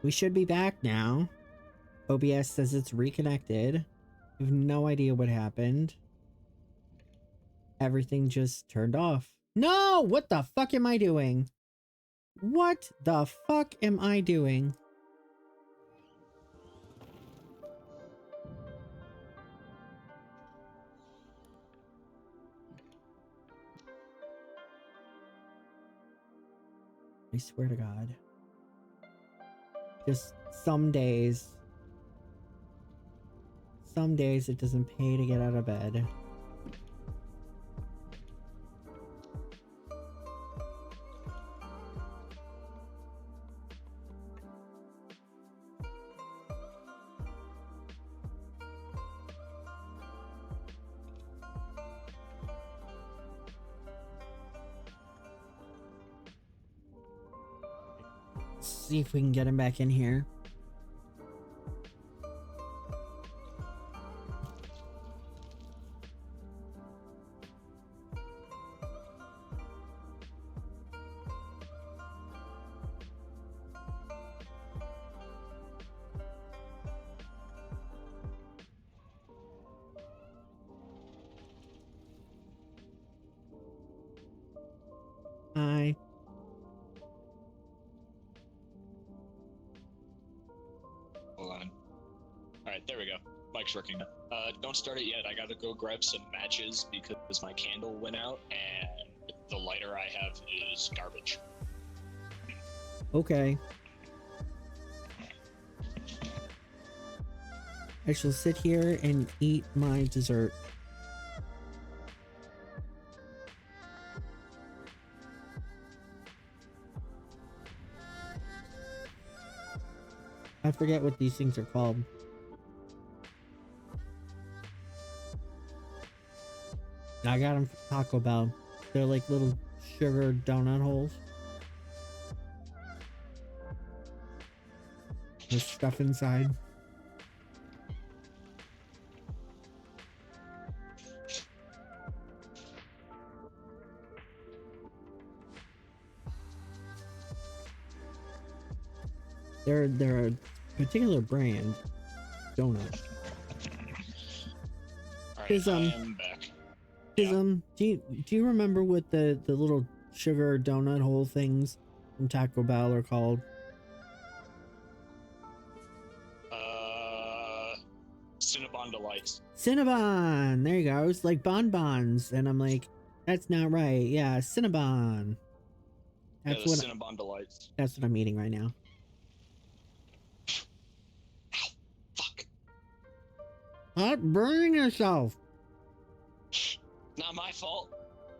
We should be back now. OBS says it's reconnected. I have no idea what happened. Everything just turned off. No! What the fuck am I doing? What the fuck am I doing? I swear to God. Just some days it doesn't pay to get out of bed. See if we can get him back in here. Hi. Hold on. Alright, there we go. Mic's working now. Don't start it yet. I gotta go grab some matches because my candle went out and the lighter I have is garbage. Okay. I shall sit here and eat my dessert. I forget what these things are called. I got them from Taco Bell. They're like little sugar donut holes. There's stuff inside. They're a particular brand donut. Alright, I am back. Do you remember what the little sugar donut hole things from Taco Bell are called? Cinnabon Delights. Cinnabon! There you go. It's like bonbons. And I'm like, that's not right. Yeah, Cinnabon. That's what Cinnabon Delights. That's what I'm eating right now. Ow, fuck. Stop burning yourself. Not my fault.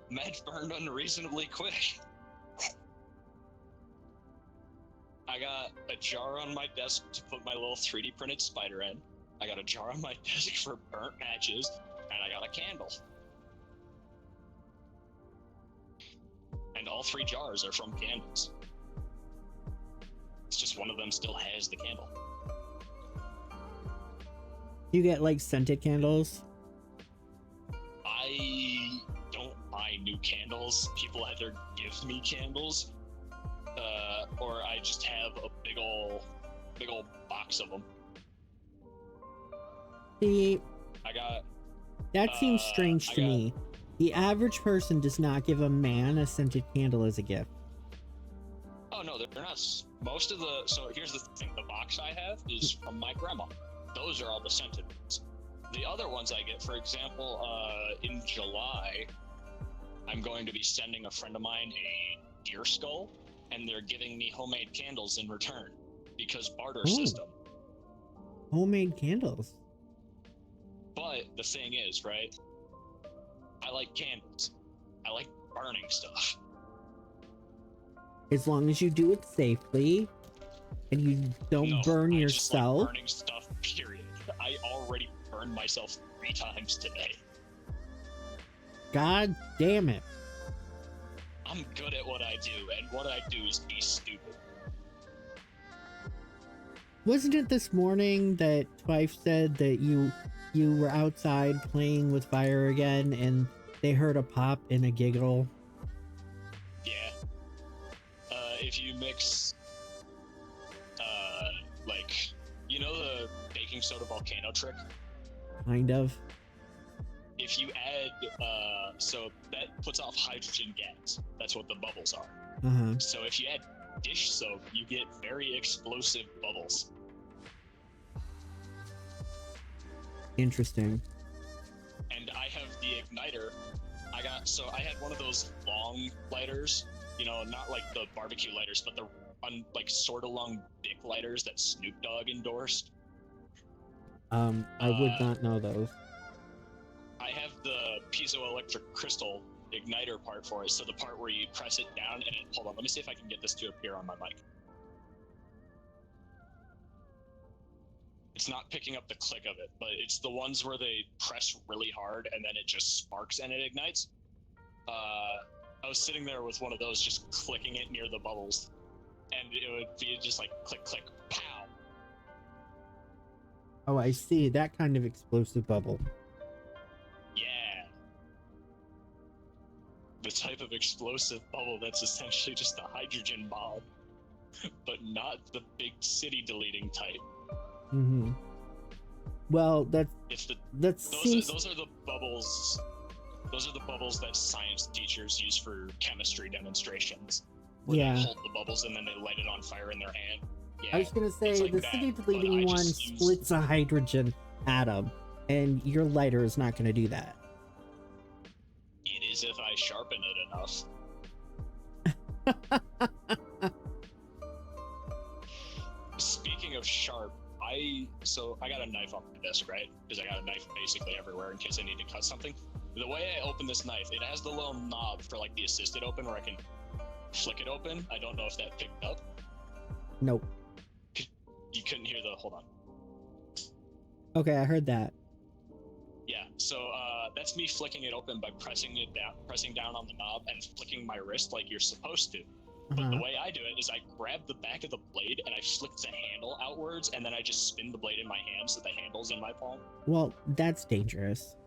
Meds burned unreasonably quick. I got a jar on my desk to put my little 3D printed spider in. I got a jar on my desk for burnt matches, and I got a candle. And all 3 jars are from candles. It's just one of them still has the candle. You get like scented candles? I don't buy new candles. People either give me candles, or I just have a big ol' box of them. See, I got. That seems strange to me. The average person does not give a man a scented candle as a gift. Oh no, they're not. Most of the. So here's the thing: the box I have is from my grandma. Those are all the scented ones. The other ones I get, for example, in July, I'm going to be sending a friend of mine a deer skull, and they're giving me homemade candles in return because barter system. Homemade candles. But the thing is, right? I like candles. I like burning stuff. As long as you do it safely and you don't burn yourself. I just like burning stuff, period. I already burned myself 3 times today. God damn it. I'm good at what I do, and what I do is be stupid. Wasn't it this morning that Twife said that you were outside playing with fire again and they heard a pop and a giggle? Yeah. If you mix like, you know the baking soda volcano trick? Kind of. If you add, so that puts off hydrogen gas. That's what the bubbles are. Uh-huh. So if you add dish soap, you get very explosive bubbles. Interesting. And I have the igniter. I had one of those long lighters, you know, not like the barbecue lighters, but the like sort of long Bic lighters that Snoop Dogg endorsed. I would not know those. I have the piezoelectric crystal igniter part for it, so the part where you press it down and it, hold on, let me see if I can get this to appear on my mic. It's not picking up the click of it, but it's the ones where they press really hard and then it just sparks and it ignites. I was sitting there with one of those, just clicking it near the bubbles, and it would be just like click, click, pow. Oh, I see. That kind of explosive bubble. Yeah. The type of explosive bubble that's essentially just a hydrogen bomb, but not the big city deleting type. Mm-hmm. Well, those are the bubbles. Those are the bubbles that science teachers use for chemistry demonstrations. Where they hold the bubbles and then they light it on fire in their hand. Yeah, I was gonna say like the that, city deleting one splits a hydrogen atom, and your lighter is not gonna do that. It is if I sharpen it enough. Speaking of sharp, I got a knife on my desk, right? Because I got a knife basically everywhere in case I need to cut something. The way I open this knife, it has the little knob for like the assisted open where I can flick it open. I don't know if that picked up. Nope. You couldn't hear the, hold on. Okay, I heard that. Yeah, so that's me flicking it open by pressing down on the knob and flicking my wrist like you're supposed to. But the way I do it is I grab the back of the blade and I flick the handle outwards, and then I just spin the blade in my hand so the handle's in my palm. Well, that's dangerous.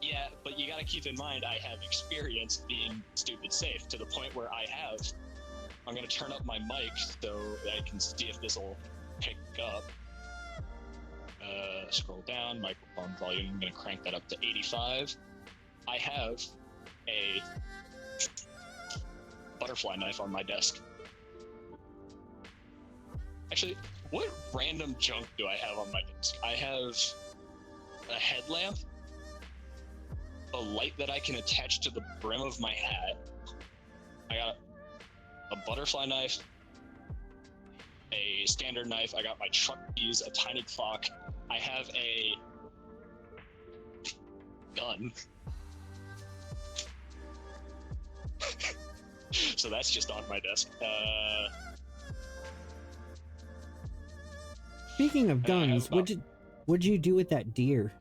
Yeah, but you gotta keep in mind I have experience being stupid safe to the point where I'm gonna turn up my mic so I can see if this will pick up. Scroll down, microphone volume, I'm gonna crank that up to 85. I have a butterfly knife on my desk. Actually, what random junk do I have on my desk? I have a headlamp, a light that I can attach to the brim of my hat. I got a butterfly knife, a standard knife. I got my truck keys, a tiny clock. I have a gun. So that's just on my desk. Speaking of guns, what'd you do with that deer?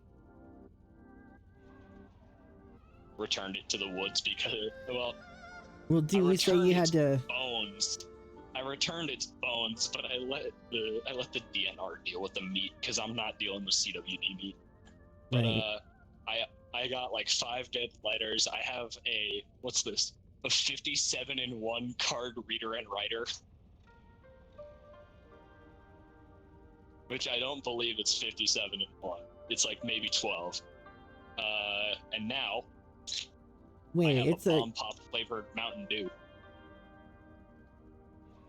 Returned it to the woods because, well, do we say you had to bones? I returned its bones, but I let the DNR deal with the meat because I'm not dealing with CWD meat. But I got like 5 dead lighters. I have a 57-in-1 card reader and writer, which I don't believe it's 57-in-1. It's like maybe 12. And now I have a bomb pop flavored Mountain Dew.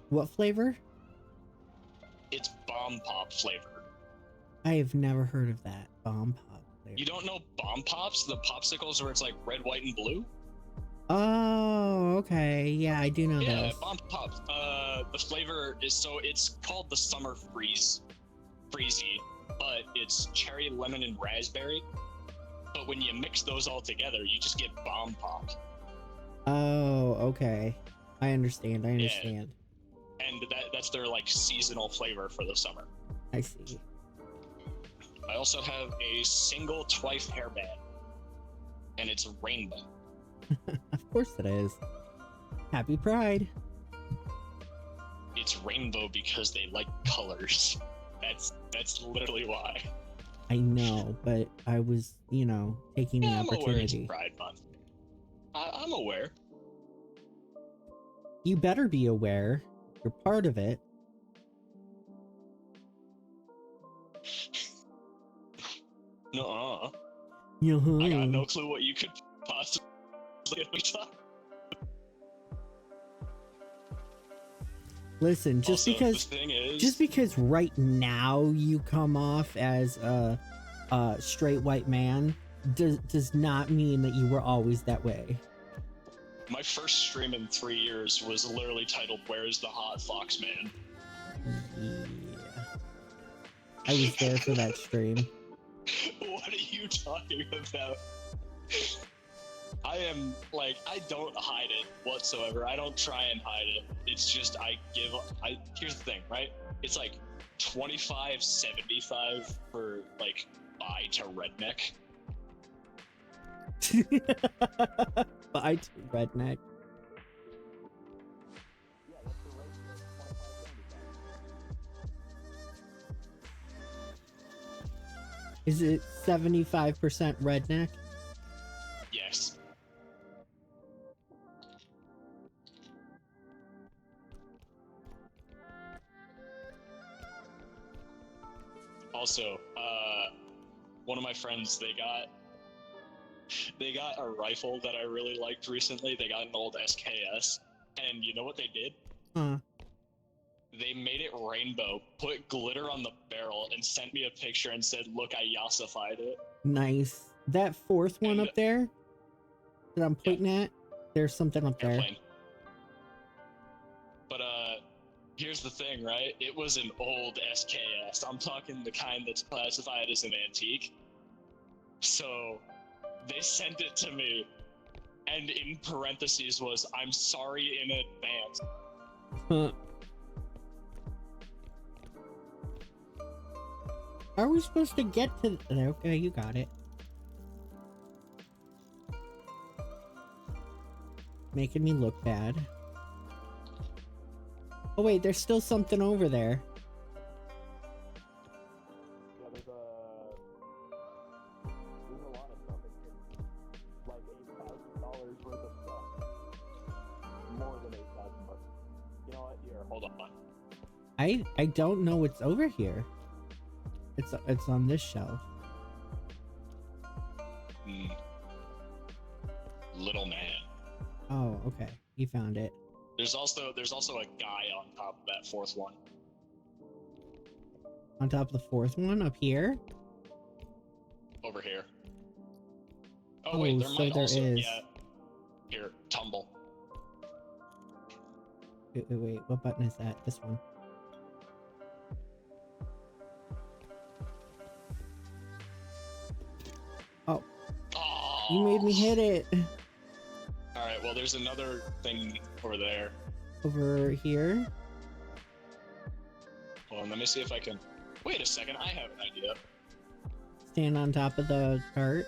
What flavor? It's bomb pop flavored. I have never heard of that. Bomb pop flavor. You don't know bomb pops? The popsicles where it's like red, white, and blue? Oh, okay. Yeah, I do know those. Yeah, bomb pops. The flavor is it's called the Summer Freezy, but it's cherry, lemon, and raspberry. But when you mix those all together, you just get bomb pop. Oh, okay. I understand. Yeah. And that's their like seasonal flavor for the summer. I see. I also have a single Twife hairband, and it's rainbow. Of course it is. Happy Pride. It's rainbow because they like colors. That's literally why. I know, but I was, taking the opportunity. I'm aware it's Pride Month. I'm aware. You better be aware. You're part of it. No, Uh-huh. I got no clue what you could possibly be talking. Listen, just Also, because the thing is, just because right now you come off as a straight white man does not mean that you were always that way. my first stream in 3 years was literally titled "Where's the Hot Fox Man?" Yeah. I was there for that stream. What are you talking about? I am like, I don't hide it whatsoever. I don't try and hide it. It's just here's the thing, right? It's like 25-75 for like bi to redneck. Bye to redneck. Is it 75% redneck? Yes. Also, one of my friends, they got a rifle that I really liked recently. They got an old SKS, and you know what they did? Huh. They made it rainbow, put glitter on the barrel, and sent me a picture and said, "Look, I yassified it." Nice. That fourth one And, up there that I'm pointing at, there's something up there. airplane. But here's the thing, right? It was an old SKS. I'm talking the kind that's classified as an antique. So they sent it to me, and in parentheses was, "I'm sorry in advance." Huh. Are we supposed to get to... Okay, you got it. Making me look bad. Oh wait, there's still something over there. Yeah, there's a lot of stuff in here. Like $8,000 worth of stuff. More than 8,000 bucks. You know what? Here, hold on. I don't know what's over here. It's on this shelf. Little man. Oh, okay. You found it. There's also a guy on top of that fourth one. On top of the fourth one up here? Over here. Oh wait, there so might there also is. yeah. Here, tumble. Wait, what button is that? This one. Oh, you made me hit it. Alright, well there's another thing over there. Over here? Hold on, let me see if I can... Wait a second, I have an idea. Stand on top of the cart.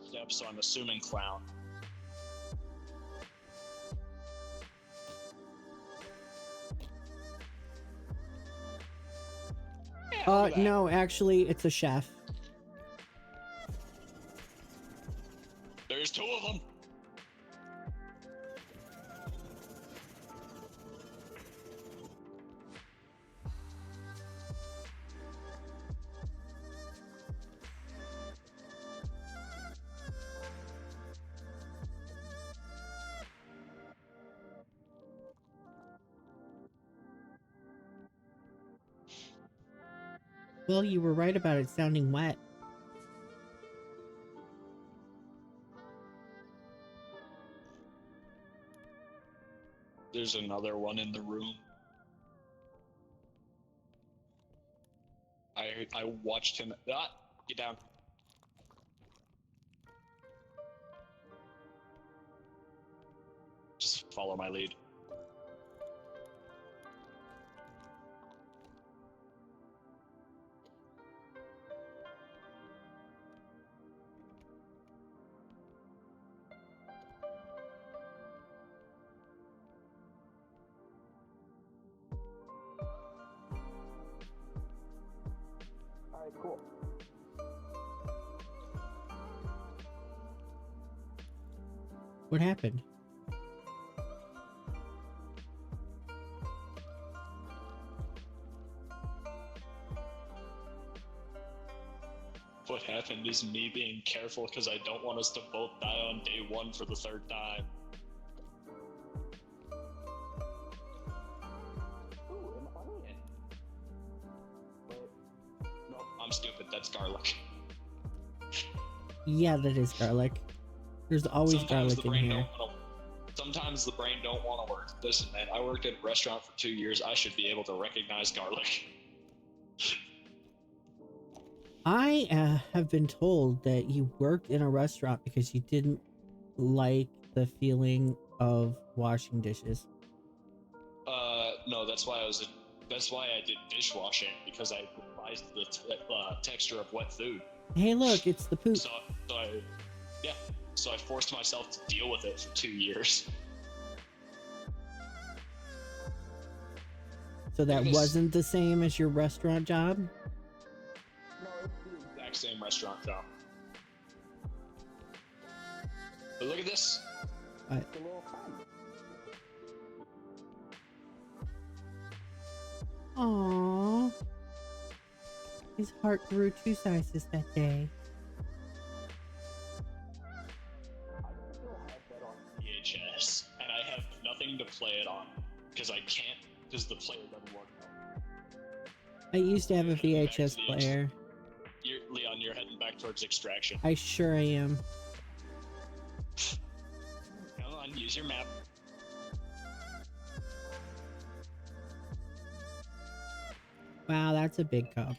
Step, so I'm assuming clown. Yeah, look at that. No, actually, it's a chef. There's two of them. Well, you were right about it sounding wet. There's another one in the room. I watched him. Ah, get down. Just follow my lead. Alright, cool. What happened? What happened is me being careful because I don't want us to both die on day one for the third time. Ooh, an onion. No, I'm stupid. That's garlic. Yeah, that is garlic. There's always garlic in here. Sometimes the brain don't want to work. Listen, man, I worked in a restaurant for 2 years. I should be able to recognize garlic. I have been told that you worked in a restaurant because you didn't like the feeling of washing dishes. No, that's why I did dishwashing, because I despised the texture of wet food. Hey, look, it's the poop. So I forced myself to deal with it for 2 years. So that wasn't the same as your restaurant job? No, it's the exact same restaurant job. But look at this. What? Aww. His heart grew 2 sizes that day. I still have that on VHS, and I have nothing to play it on because I can't, because the player doesn't work. I used to have a VHS player. Leon, you're heading back towards Extraction. I sure am. Come on, use your map. Wow, that's a big cup.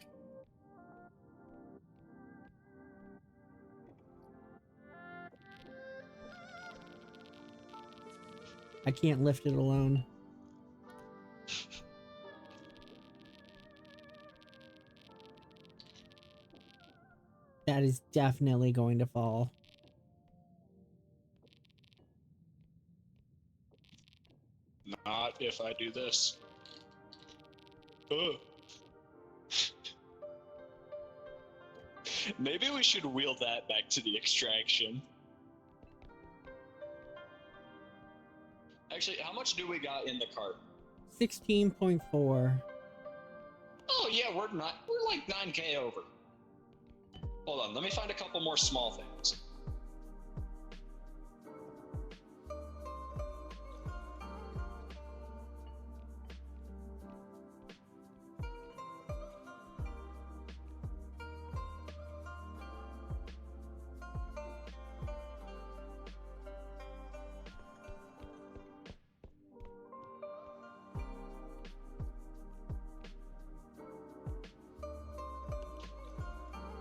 I can't lift it alone. That is definitely going to fall. Not if I do this. Ugh. Maybe we should wheel that back to the Extraction. Actually, how much do we got in the cart? 16.4. Oh yeah, we're like 9K over. Hold on, let me find a couple more small things.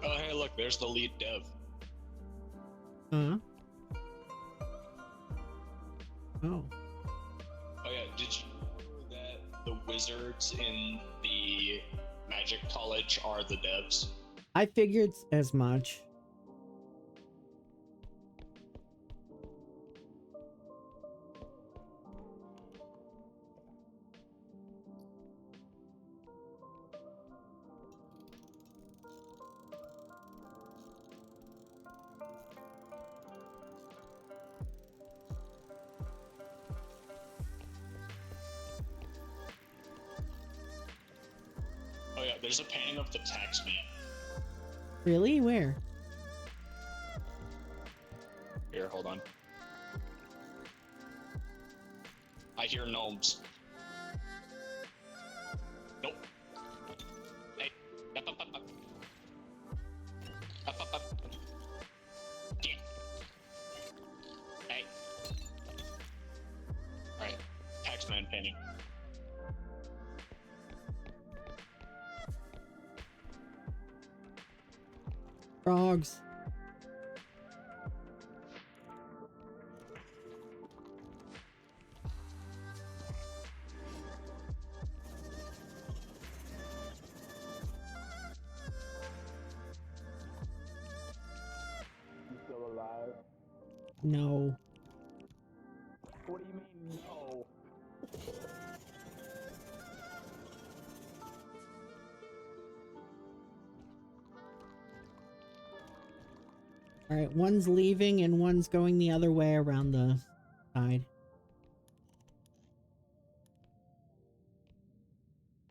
Oh, hey, look, there's the lead dev. Huh? Oh. Oh, yeah, did you know that the wizards in the Magic College are the devs? I figured as much. Oh yeah, there's a painting of the taxman. Really? Where? Here, hold on. I hear gnomes. Nope. Hey. Up, up, up, up. Up, up, up. Yeah. Hey. Alright. Taxman painting. Frogs. You still alive? No. What do you mean, no? Alright, one's leaving and one's going the other way around the side.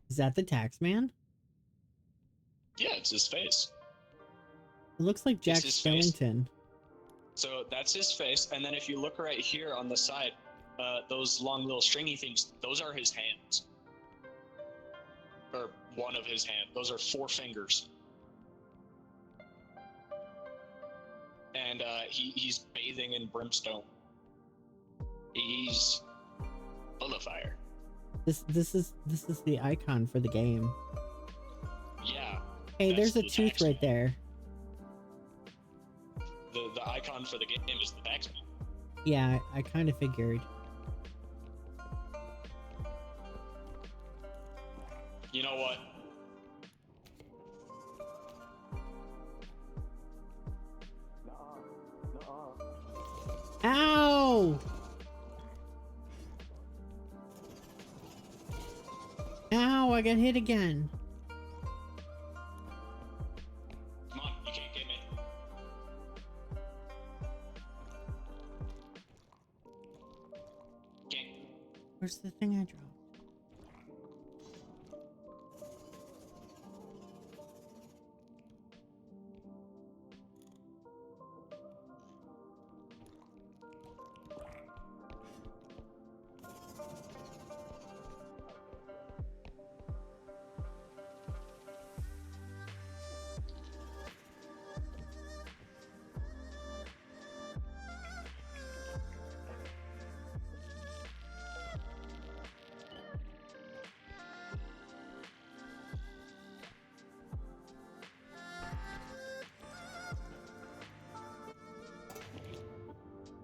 Is that the tax man? Yeah, it's his face. It looks like Jack his face. Skellington. So that's his face, and then if you look right here on the side, those long little stringy things, those are his hands. Or one of his hands. Those are 4 fingers. And he's bathing in brimstone. He's full of fire. This is the icon for the game. Yeah. Hey, there's a tooth right there. The icon for the game is the taxman. Yeah, I kind of figured. You know what? Ow! Ow, I got hit again. Come on, you can't get me. Can't. Where's the thing I dropped?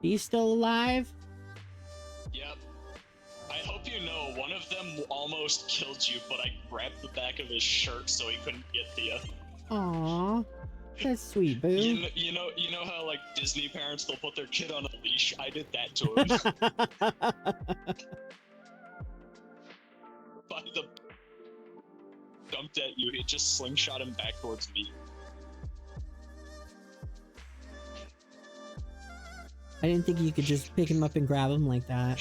Are you still alive? Yep. I hope you know, one of them almost killed you, but I grabbed the back of his shirt so he couldn't get to you. Aw, that's sweet, boo. You know how like Disney parents, they'll put their kid on a leash? I did that to him. By the jumped at you, he just slingshot him back towards me. I didn't think you could just pick him up and grab him like that.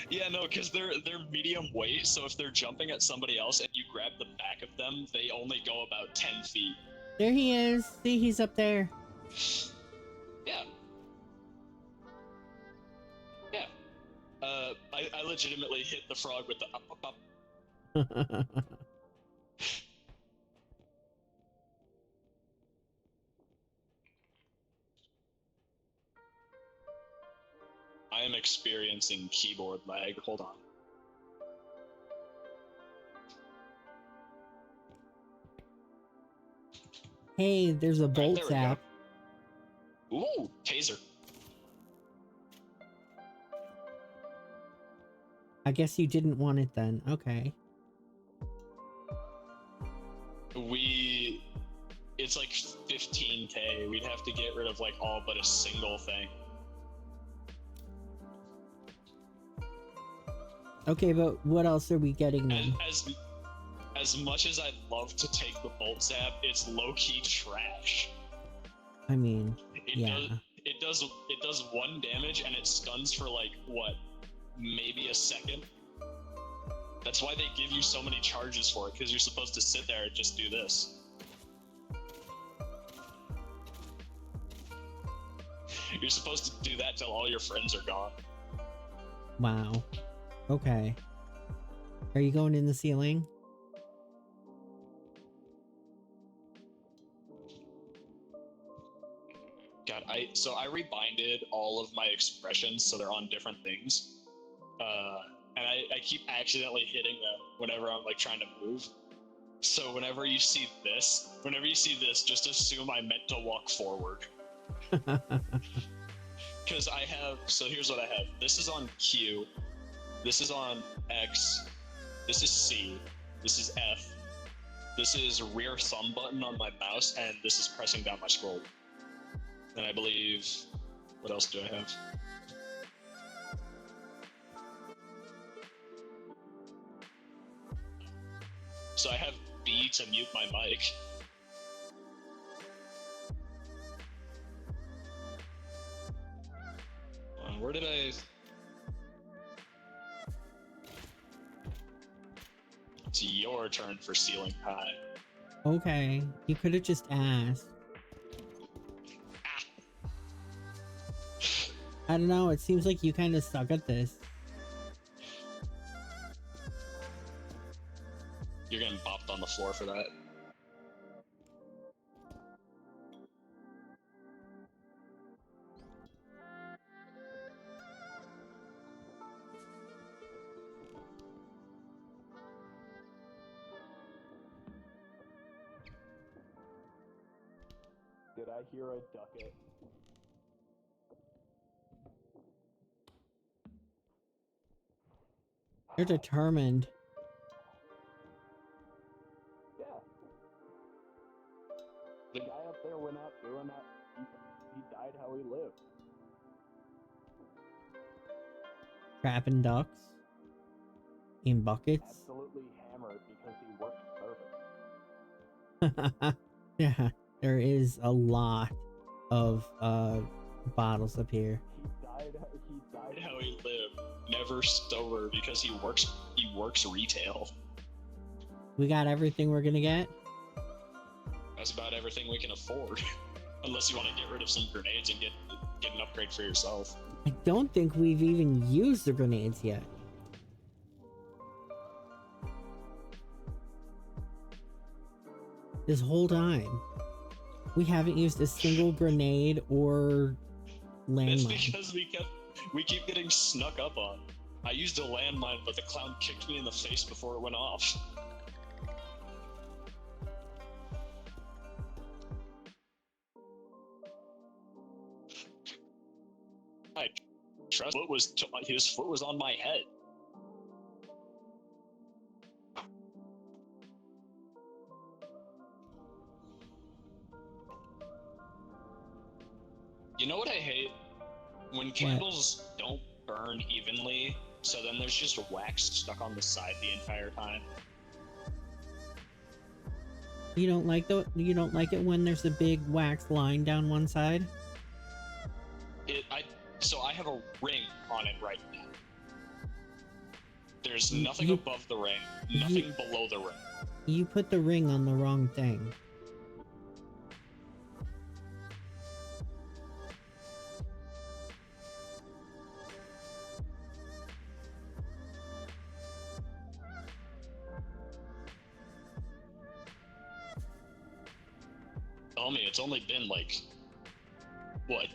Yeah, no, because they're medium weight, so if they're jumping at somebody else and you grab the back of them, they only go about 10 feet. There he is. See, he's up there. Yeah. Yeah. I legitimately hit the frog with the up. I am experiencing keyboard lag. Hold on. Hey, there's a bolt there we zap. go. Ooh, taser. I guess you didn't want it then. Okay. It's like 15k. We'd have to get rid of like all but a single thing. Okay, but what else are we getting then? As much as I'd love to take the bolt zap, it's low-key trash. I mean, It does 1 damage and it stuns for like what, maybe a second. That's why they give you so many charges for it, because you're supposed to sit there and just do this. You're supposed to do that till all your friends are gone. Wow. Okay. Are you going in the ceiling? God, I rebinded all of my expressions so they're on different things. And I keep accidentally hitting them whenever I'm like trying to move. So whenever you see this, just assume I meant to walk forward. Because so here's what I have. This is on Q. This is on X. This is C. This is F. This is rear thumb button on my mouse, and this is pressing down my scroll. And I believe, what else do I have? So I have B to mute my mic. Where did I... It's your turn for ceiling high. Okay, you could have just asked. I don't know. It seems like you kind of suck at this. You're getting bopped on the floor for that. Did I hear a ducat? You're determined. Yeah. The guy up there went out doing that. He died how he lived. Trapping ducks. In buckets. Absolutely hammered because he worked service. Yeah, there is a lot of bottles up here. He died How he lived. Never sober because he works retail. We got everything we're gonna get. That's about everything we can afford. Unless you want to get rid of some grenades and get an upgrade for yourself. I don't think we've even used the grenades yet. This whole time, we haven't used a single grenade or It's landmine. because we keep getting snuck up on. I used a landmine, but the clown kicked me in the face before it went off. I trust his foot was on my head. You know what I hate? When candles don't burn evenly, so then there's just wax stuck on the side the entire time. You don't like it when there's a big wax line down one side? So I have a ring on it right now. There's You- nothing you- above the ring, nothing below the ring. You put the ring on the wrong thing. Tell me, it's only been like, what,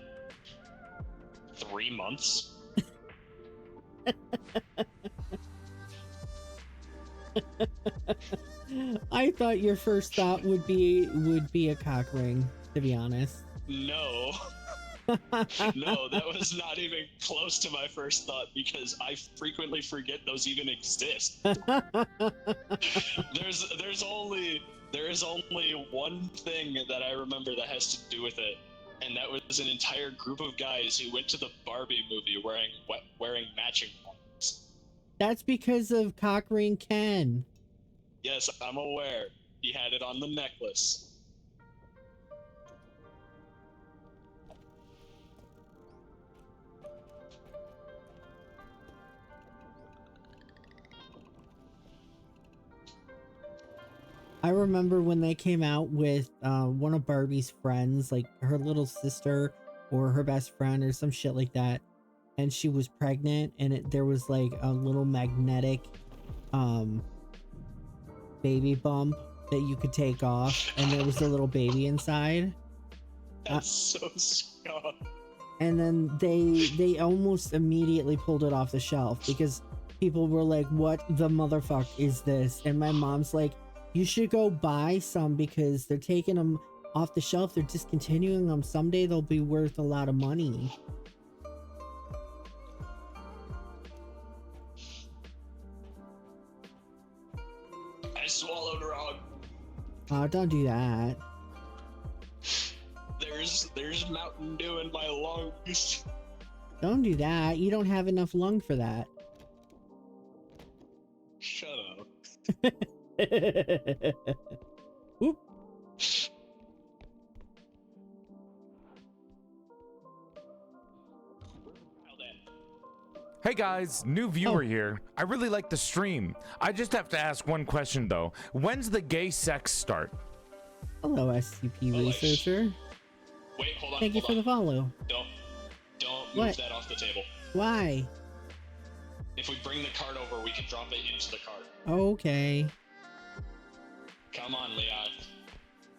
3 months? I thought your first thought would be a cock ring, to be honest. No. No, that was not even close to my first thought because I frequently forget those even exist. There is only one thing that I remember that has to do with it, and that was an entire group of guys who went to the Barbie movie wearing matching ones. That's because of cock ring Ken. Yes, I'm aware. He had it on the necklace. I remember when they came out with one of Barbie's friends, like her little sister or her best friend or some shit like that, and she was pregnant, and there was like a little magnetic baby bump that you could take off, and there was a little baby inside. That's so scum. And then they almost immediately pulled it off the shelf because people were like, what the motherfuck is this? And my mom's like, you should go buy some because they're taking them off the shelf, they're discontinuing them, someday they'll be worth a lot of money. I swallowed wrong. Oh, don't do that. There's Mountain Dew in my lungs. Don't do that. You don't have enough lung for that. Shut up. Oop. Hey guys, new viewer here. I really like the stream. I just have to ask one question though. When's the gay sex start? Hello, SCP Oh, researcher. Wait, hold on. Thank you for the follow. Don't What? Move that off the table. Why? If we bring the cart over, we can drop it into the cart. Okay. Come on, Leon.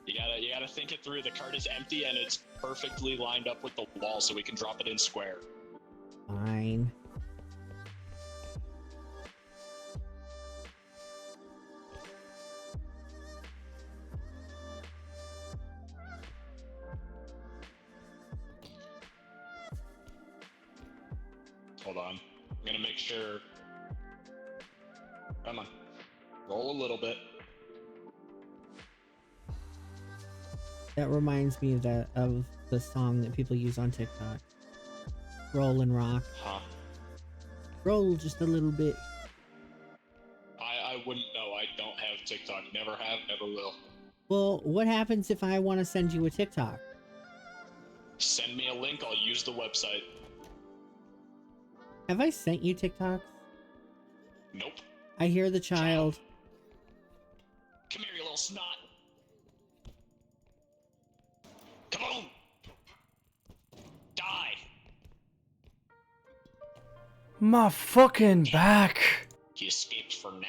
You gotta think it through. The cart is empty and it's perfectly lined up with the wall, so we can drop it in square. Fine. Hold on. I'm gonna make sure. Come on. Roll a little bit. That reminds me of the song that people use on TikTok. Roll and rock. Huh? Roll just a little bit. I wouldn't know. I don't have TikTok. Never have, never will. Well, what happens if I want to send you a TikTok? Send me a link. I'll use the website. Have I sent you TikToks? Nope. I hear the child. Come here, you little snot. Come on. Die. My fucking back. He escaped for now.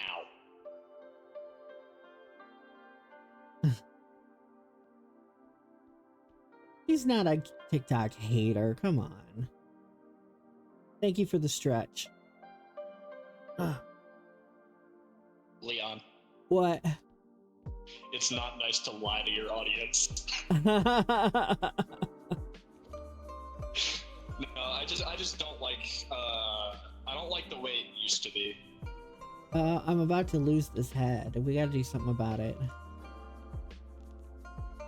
He's not a TikTok hater. Come on. Thank you for the stretch. Leon, What? it's not nice to lie to your audience. No, I just don't like, I don't like the way it used to be. I'm about to lose this head. We gotta do something about it.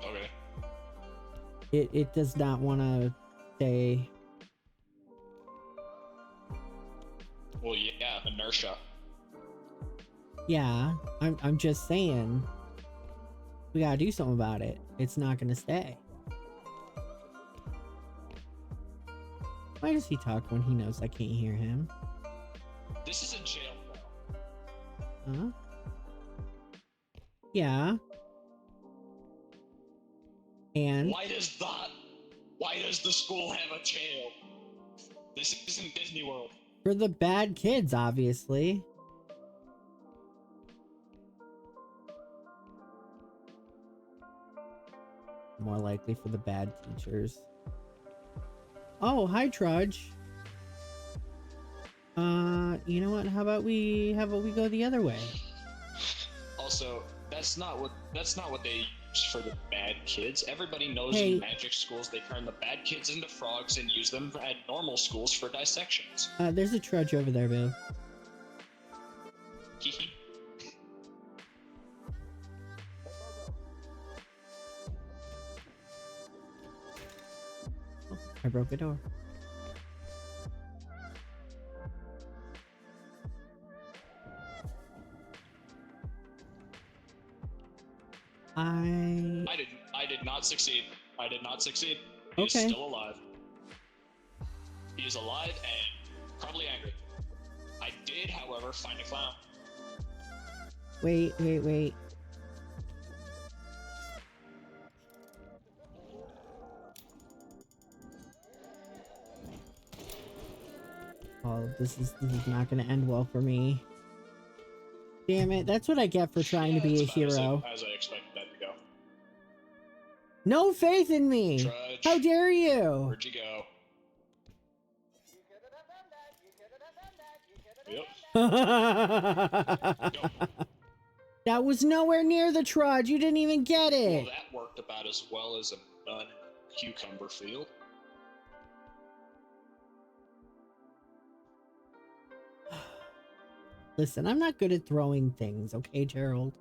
Okay. It does not want to stay. Well, yeah, inertia. Yeah, I'm just saying. We gotta do something about it. It's not gonna stay. Why does he talk when he knows I can't hear him? This is in jail, though. Huh? Yeah. And Why does the school have a jail? This isn't Disney World. for the bad kids, obviously. More likely for the bad teachers. Oh, hi Trudge. You know what? How about we go the other way? Also, that's not what they use for the bad kids. Everybody knows Hey. in magic schools they turn the bad kids into frogs and use them at normal schools for dissections. There's a Trudge over there, Bill. Hehe. I broke a door. I did not succeed. I did not succeed. He's Okay. still alive. He is alive and probably angry. I did, however, find a clown. Wait. Oh, this is not gonna end well for me. Damn it, that's what I get for trying to be a it's fine, hero. As I expected that to go. No faith in me! Trudge, How dare you! where'd you go? Yep. That was nowhere near the Trudge, you didn't even get Well, it! that worked about as well as a done cucumber field. Listen, I'm not good at throwing things, okay, Gerald?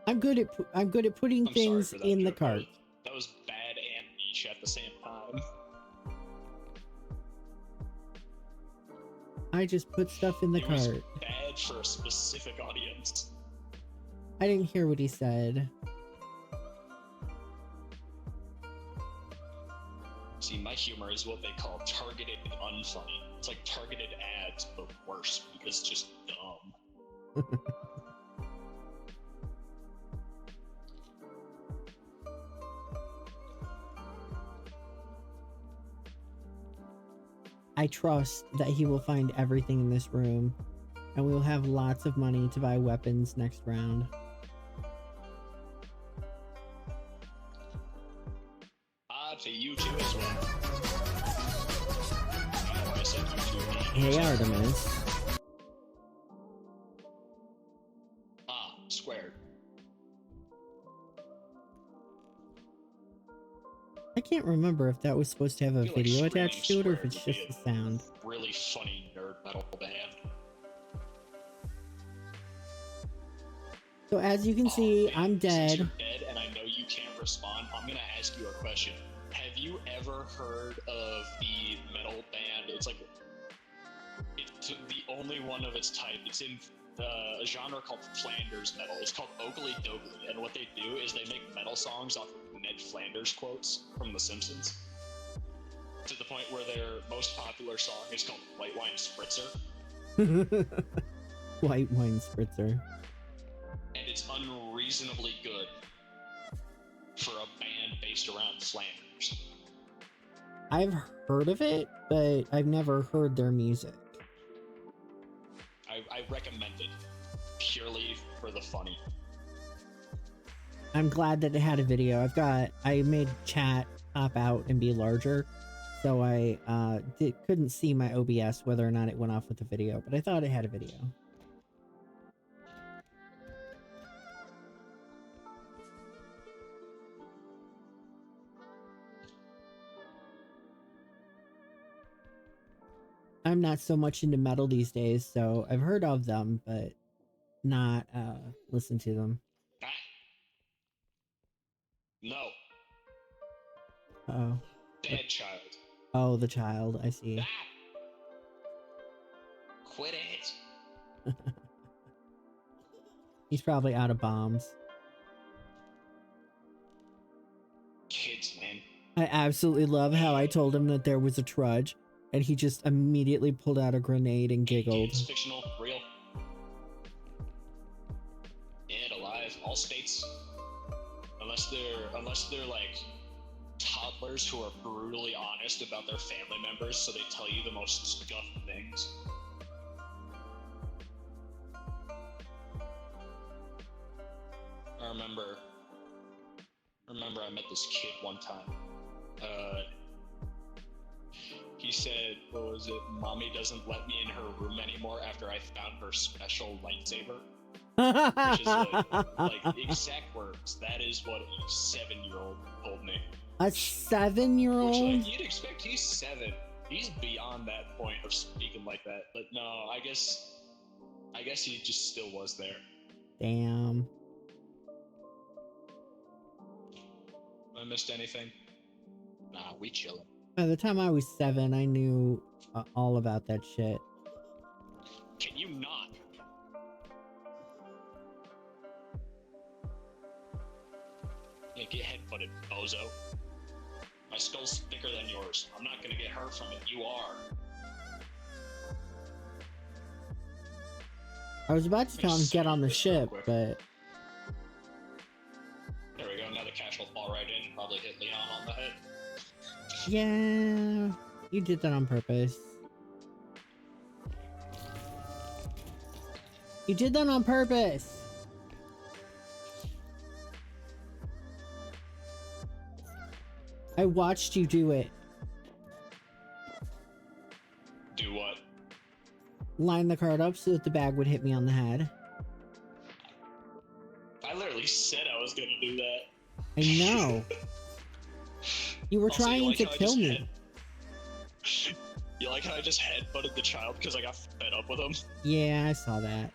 I'm good at putting I'm sorry things for that in the joke. cart. That was bad and niche at the same time. I just put stuff in the It was cart. bad for a specific audience. I didn't hear what he said. See, my humor is what they call targeted unfunny. It's like targeted ads, but worse because it's just dumb. I trust that he will find everything in this room, and we will have lots of money to buy weapons next round. To you too as well. I know I said you too. Hey, Artemis. Squared. I can't remember if that was supposed to have a I feel like video Screaming attached to it or if Squared it's would be just the a sound. Really funny nerd metal band. So as you can see, Man, I'm since you're dead. dead, and I know you can't respond, I'm gonna ask you a question. Have you ever heard of the metal band? It's the only one of its type. It's in a genre called Flanders metal. It's called Oakley Dokley, and what they do is they make metal songs off of Ned Flanders quotes from The Simpsons. To the point where their most popular song is called White Wine Spritzer, White wine spritzer. and it's unreasonably good for a band based around Flanders. I've heard of it, but I've never heard their music. I recommend it purely for the funny. I'm glad that it had a video. I made chat pop out and be larger, so I couldn't see my OBS whether or not it went off with the video, but I thought it had a video. I'm not so much into metal these days, so I've heard of them, but not listened to them. Ah. No. Uh-oh. Dead child. Oh, the child, I see. Ah. Quit it. He's probably out of bombs. Kids, man. I absolutely love how I told him that there was a trudge, and he just immediately pulled out a grenade and giggled. It's fictional, real. Dead, alive, all states. Unless they're like toddlers who are brutally honest about their family members, so they tell you the most scuffed things. I remember I met this kid one time. He said, what was it? Mommy doesn't let me in her room anymore after I found her special lightsaber. Which is like exact words. That is what a 7-year-old told me. A 7-year-old? Which, like, you'd expect he's 7. He's beyond that point of speaking like that. But no, I guess he just still was there. Damn. I missed anything? Nah, we chillin'. By the time I was 7, I knew all about that shit. Can you not? Yeah, get head-butted, bozo. My skull's thicker than yours. I'm not gonna get hurt from it. You are. I was about to tell him get on the ship, but... There we go, now the cash will fall right in. Probably hit Leon on the head. Yeah, you did that on purpose. You did that on purpose! I watched you do it. Do what? Line the card up so that the bag would hit me on the head. I literally said I was gonna do that. I know. You were Also, trying like to how I kill just me. You like how I just headbutted the child because I got fed up with him? Yeah, I saw that.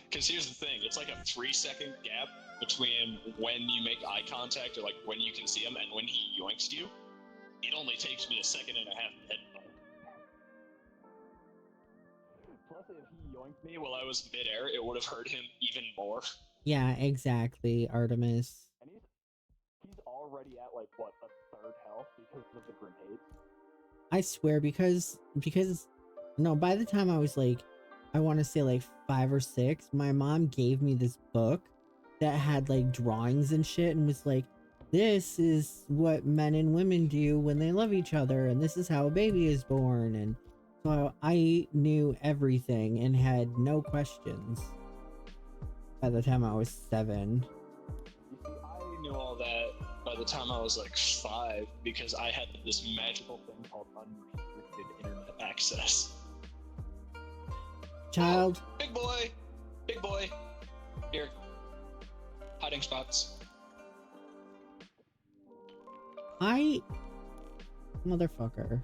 Because here's the thing, it's like a 3-second gap between when you make eye contact or like when you can see him and when he yoinks you. It only takes me a second and a half to headbutt. Plus, if he yoinked me while I was midair, it would have hurt him even more. Yeah, exactly, Artemis. And he's already at like what, a third health because of the grenades. I swear, because no, by the time I was like, I want to say like 5 or 6, my mom gave me this book that had like drawings and shit and was like, this is what men and women do when they love each other, and this is how a baby is born. And so I knew everything and had no questions by the time I was 7. You see, I knew all that by the time I was like 5 because I had this magical thing called unrestricted internet access. Child. Oh, big boy, here, hiding spots. Motherfucker.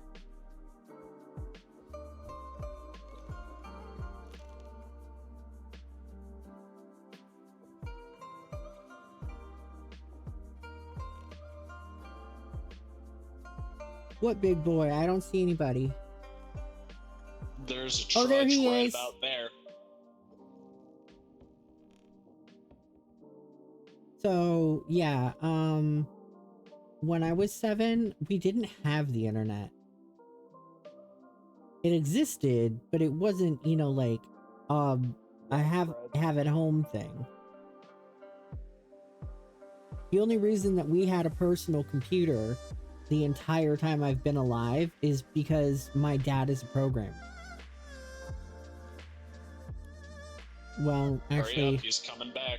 What big boy? I don't see anybody. There's a Oh, there trudge he right is. about there. So yeah, when I was 7, we didn't have the internet. It existed, but it wasn't, you know, like I have at home thing. The only reason that we had a personal computer the entire time I've been alive is because my dad is a programmer. Well, Hurry actually, up, he's coming back.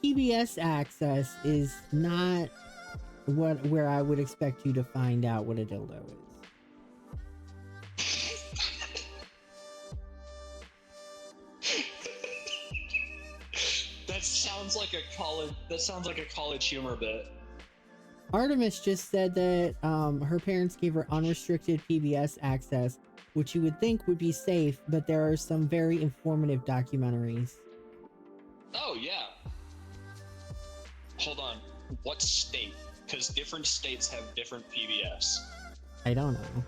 PBS access is not where I would expect you to find out what a dildo is. That sounds like a college humor bit. Artemis just said that her parents gave her unrestricted PBS access, which you would think would be safe, but there are some very informative documentaries. Oh yeah. Hold on. What state? Because different states have different PBS. I don't know.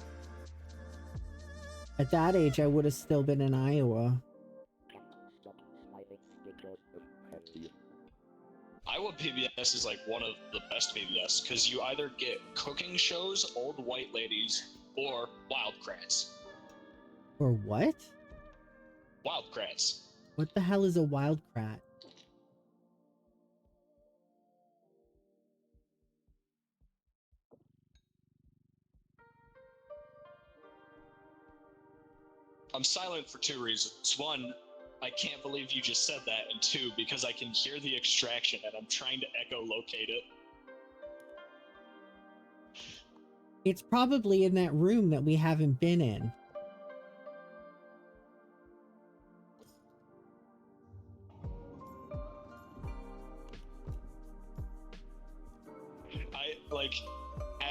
At that age, I would have still been in Iowa. Iowa PBS is like one of the best PBS because you either get cooking shows, old white ladies, or Wildcrats. Or what? Wildcrats. What the hell is a wildcrat? I'm silent for 2 reasons. 1, I can't believe you just said that, and 2, because I can hear the extraction and I'm trying to echolocate it. It's probably in that room that we haven't been in.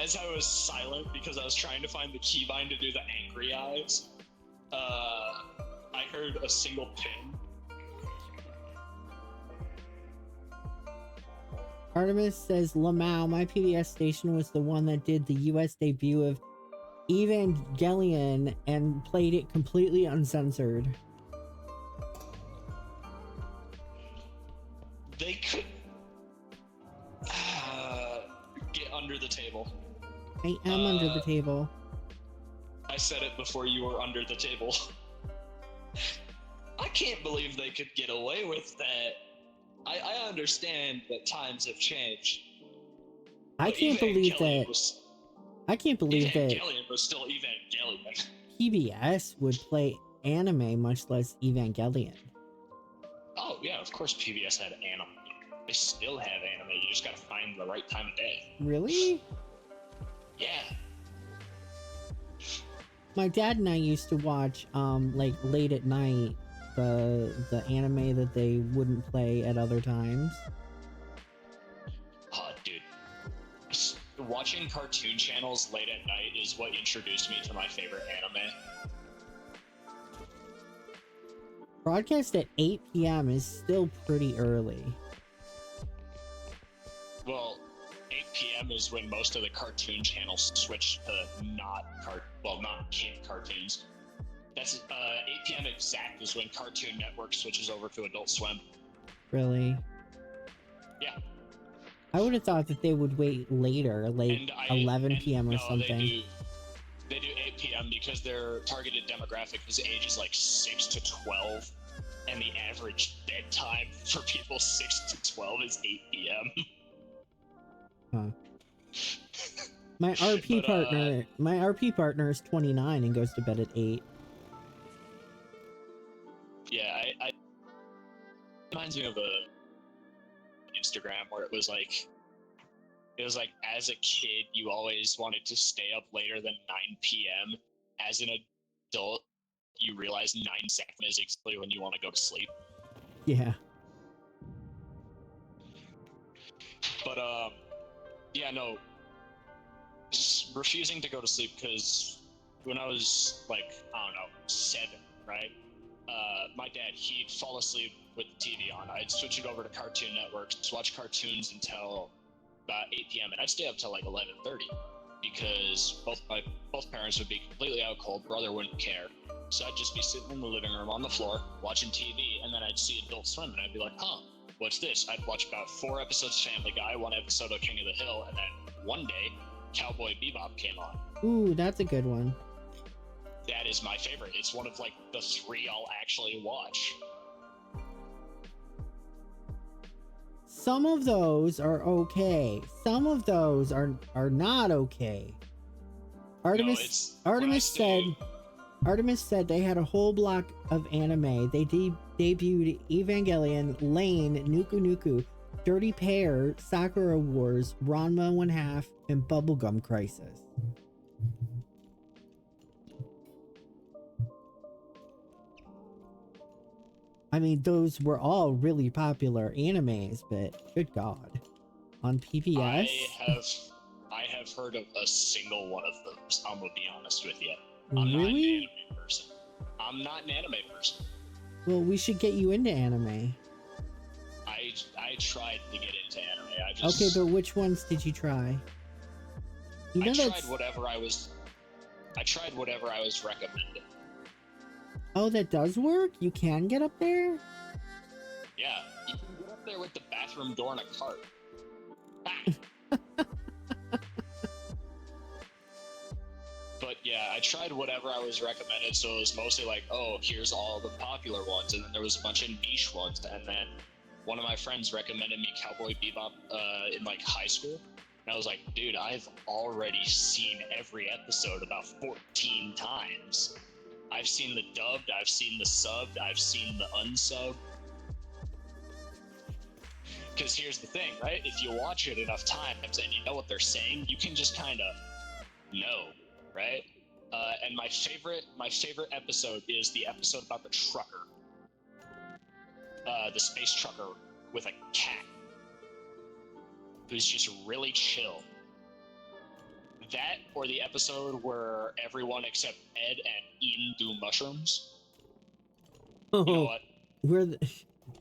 As I was silent because I was trying to find the keybind to do the angry eyes, I heard a single pin. Artemis says, Lamau, my PBS station was the one that did the US debut of Evangelion and played it completely uncensored. They could get under the table. I am under the table. I said it before you were under the table. I can't believe they could get away with that. I understand that times have changed. I can't believe that. I can't believe that Evangelion was still Evangelion. PBS would play anime, much less Evangelion. Oh yeah, of course PBS had anime. They still have anime. You just gotta find the right time of day. Really? Yeah. My dad and I used to watch, like late at night, the anime that they wouldn't play at other times. Oh, dude. Watching cartoon channels late at night is what introduced me to my favorite anime. Broadcast at 8 p.m. is still pretty early. Well, 8 p.m. is when most of the cartoon channels switch to not kid cartoons. That's 8 p.m. exact is when Cartoon Network switches over to Adult Swim. Really? Yeah. I would have thought that they would wait later, like 11 p.m. or something. They do 8 p.m. because their targeted demographic is ages like 6 to 12. and the average bedtime for people 6 to 12 is 8 p.m. Huh. My RP partner is 29 and goes to bed at 8. Yeah, I reminds me of a Instagram where it was like as a kid you always wanted to stay up later than 9 p.m. As an adult you realize 9 seconds is exactly when you want to go to sleep. Yeah. But yeah, no, just refusing to go to sleep because when I was like, I don't know, 7, right? My dad, he'd fall asleep with the TV on. I'd switch it over to Cartoon Network, just watch cartoons until about 8 p.m. and I'd stay up till like 11:30 because both parents would be completely out cold. Brother wouldn't care, so I'd just be sitting in the living room on the floor watching TV, and then I'd see Adult Swim, and I'd be like, "Huh, what's this?" I'd watch about 4 episodes of Family Guy, 1 episode of King of the Hill, and then one day, Cowboy Bebop came on. Ooh, that's a good one. That is my favorite. It's one of like the 3 I'll actually watch. Some of those are okay. Some of those are not okay. Artemis said they had a whole block of anime. They debuted Evangelion, Lane, Nuku Nuku, Dirty Pair, Sakura Wars, Ranma 1/2, and Bubblegum Crisis. I mean, those were all really popular animes, but good God. On PBS? I have heard of a single one of those, I'm gonna be honest with you. Really? Not an anime person. I'm not an anime person. Well, we should get you into anime. I tried to get into anime. Okay, but which ones did you try? You know I tried whatever I was recommended. Oh, that does work? You can get up there? Yeah, you can get up there with the bathroom door in a cart. But yeah, I tried whatever I was recommended, so it was mostly like, oh, here's all the popular ones, and then there was a bunch of niche ones, and then one of my friends recommended me Cowboy Bebop in like high school, and I was like, dude, I've already seen every episode about 14 times. I've seen the dubbed, I've seen the subbed, I've seen the unsubbed. Because here's the thing, right? If you watch it enough times and you know what they're saying, you can just kind of know, right? And my favorite episode is the episode about the trucker, the space trucker with a cat, who's just really chill. That, or the episode where everyone except Ed and Ian do mushrooms. Oh, you know what?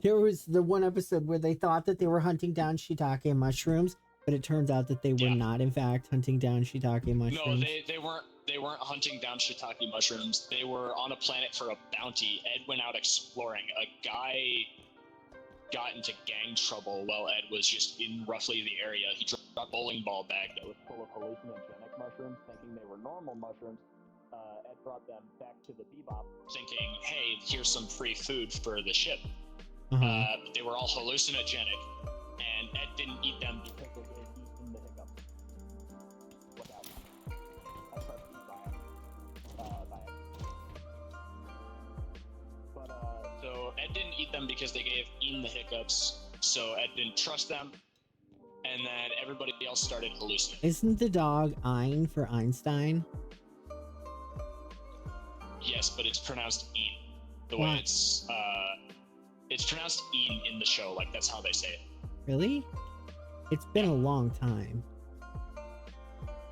There was the one episode where they thought that they were hunting down shiitake mushrooms, but it turns out that they were not, in fact, hunting down shiitake mushrooms. No, they weren't hunting down shiitake mushrooms. They were on a planet for a bounty. Ed went out exploring. A guy got into gang trouble while Ed was just in roughly the area. He dropped a bowling ball bag that was full of hallucinogenic mushrooms, thinking they were normal mushrooms. Ed brought them back to the Bebop, thinking, hey, here's some free food for the ship. But they were all hallucinogenic, and Ed didn't eat them because they gave Ethan the hiccup. Without I tried to buy it. But so Ed didn't eat them because they gave Ian the hiccups, so Ed didn't trust them, and then everybody else started hallucinating. Isn't the dog Ein for Einstein? Yes, but it's pronounced Ian. The way it's pronounced Ian in the show, like that's how they say it. Really? It's been a long time.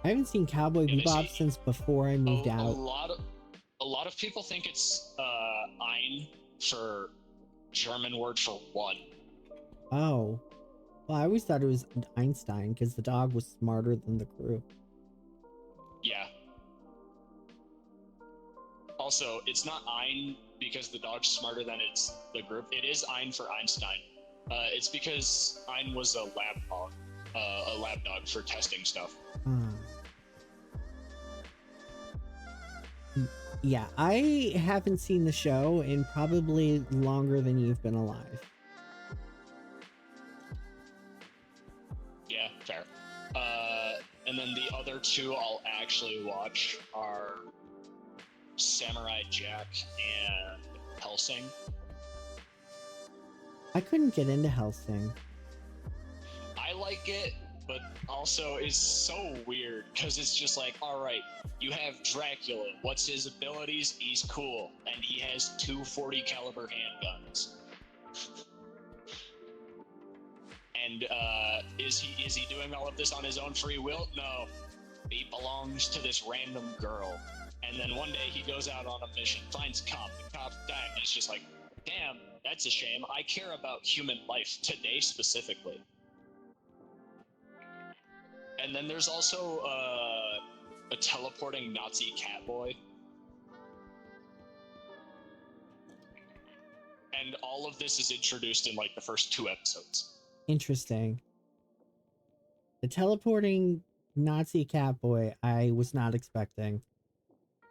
I haven't seen Cowboy Bebop since before I moved out. A lot of people think it's Ein for German word for one. Oh. Well, I always thought it was Einstein because the dog was smarter than the crew. Yeah. Also, it's not Ein because the dog's smarter than the group. It is Ein for Einstein. It's because Ein was a lab dog for testing stuff. Yeah, I haven't seen the show in probably longer than you've been alive. Yeah, fair. And then the other two I'll actually watch are Samurai Jack and Hellsing. I couldn't get into Hellsing. I like it, but also it's so weird because it's just like, all right, you have Dracula. What's his abilities? He's cool, and he has two 40 caliber handguns. And is he doing all of this on his own free will? No, he belongs to this random girl. And then one day he goes out on a mission, finds cop, the cop died, and it's just like, damn, that's a shame. I care about human life today specifically. And then there's also a teleporting Nazi catboy. And all of this is introduced in like the first 2 episodes. Interesting. The teleporting Nazi catboy, I was not expecting.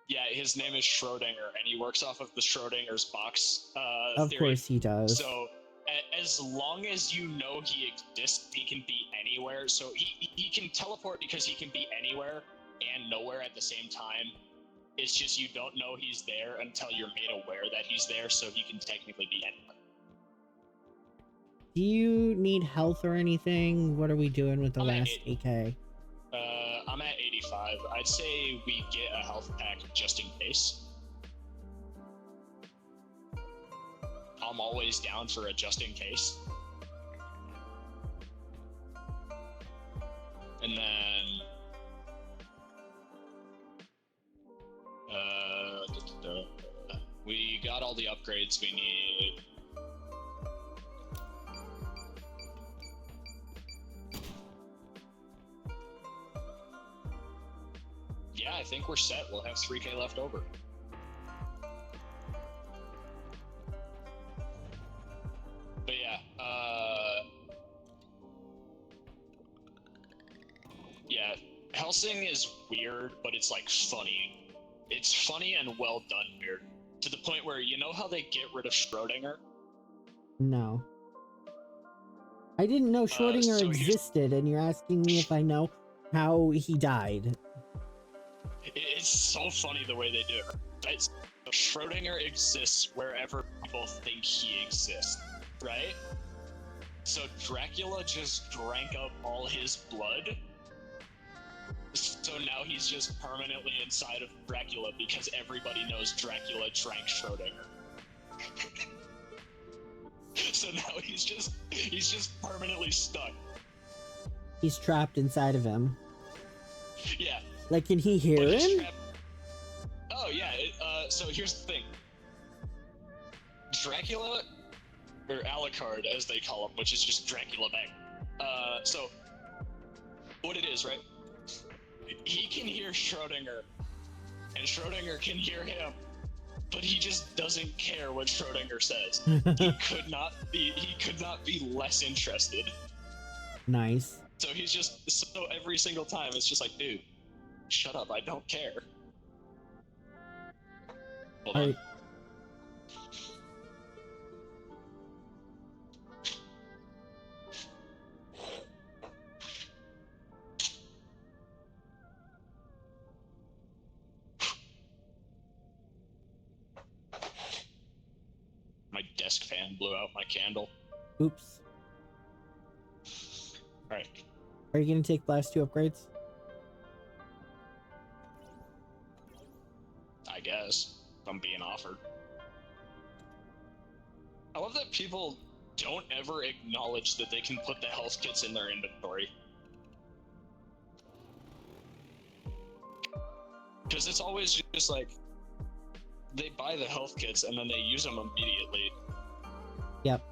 Yeah, his name is Schrodinger, and he works off of the Schrodinger's box Of theory. course he does. So as long as you know he exists, he can be anywhere. So he can teleport because he can be anywhere and nowhere at the same time. It's just you don't know he's there until you're made aware that he's there, so he can technically be anywhere. Do you need health or anything? What are we doing with the I'm at last AK? I'm at 85. I'd say we get a health pack just in case. I'm always down for a just in case. And then we got all the upgrades we need. Yeah, I think we're set. We'll have 3K left over. But yeah, yeah, Hellsing is weird, but it's like funny. It's funny and well done weird. To the point where, you know how they get rid of Schrodinger? No. I didn't know Schrodinger so existed, and you're asking me if I know how he died. It's so funny the way they do it. Right? So Schrodinger exists wherever people think he exists, right? So Dracula just drank up all his blood. So now he's just permanently inside of Dracula because everybody knows Dracula drank Schrodinger. So now he's just permanently stuck. He's trapped inside of him. Yeah. Like, can he hear But he's him? trapped- Oh yeah. So here's the thing. Dracula, or Alucard as they call him, which is just Dracula back. So what it is, right? He can hear Schrodinger, and Schrodinger can hear him, but he just doesn't care what Schrodinger says. He could not be less interested. Nice. So so every single time it's just like, dude, shut up, I don't care. Hold on. My desk fan blew out my candle. Oops. Alright. Are you gonna take last 2 upgrades? I guess. If I'm being offered. I love that people don't ever acknowledge that they can put the health kits in their inventory. Because it's always just like, they buy the health kits and then they use them immediately. Yep.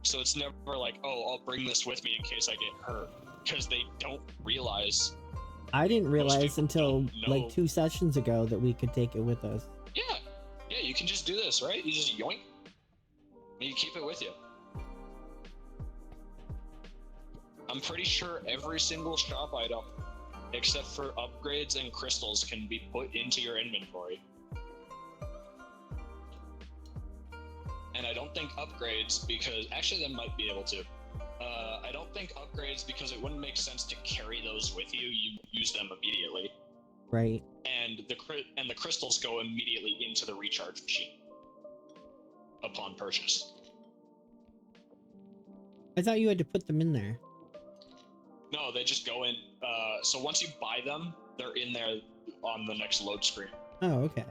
So it's never like, oh, I'll bring this with me in case I get hurt. Because they don't realize. I didn't realize people until don't know. like 2 sessions ago that we could take it with us. Yeah, you can just do this, right? You just yoink, and you keep it with you. I'm pretty sure every single shop item, except for upgrades and crystals, can be put into your inventory. I don't think upgrades because actually they might be able to. I don't think upgrades because it wouldn't make sense to carry those with you. You use them immediately, Right. and the crystals go immediately into the recharge machine upon purchase. I thought you had to put them in there. No, they just go in. So once you buy them, they're in there on the next load screen. Oh, okay.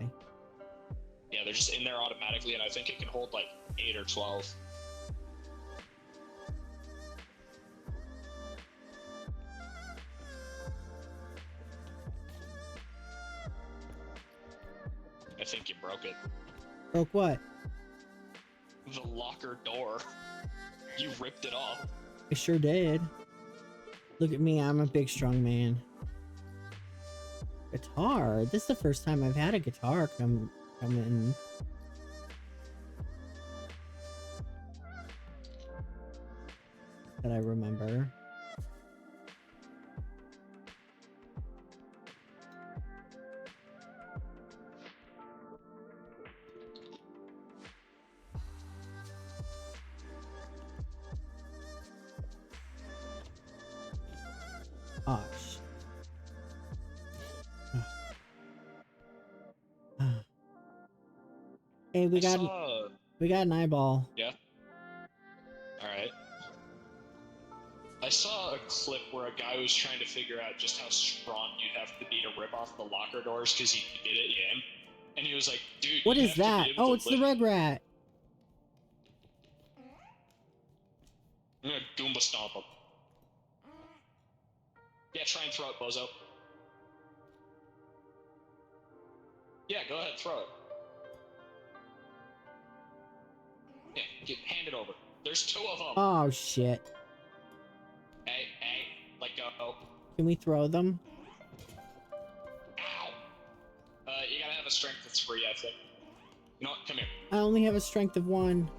Yeah, they're just in there automatically, and I think it can hold like 8 or 12. I think you broke it. Broke what? The locker door. You ripped it off. I sure did. Look at me, I'm a big strong man. Guitar? This is the first time I've had a guitar come in. That I remember. Oh, shit. Hey, we got an eyeball. Yeah. All right. I saw a clip where a guy was trying to figure out just how strong you'd have to be to rip off the locker doors because he did it again, and he was like, "Dude, What you is have to be that? able Oh, to it's the lift-" Rugrat. I'm gonna Goomba stomp him. Yeah, try and throw it, bozo. Yeah, go ahead, throw it. Yeah, hand it over. There's 2 of them. Oh shit. Hey, let go. Can we throw them? Ow! You gotta have a strength of 3, I think. You know what? Come here. I only have a strength of 1.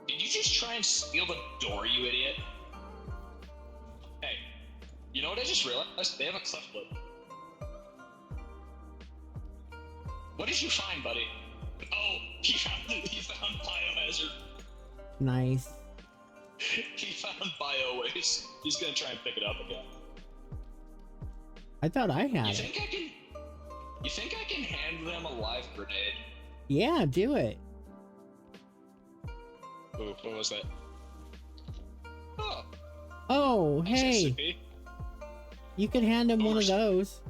Did you just try and steal the door, you idiot? Hey, you know what I just realized? They have a cleft lip. What did you find, buddy? Oh, he found biohazard. Nice. He found biowaste. He's gonna try and pick it up again. I thought I had You it. think I can hand them a live grenade? Yeah, do it. Ooh, what was that? Oh, Oh, thanks, hey. SCP. You could hand him one of those.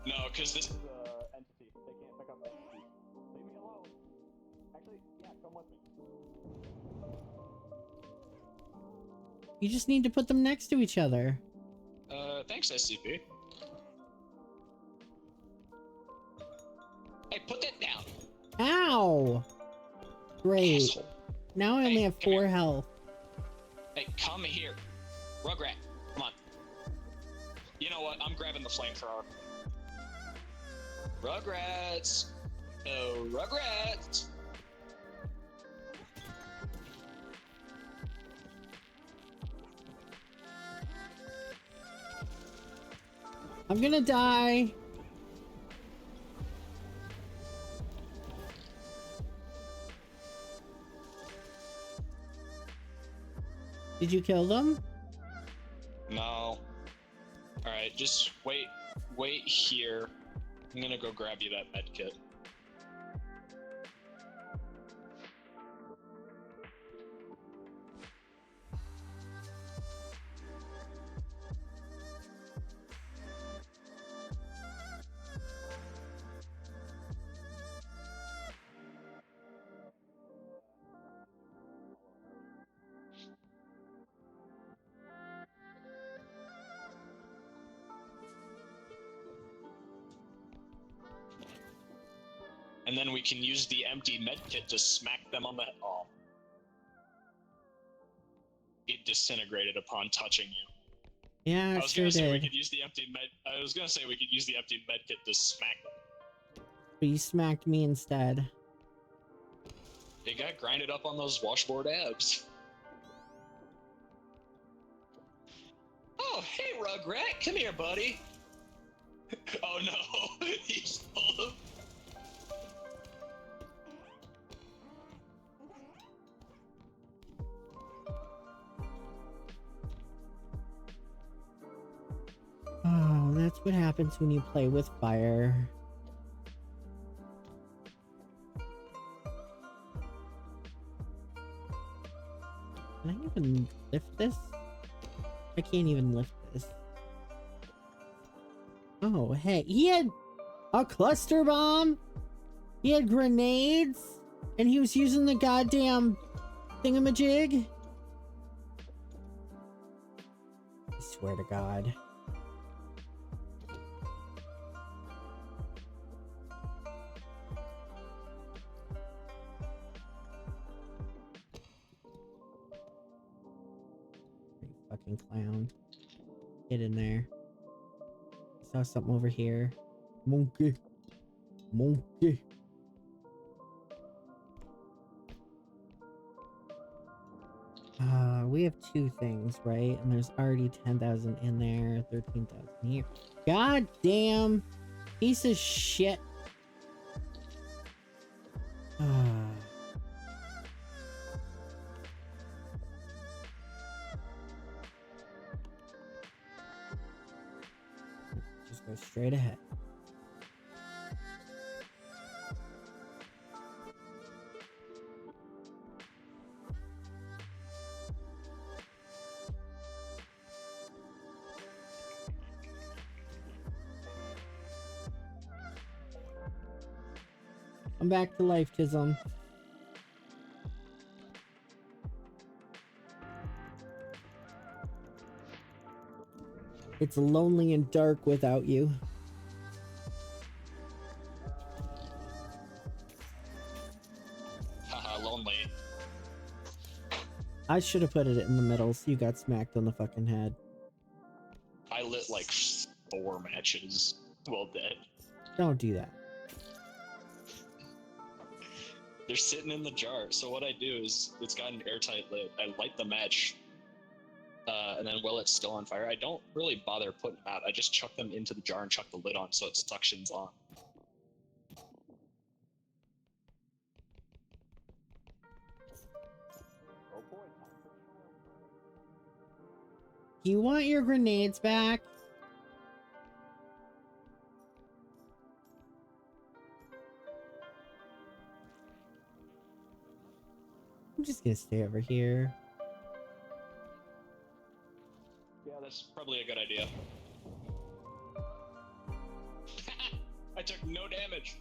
No, because this. Entity. They can't pick up entities. Leave me alone. Actually, yeah, come with me. You just need to put them next to each other. Thanks, SCP. Hey, put that down. Ow! Great. Asshole. Now I only Hey, have come 4 here. health. Hey, come here. Rugrat, come on. You know what? I'm grabbing the flamethrower. Rugrats. Oh, Rugrats. I'm gonna die. Did you kill them? No. Alright, just wait here. I'm gonna go grab you that med kit. And then we can use the empty medkit to smack them on the head. Oh. It disintegrated upon touching you. Yeah, I it was sure gonna say we did. could use the empty I was gonna say we could use the empty medkit to smack them. But you smacked me instead. It got grinded up on those washboard abs. Oh, hey Rugrat, come here, buddy. Oh no, he's full of. That's what happens when you play with fire. Can I even lift this? I can't even lift this. Oh, hey. He had a cluster bomb? He had grenades? And he was using the goddamn thingamajig? I swear to God. You fucking clown. Get in there. Saw something over here. Monkey. Monkey. We have 2 things, right? And there's already 10,000 in there, 13,000 here. God damn piece of shit. Just go straight ahead. I'm back to life, Tism. It's lonely and dark without you. Haha, lonely. I should have put it in the middle so you got smacked on the fucking head. I lit like 4 matches while dead. Don't do that. They're sitting in the jar, so what I do is, it's got an airtight lid. I light the match, and then while it's still on fire, I don't really bother putting them out. I just chuck them into the jar and chuck the lid on so it suctions on. Oh boy. You want your grenades back? I'm just gonna stay over here. Yeah, that's probably a good idea. I took no damage.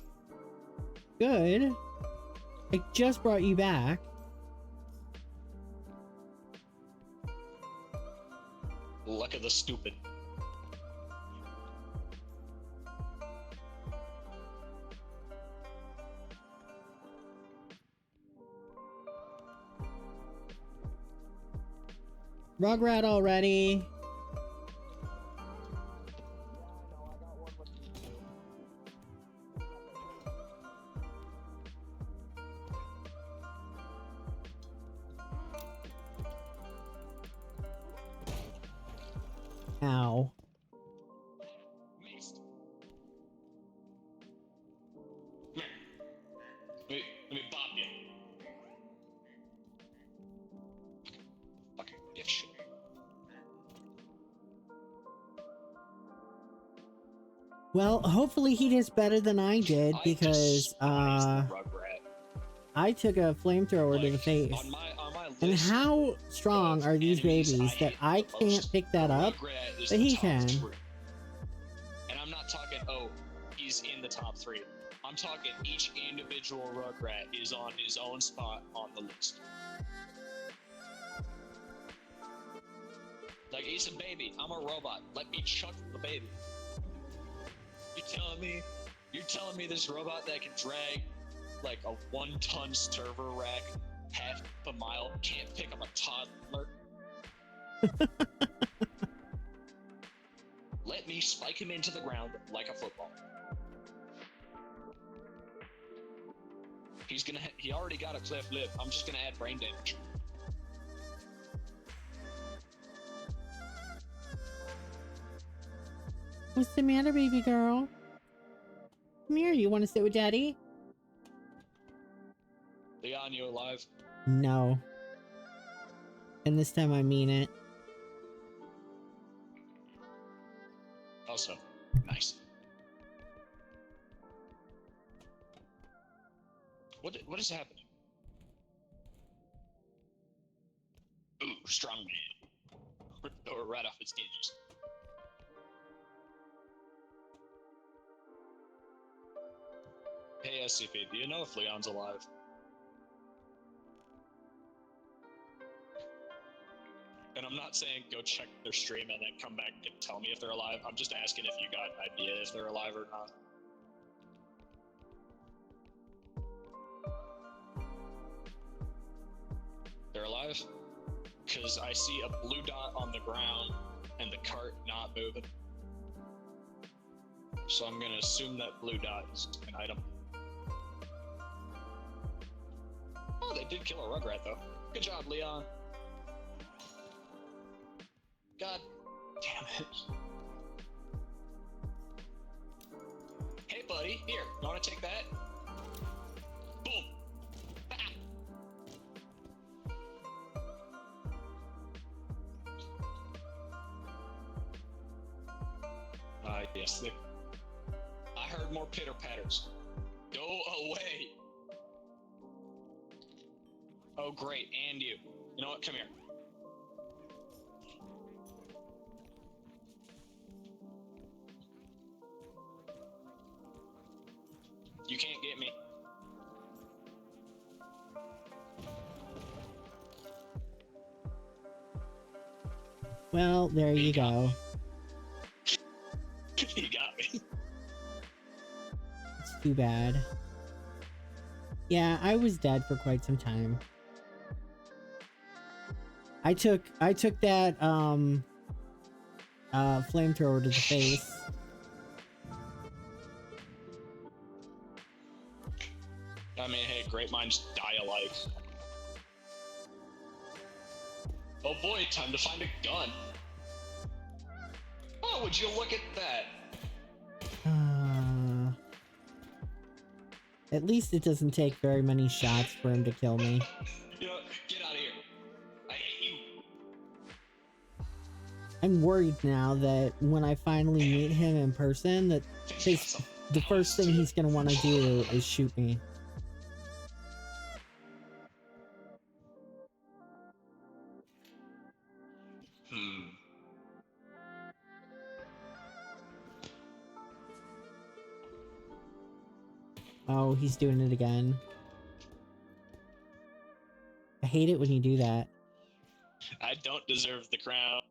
Good. I just brought you back. Luck of the stupid. Rugrat already. Ow. Missed. Come here. Let me bop you. Fucking bitch. Well, hopefully he does better than I did because I despise the Rugrat. I took a flamethrower to the Like, face. on my And list how strong of are these enemies babies I that hate I the can't most, pick that up? Rugrat is but the he top can. 3. And I'm not talking, oh, he's in the top 3. I'm talking each individual Rugrat is on his own spot on the list. Like, he's a baby. I'm a robot. Let me chuck the baby. You're telling me this robot that can drag like a 1-ton server rack half a mile can't pick up a toddler? Let me spike him into the ground like a football. He already got a cleft lip. I'm just gonna add brain damage. What's the matter, baby girl? Come here, you want to sit with daddy? Leon, you alive? No. And this time I mean it. Also, What is happening? Ooh, strong man. Rip the door right off its hinges. Hey SCP, do you know if Leon's alive? And I'm not saying go check their stream and then come back and tell me if they're alive. I'm just asking if you got an idea if they're alive or not. They're alive? Because I see a blue dot on the ground and the cart not moving. So I'm gonna assume that blue dot is an item. Oh, they did kill a rugrat though. Good job, Leon. God damn it. Hey buddy, here, you wanna take that? Boom! Yes, I heard more pitter patters. Go away! Oh great, and you. You know what, come here. You can't get me. Well, there you go. You got me. It's too bad. Yeah, I was dead for quite some time. I took that flamethrower to the face. I mean, hey, great minds die alike. Oh boy, time to find a gun. Oh, would you look at that? At least it doesn't take very many shots for him to kill me. You know, get out of here. I hate you. I'm worried now that when I finally meet him in person, that the first thing he's gonna want to do is shoot me. Oh, he's doing it again. I hate it when you do that. I don't deserve the crown.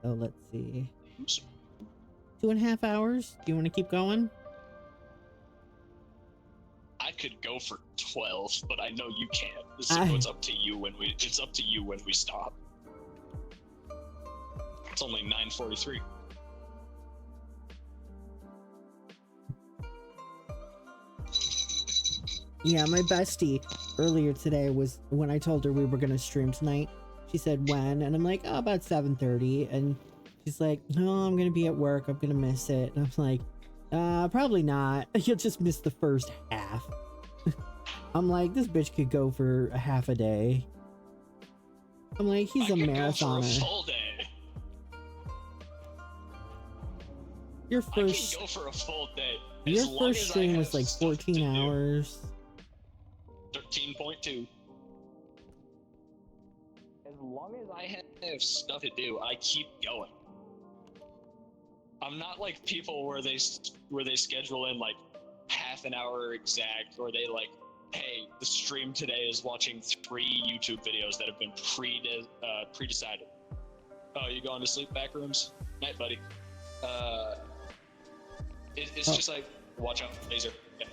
So let's see. 2.5 hours? Do you want to keep going? I could go for 12, but I know you can't. So it's up to you when we. It's up to you when we stop. It's only 9:43. Yeah, my bestie earlier today was when I told her we were gonna stream tonight. She said when, and I'm like, oh, about 7:30, and she's like, no, I'm gonna be at work. I'm gonna miss it. And I'm like, probably not. You'll just miss the first half. I'm like, this bitch could go for a half a day. I'm like, he's a marathoner. Go for a full day. Your first. I can go for a full day. Your first stream was like 14 hours. 13.2. As long as I have stuff to do, I keep going. I'm not like people where they schedule in like half an hour exact, or they like, hey, the stream today is watching 3 YouTube videos that have been pre-decided. Oh, you going to sleep, backrooms? Night, buddy. It's just like, watch out, laser. Yeah.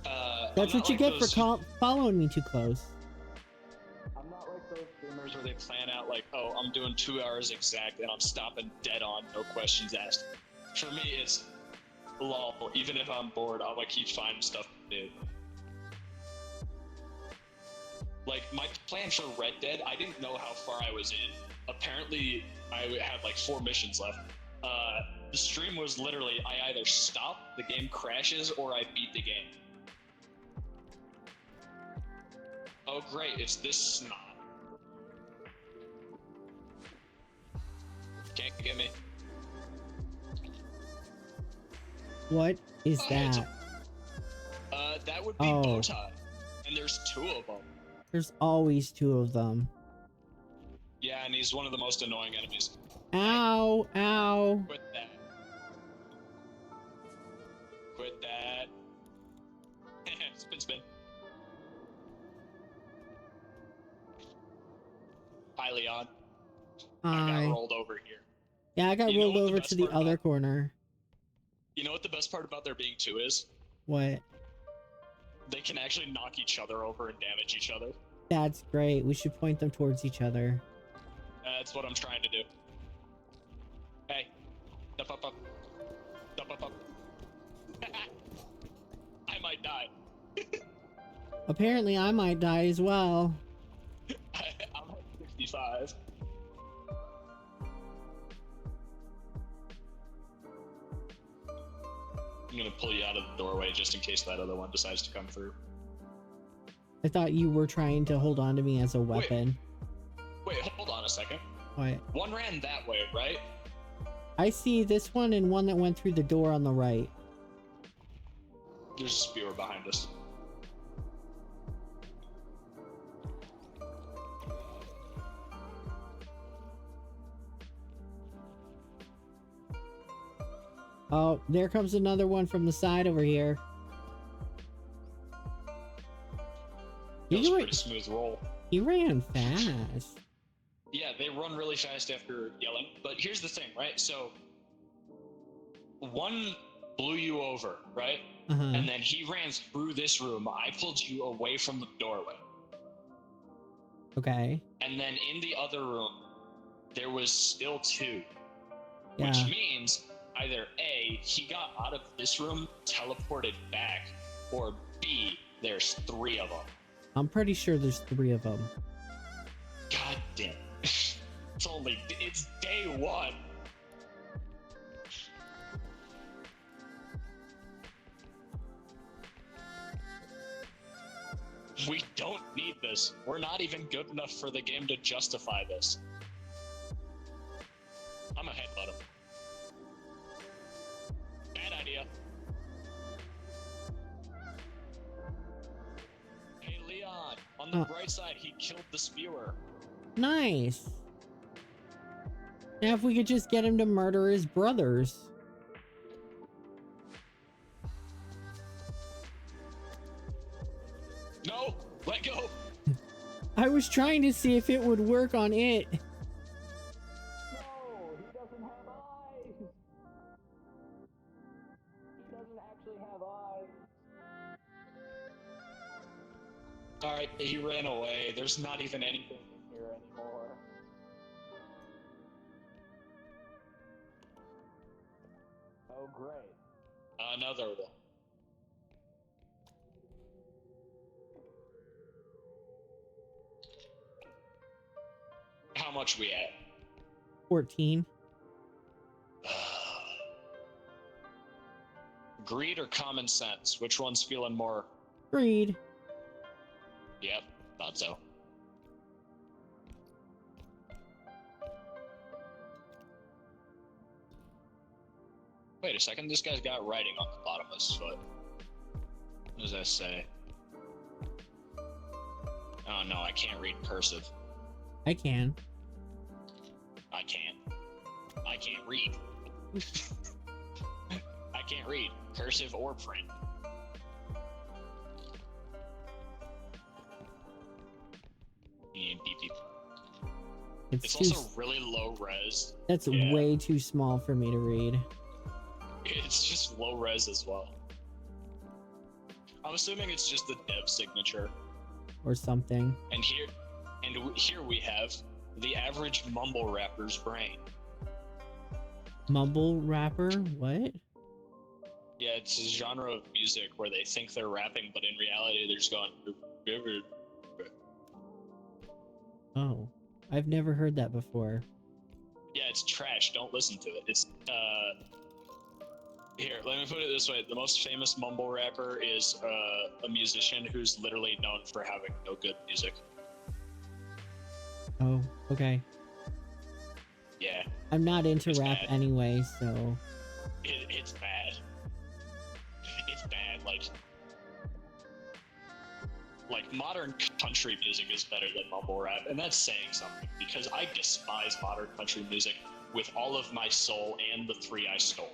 Ow. That's what you get for following me too close. I'm not like those streamers where they plan out like, oh, I'm doing 2 hours exact and I'm stopping dead on, no questions asked. For me, it's lol. Even if I'm bored, I'll like keep finding stuff to do. Like my plan for Red Dead, I didn't know how far I was in. Apparently, I had like 4 missions left. The stream was literally, I either stop, the game crashes, or I beat the game. Oh great, it's this snot. Can't get me. What is Oh, it's that? that would be Oh. Bowtie. And there's 2 of them. There's always 2 of them. Yeah, and he's one of the most annoying enemies. Ow, ow. Quit that. Quit that. Spin, spin. Hi, Leon. I Hi. got rolled over here. Yeah, I got You know rolled what the over best to the part other about- corner. You know what the best part about there being 2 is? What? They can actually knock each other over and damage each other. That's great. We should point them towards each other. That's what I'm trying to do. Hey. Up, up, up. Up, up, up. I might die. Apparently, I might die as well. I'm at 65. I'm gonna pull you out of the doorway just in case that other one decides to come through. I thought you were trying to hold on to me as a weapon. Wait, hold on a second. What? One ran that way, right? I see this one and one that went through the door on the right. There's a spear behind us. Oh, there comes another one from the side over here. That was a He, pretty smooth roll. he ran fast. Yeah, they run really fast after yelling. But here's the thing, right? So, one blew you over, right? Uh-huh. And then he ran through this room. I pulled you away from the doorway. Okay. And then in the other room, there was still 2. Yeah. Which means either A, he got out of this room, teleported back, or B, there's 3 of them. I'm pretty sure there's 3 of them. God damn. It's day 1. We don't need this. We're not even good enough for the game to justify this. I'm a headbutt him. Bad idea. Hey, Leon, on the bright side, he killed the spewer. Nice. Now if we could just get him to murder his brothers. No, let go. I was trying to see if it would work on it. No, he doesn't have eyes. He doesn't actually have eyes. All right, he ran away. There's not even anything In here anymore. Oh, great. Another one. How much we at? 14. Greed or common sense? Which one's feeling more? Greed. Yep, thought so. Wait a second, this guy's got writing on the bottom of his foot. What does that say? Oh no, I can't read cursive. I can. I can't. I can't read. I can't read cursive or print. Beep, beep, beep. It's too, also really low res. that's yeah. way too small for me to read. It's just low res as well. I'm assuming it's just the dev signature. Or something. And here we have the average mumble rapper's brain. Mumble rapper? What? Yeah, it's a genre of music where they think they're rapping, but in reality they're just going. Oh. I've never heard that before. Yeah, it's trash. Don't listen to it. It's Here, let me put it this way: the most famous mumble rapper is a musician who's literally known for having no good music. Oh, okay. Yeah, I'm not into It's rap bad. anyway, so it's bad. It's bad. Like modern country music is better than mumble rap, and that's saying something because I despise modern country music with all of my soul and the 3 I stole.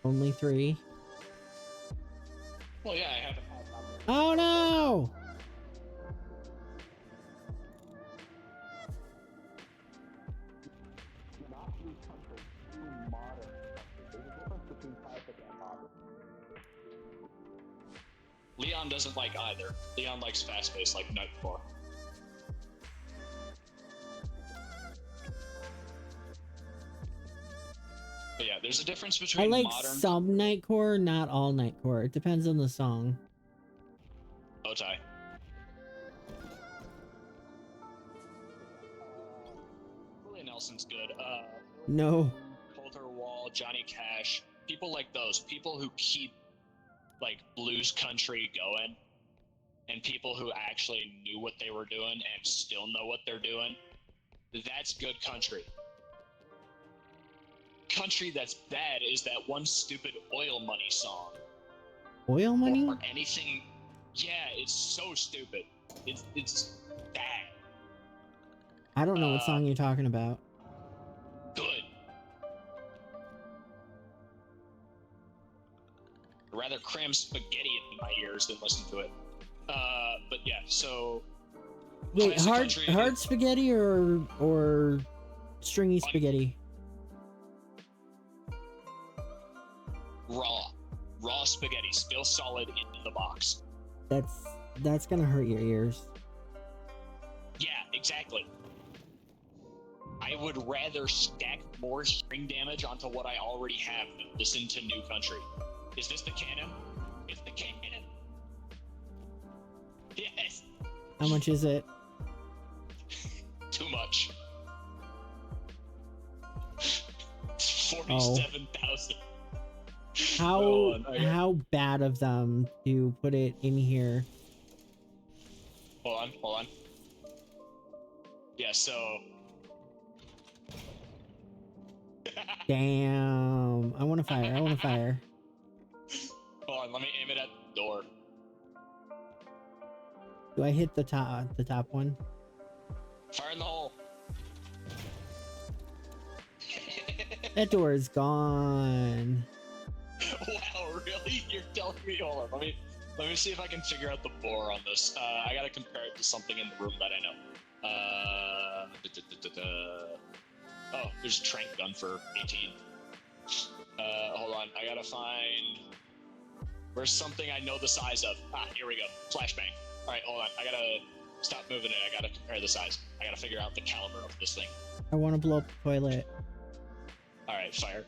only 3. Well, yeah, I haven't had Oh no! Not new country, new modern country. There's a difference between classic and modern. Leon doesn't like either. Leon likes fast-paced like Nightcore. But yeah, there's a difference I between like modern some nightcore, not all nightcore. It depends on the song. Otai. Willie Nelson's good. No. Coulter Wall, Johnny Cash, people like those, people who keep like blues country going, and people who actually knew what they were doing and still know what they're doing. That's good country. Country that's bad is that one stupid Oil Money song. Oil money? Or anything. Yeah, it's so stupid. It's bad. I don't know what song you're talking about. Good. I'd rather cram spaghetti in my ears than listen to it. But yeah, so Wait, classic hard country- hard spaghetti or stringy spaghetti? raw spaghetti, still solid in the box. That's gonna hurt your ears. Yeah, exactly. I would rather stack more string damage onto what I already have than listen to new country. Is this the canon? It's the canon. Yes. How much is it? Too much. 47,000. How bad of them to put it in here? Hold on. Yeah, so. Damn. I want to fire. Hold on, let me aim it at the door. Do I hit the top one? Fire in the hole. That door is gone. Wow, really? You're telling me? Hold on, let me see if I can figure out the bore on this. I gotta compare it to something in the room that I know. Oh, there's a trank gun for 18. Hold on, I gotta find. Where's something I know the size of? Ah, here we go. Flashbang. All right, hold on. I gotta stop moving it. I gotta compare the size. I gotta figure out the caliber of this thing. I want to blow up the toilet. All right, fire.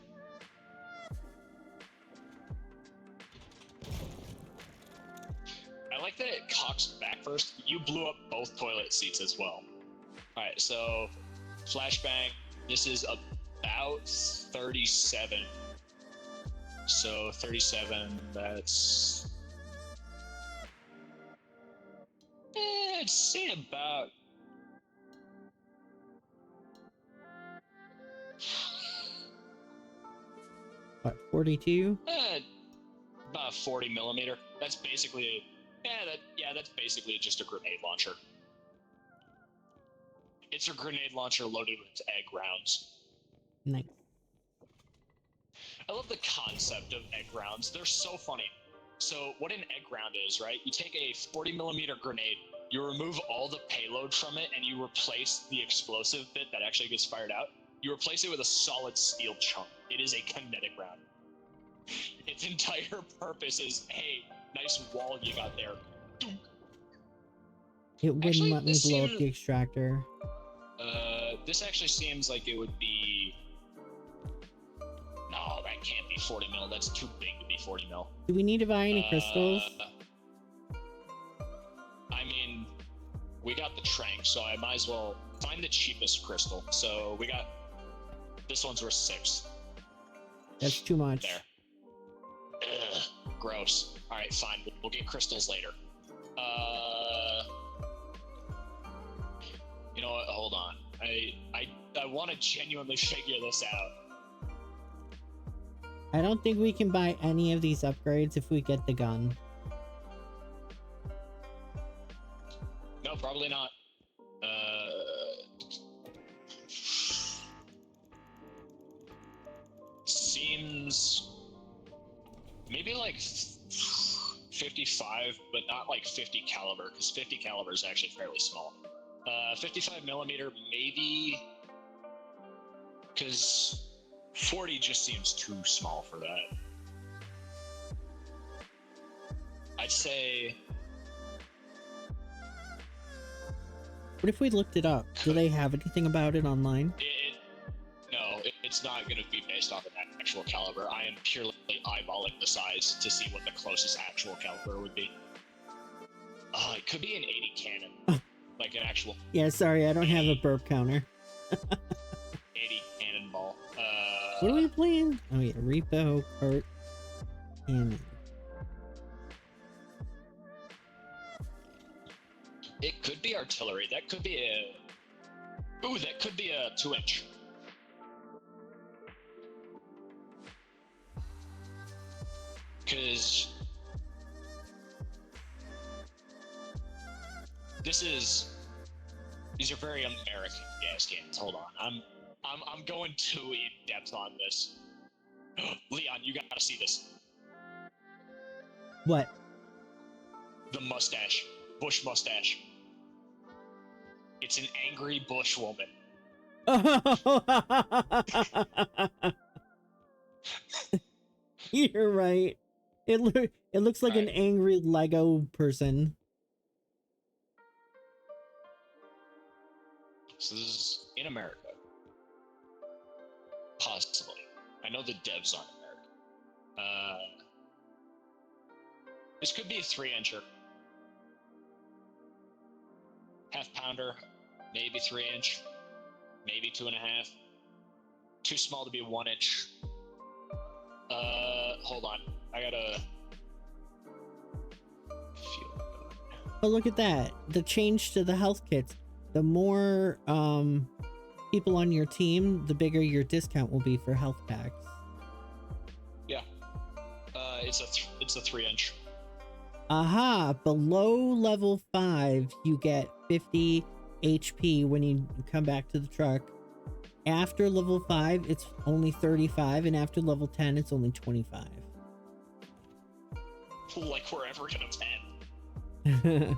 I like that it cocks back first. You blew up both toilet seats as well. All right, so flashbang. This is about 37. So 37. That's. I'd say about. What, 42? About 40 millimeter. That's basically. That's basically just a grenade launcher. It's a grenade launcher loaded with egg rounds. Nice. I love the concept of egg rounds. They're so funny. So what an egg round is, right? You take a 40 millimeter grenade, you remove all the payload from it, and you replace the explosive bit that actually gets fired out. You replace it with a solid steel chunk. It is a kinetic round. Its entire purpose is, hey, nice wall you got there. It wouldn't Actually, let me this blow up seems- the extractor. This actually seems like it would be. No, that can't be 40 mil. That's too big to be 40 mil. Do we need to buy any crystals? I mean, we got the trank, so I might as well find the cheapest crystal. So we got This one's worth 6. That's too much. There. Ugh, gross. Alright, fine. We'll get crystals later. You know what? Hold on. I want to genuinely figure this out. I don't think we can buy any of these upgrades if we get the gun. No, probably not. Seems maybe like 55, but not like 50 caliber, because 50 caliber is actually fairly small. 55 millimeter, maybe, because 40 just seems too small for that. I'd say. What if we looked it up? Do they have anything about it online? No, it's not going to be based off of that actual caliber. I am purely eyeballing the size to see what the closest actual caliber would be. It could be an 80 cannon. Like an actual... Yeah, sorry, I don't have a burp counter. 80 cannonball. What are we playing? Oh yeah, repo, cart, cannon. It could be artillery. That could be a... Ooh, that could be a 2-inch. Because... These are very American gas cannons. Hold on. I'm going too in depth on this. Leon, you gotta see this. What? The mustache. Bush mustache. It's an angry bush woman. You're right. It looks like an angry Lego person. So this is in America. Possibly. I know the devs aren't American. This could be a 3-incher. Half pounder, maybe 3-inch, maybe 2.5. Too small to be 1-inch. Hold on. I gotta feel. But look at that. The change to the health kits. The more people on your team, the bigger your discount will be for health packs. Yeah. It's a 3-inch. Aha! Below level 5, you get 50 HP when you come back to the truck. After level 5, it's only 35, and after level 10, it's only 25. Like we're ever gonna 10.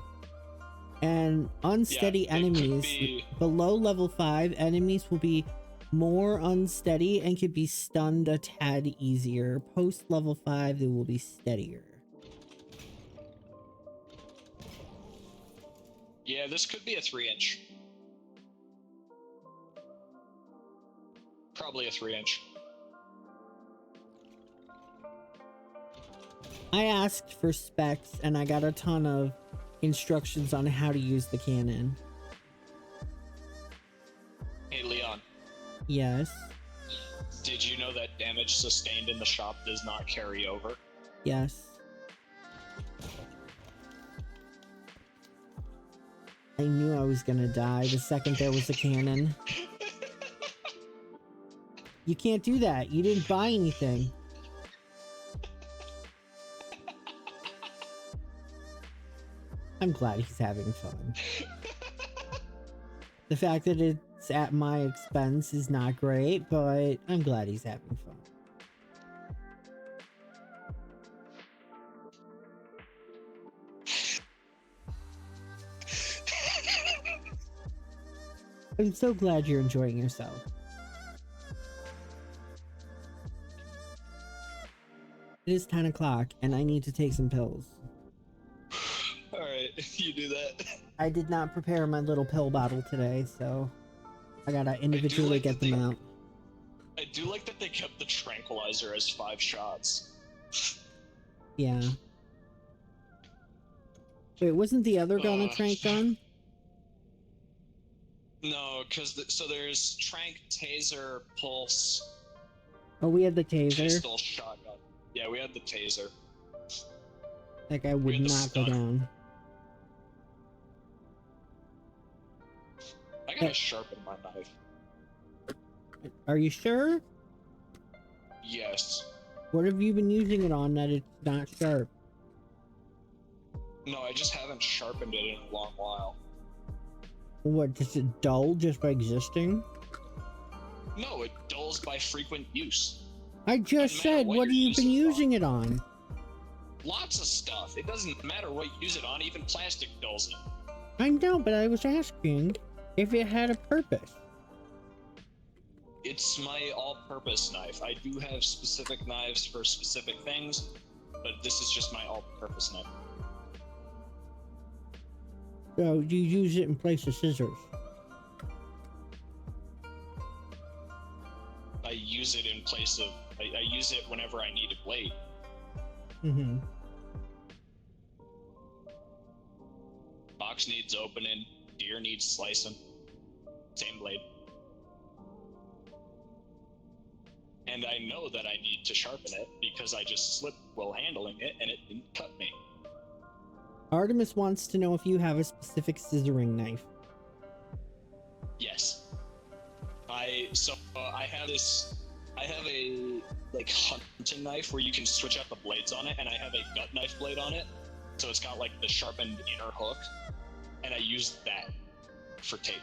And unsteady enemies below level 5, enemies will be more unsteady and can be stunned a tad easier. Post level 5, they will be steadier. Yeah, this could be a 3-inch. Probably a 3-inch. I asked for specs and I got a ton of instructions on how to use the cannon. Hey, Leon. Yes. Did you know that damage sustained in the shop does not carry over? Yes. I knew I was gonna die the second there was a cannon. You can't do that. You didn't buy anything. I'm glad he's having fun. The fact that it's at my expense is not great, but I'm glad he's having fun. I'm so glad you're enjoying yourself. It is 10 o'clock and I need to take some pills. Alright, you do that. I did not prepare my little pill bottle today, so I gotta individually get them out. I do like that they kept the tranquilizer as 5 shots. Yeah. Wait, wasn't the other gun a trank gun? No, because so there's Trank, Taser, Pulse, Oh, we had the taser. Pistol, Shotgun. Yeah, we had the Taser. That guy We would had the not go stun. down. I gotta sharpen my knife. Are you sure? Yes. What have you been using it on that it's not sharp? No, I just haven't sharpened it in a long while. What, does it dull just by existing? No, it dulls by frequent use. I just Doesn't matter said, what what have you're you been using using it on? Lots of stuff. It doesn't matter what you use it on, even plastic dulls it. I know, but I was asking if it had a purpose. It's my all-purpose knife. I do have specific knives for specific things, but this is just my all-purpose knife. So you use it in place of scissors. I use it in place of... I use it whenever I need a blade. Mm-hmm. Box needs opening, deer needs slicing. Same blade. And I know that I need to sharpen it because I just slipped while handling it and it didn't cut me. Artemis wants to know if you have a specific scissoring knife. Yes. I have a like hunting knife where you can switch out the blades on it, and I have a gut knife blade on it, so it's got like the sharpened inner hook, and I use that for tape.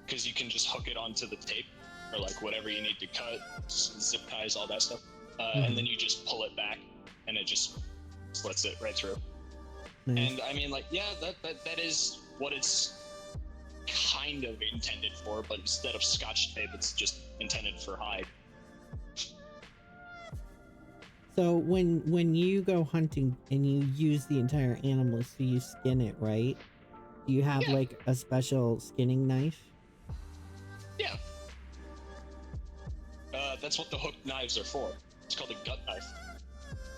Because you can just hook it onto the tape, or like whatever you need to cut, zip ties, all that stuff, and then you just pull it back, and it just slits it right through. Nice. And I mean, like, yeah, that is what it's kind of intended for, but instead of scotch tape, it's just intended for hide. So when you go hunting and you use the entire animal, so you skin it, right? Do you have Yeah. like a special skinning knife? Yeah. That's what the hooked knives are for. It's called a gut knife.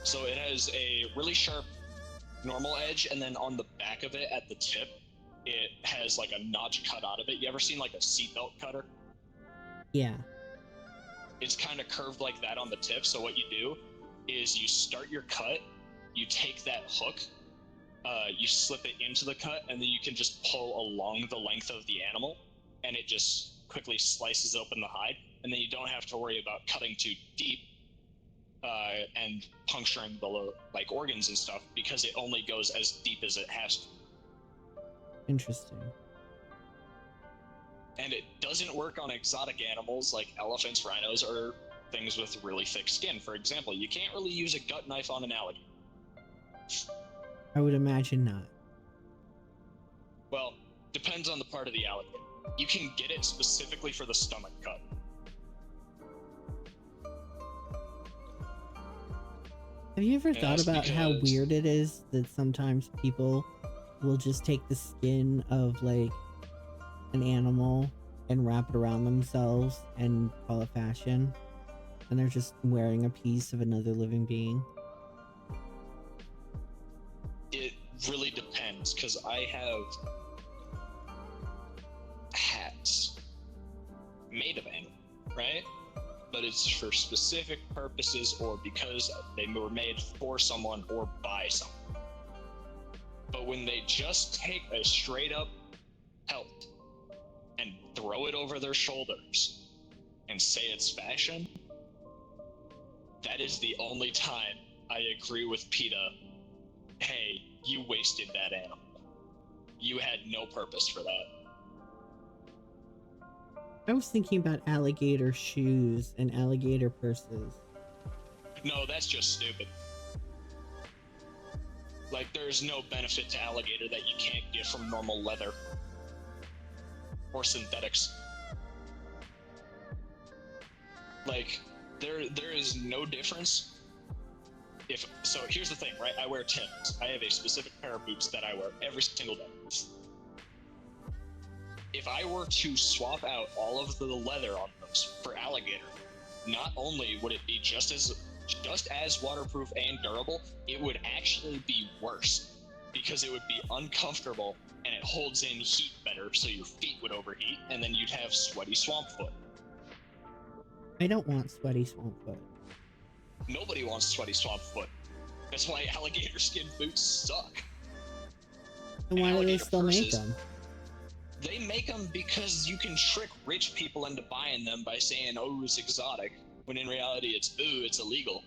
So it has a really sharp normal edge, and then on the back of it at the tip, it has like a notch cut out of it. You ever seen like a seatbelt cutter? Yeah. It's kind of curved like that on the tip. So what you do is you start your cut, you take that hook, you slip it into the cut, and then you can just pull along the length of the animal, and it just quickly slices open the hide, and then you don't have to worry about cutting too deep and puncturing the like organs and stuff, because it only goes as deep as it has to. Interesting. And it doesn't work on exotic animals like elephants, rhinos, or things with really thick skin. For example, you can't really use a gut knife on an alligator. I would imagine not. Well, depends on the part of the alligator. You can get it specifically for the stomach cut. Have you ever Yeah, thought that's about how because- weird it is that sometimes people will just take the skin of like an animal and wrap it around themselves and call it fashion, and they're just wearing a piece of another living being? It really depends, because I have hats made of animal, right? But it's for specific purposes, or because they were made for someone or by someone. But when they just take a straight up pelt and throw it over their shoulders and say it's fashion, that is the only time I agree with PETA. Hey, you wasted that animal. You had no purpose for that. I was thinking about alligator shoes and alligator purses. No, that's just stupid. Like, there's no benefit to alligator that you can't get from normal leather or synthetics. Like, there is no difference. So here's the thing, right? I wear Timbs. I have a specific pair of boots that I wear every single day. If I were to swap out all of the leather on those for alligator, not only would it be just as waterproof and durable, it would actually be worse, because it would be uncomfortable and it holds in heat better. better, so your feet would overheat, and then you'd have sweaty swamp foot. I don't want sweaty swamp foot. Nobody wants sweaty swamp foot. That's why alligator skin boots suck. And why do they alligator still make purses, them? They make them because you can trick rich people into buying them by saying, oh, it's exotic, when in reality it's illegal.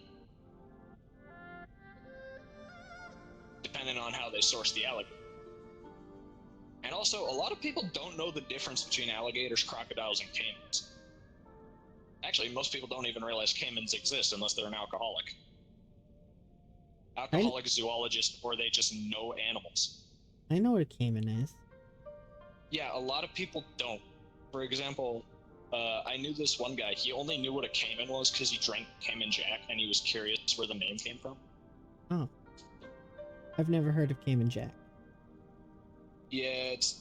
Depending on how they source the alligator. And also, a lot of people don't know the difference between alligators, crocodiles, and caimans. Actually, most people don't even realize caimans exist unless they're an alcoholic. Alcoholic zoologist, or they just know animals. I know what a caiman is. Yeah, a lot of people don't. For example, I knew this one guy. He only knew what a caiman was because he drank Cayman Jack, and he was curious where the name came from. Oh. I've never heard of Cayman Jack. Yeah, it's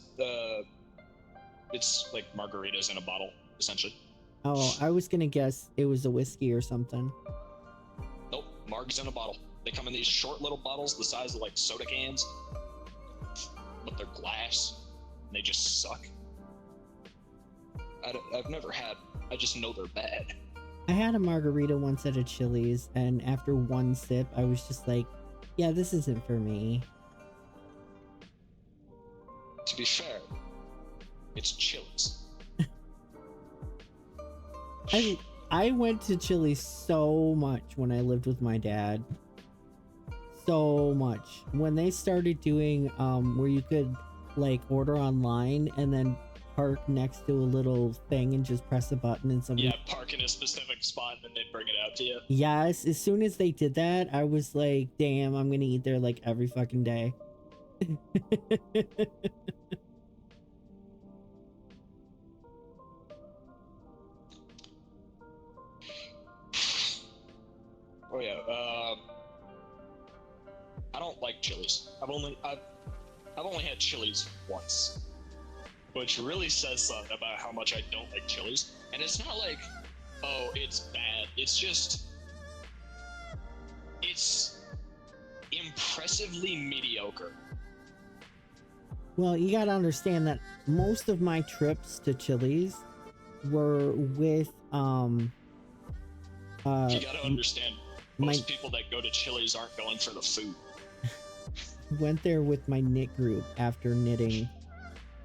like margaritas in a bottle, essentially. Oh, I was gonna guess it was a whiskey or something. Nope, margs in a bottle. They come in these short little bottles the size of like soda cans, but they're glass, and they just suck. I've never had. I just know they're bad. I had a margarita once at a Chili's, and after one sip, I was just like, yeah, this isn't for me. To be fair, it's Chili's. I went to Chili's so much when I lived with my dad. So much. When they started doing where you could like order online and then park next to a little thing and just press a button and somebody... Yeah, park in a specific spot and then they bring it out to you. Yes, as soon as they did that, I was like, damn, I'm gonna eat there like every fucking day. Oh yeah, I don't like Chili's. I've only had Chili's once, which really says something about how much I don't like Chili's. And it's not like, oh, it's bad. It's just, it's impressively mediocre. Well, you gotta understand that most of my trips to Chili's were with You gotta understand, most people that go to Chili's aren't going for the food. went there with my knit group after knitting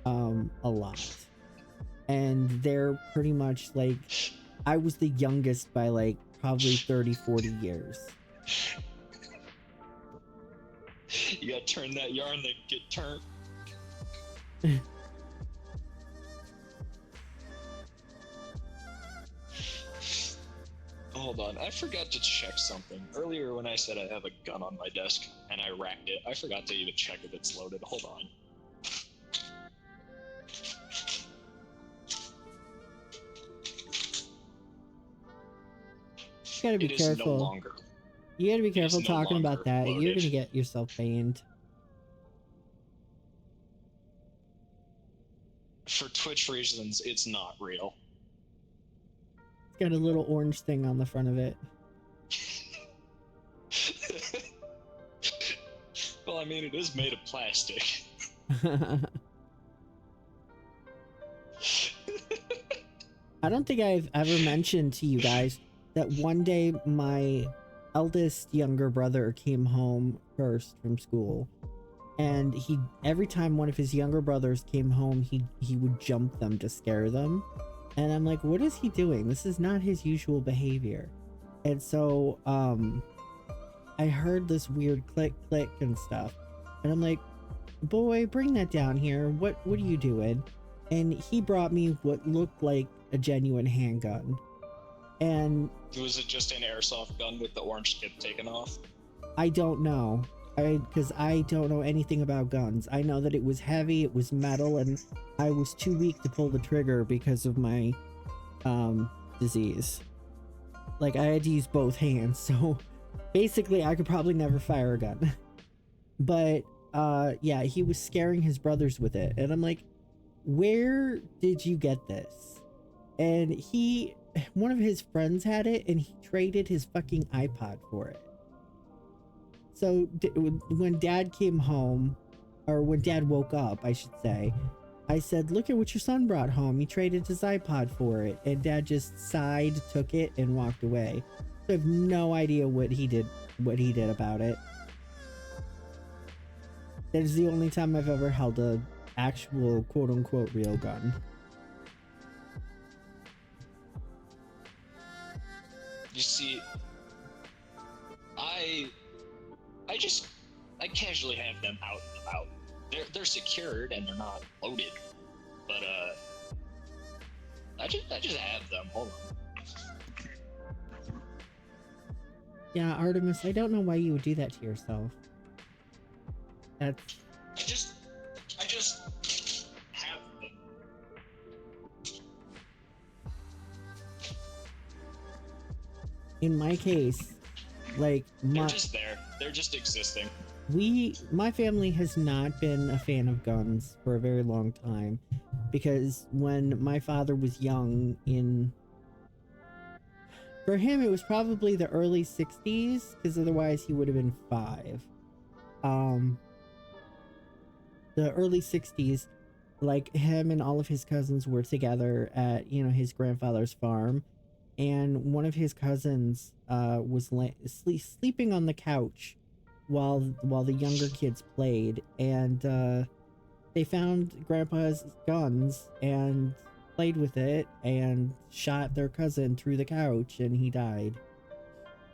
a lot, and they're pretty much like, I was the youngest by like probably 30-40 years. You gotta turn that yarn, then get turned. Hold on, I forgot to check something. Earlier when I said I have a gun on my desk and I racked it, I forgot to even check if it's loaded. Hold on. You gotta be It careful. is no longer. You gotta be is careful no talking about longer that. You're loaded. gonna get yourself banned. For Twitch reasons, it's not real. It's got a little orange thing on the front of it. Well, I mean, it is made of plastic. I don't think I've ever mentioned to you guys that one day my eldest younger brother came home first from school, and every time one of his younger brothers came home, he would jump them to scare them. And I'm like, what is he doing? This is not his usual behavior. And so I heard this weird click click and stuff, and I'm like, boy, bring that down here. What are you doing? And he brought me what looked like a genuine handgun. And Was it just an airsoft gun with the orange tip taken off? I don't know, because I don't know anything about guns. I know that it was heavy, it was metal, and I was too weak to pull the trigger because of my disease. Like, I had to use both hands, so basically I could probably never fire a gun. But yeah, he was scaring his brothers with it, and I'm like, where did you get this? And one of his friends had it, and he traded his fucking iPod for it. So when dad came home, or when dad woke up, I should say, I said, look at what your son brought home. He traded his iPod for it. And Dad just sighed, took it, and walked away. I have no idea what he did about it. That is the only time I've ever held a actual quote-unquote real gun. You see, I casually have them out and about. They're secured and they're not loaded, but I just have them. Hold on. Yeah, Artemis, I don't know why you would do that to yourself. That's... I just have them. In my case, like, They're just there. They're just existing. my family has not been a fan of guns for a very long time, because when my father was young, for him it was probably the early 60s, because otherwise he would have been 5. The early 60s, like, him and all of his cousins were together at, his grandfather's farm, and one of his cousins was sleeping on the couch while the younger kids played, and they found Grandpa's guns and played with it and shot their cousin through the couch, and he died.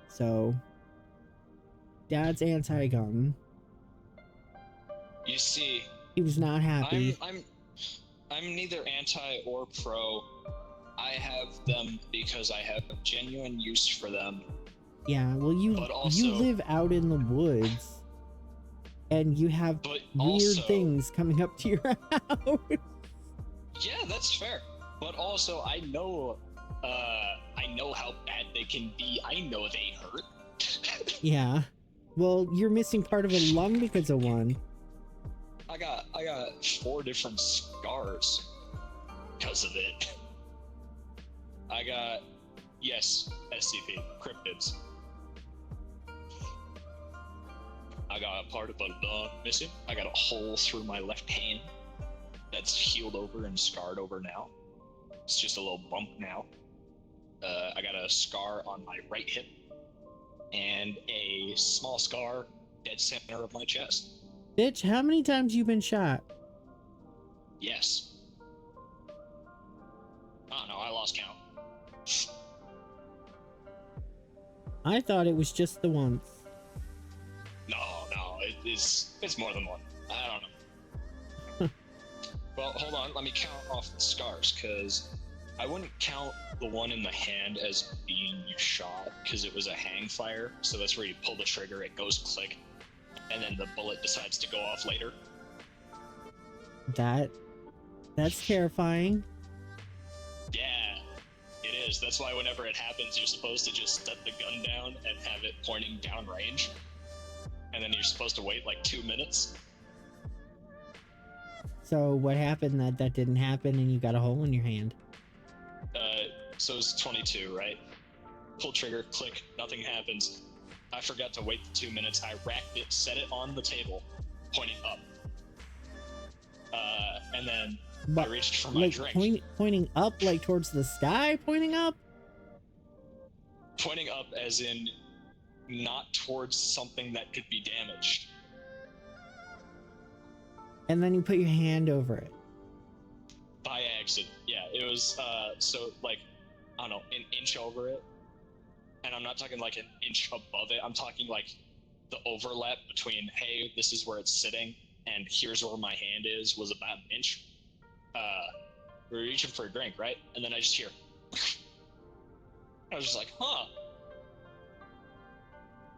So Dad's anti-gun. You see, He was not happy. I'm neither anti or pro. I have them because I have genuine use for them. Yeah, well, you live out in the woods, and you have weird things coming up to your house. Yeah, that's fair. But also, I know how bad they can be. I know they hurt. Yeah. Well, you're missing part of a lung because of one. I got 4 different scars because of it. I got, yes, SCP, cryptids. I got a part of a lung missing. I got a hole through my left hand that's healed over and scarred over now. It's just a little bump now. I got a scar on my right hip and a small scar dead center of my chest. Bitch, how many times you been shot? Yes. Oh no, I lost count. I thought it was just the once. No, it's more than one. I don't know. Well, hold on, let me count off the scars, because I wouldn't count the one in the hand as being shot, because it was a hang fire, so that's where you pull the trigger, it goes click, and then the bullet decides to go off later. That's terrifying. Yeah, it is. That's why whenever it happens, you're supposed to just set the gun down and have it pointing downrange. And then you're supposed to wait like 2 minutes. So what happened that didn't happen and you got a hole in your hand? So it's 22, right? Pull trigger, click, nothing happens. I forgot to wait the 2 minutes. I racked it, set it on the table, pointing up. And then I reached for my drink. Pointing up, like towards the sky, pointing up? Pointing up as in not towards something that could be damaged. And then you put your hand over it. By accident, yeah. It was, so like, I don't know, an inch over it. And I'm not talking like an inch above it. I'm talking like the overlap between, hey, this is where it's sitting, and here's where my hand is, was about an inch. We were reaching for a drink, right? And then I just hear, I was just like, huh.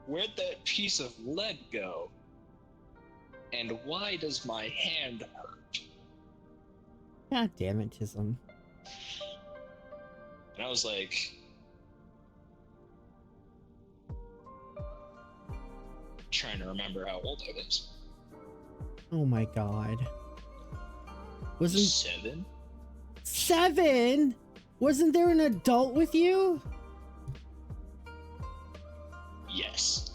Where'd that piece of lead go? And why does my hand hurt? God damn it, Chisholm. And I was like, trying to remember how old I was. Oh my god. Wasn't 7? 7? Wasn't there an adult with you? Yes.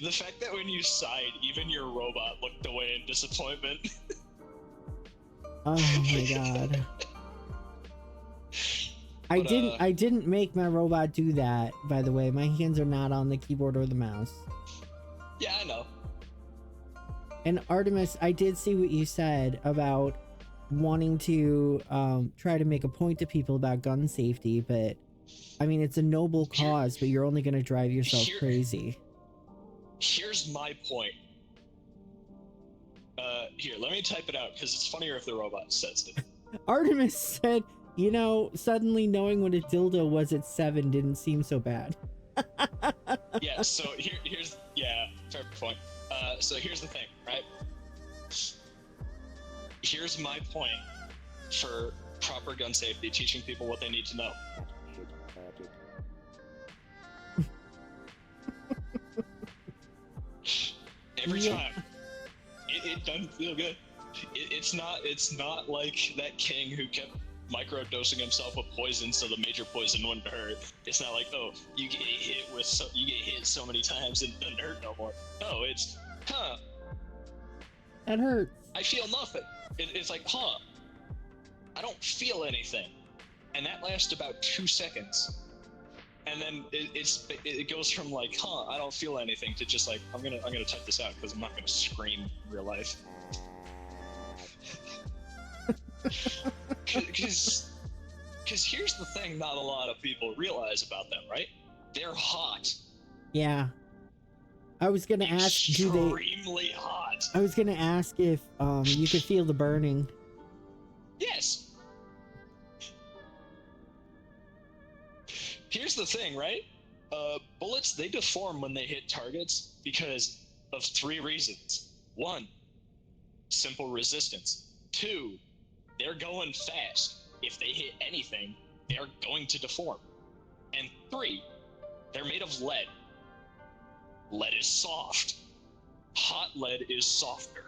The fact that when you sighed, even your robot looked away in disappointment. Oh my god. But, I didn't make my robot do that, by the way. My hands are not on the keyboard or the mouse. Yeah, I know. And Artemis, I did see what you said about wanting to try to make a point to people about gun safety, but I mean, it's a noble cause, but you're only going to drive yourself crazy. Here's my point. Here, let me type it out, because it's funnier if the robot says it. Artemis said, you know, suddenly knowing what a dildo was at 7 didn't seem so bad. Yeah, so here's, yeah, fair point. So here's the thing, right? Here's my point for proper gun safety, teaching people what they need to know. Every time. It doesn't feel good. It's not like that king who kept microdosing himself with poison so the major poison wouldn't hurt. It's not like, oh, you get hit so many times and it doesn't hurt no more. No, it's, That hurts. I feel nothing. It's like, I don't feel anything. And that lasts about 2 seconds. And then it goes from like, I don't feel anything to just like, I'm gonna type this out because I'm not gonna scream in real life. Because here's the thing not a lot of people realize about them, right? They're hot. Yeah. I was gonna ask, extremely hot. I was gonna ask if you could feel the burning. Yes. Here's the thing, right? Bullets, they deform when they hit targets because of 3 reasons. 1, simple resistance. 2, they're going fast. If they hit anything, they're going to deform. And 3, they're made of lead. Lead is soft. Hot lead is softer.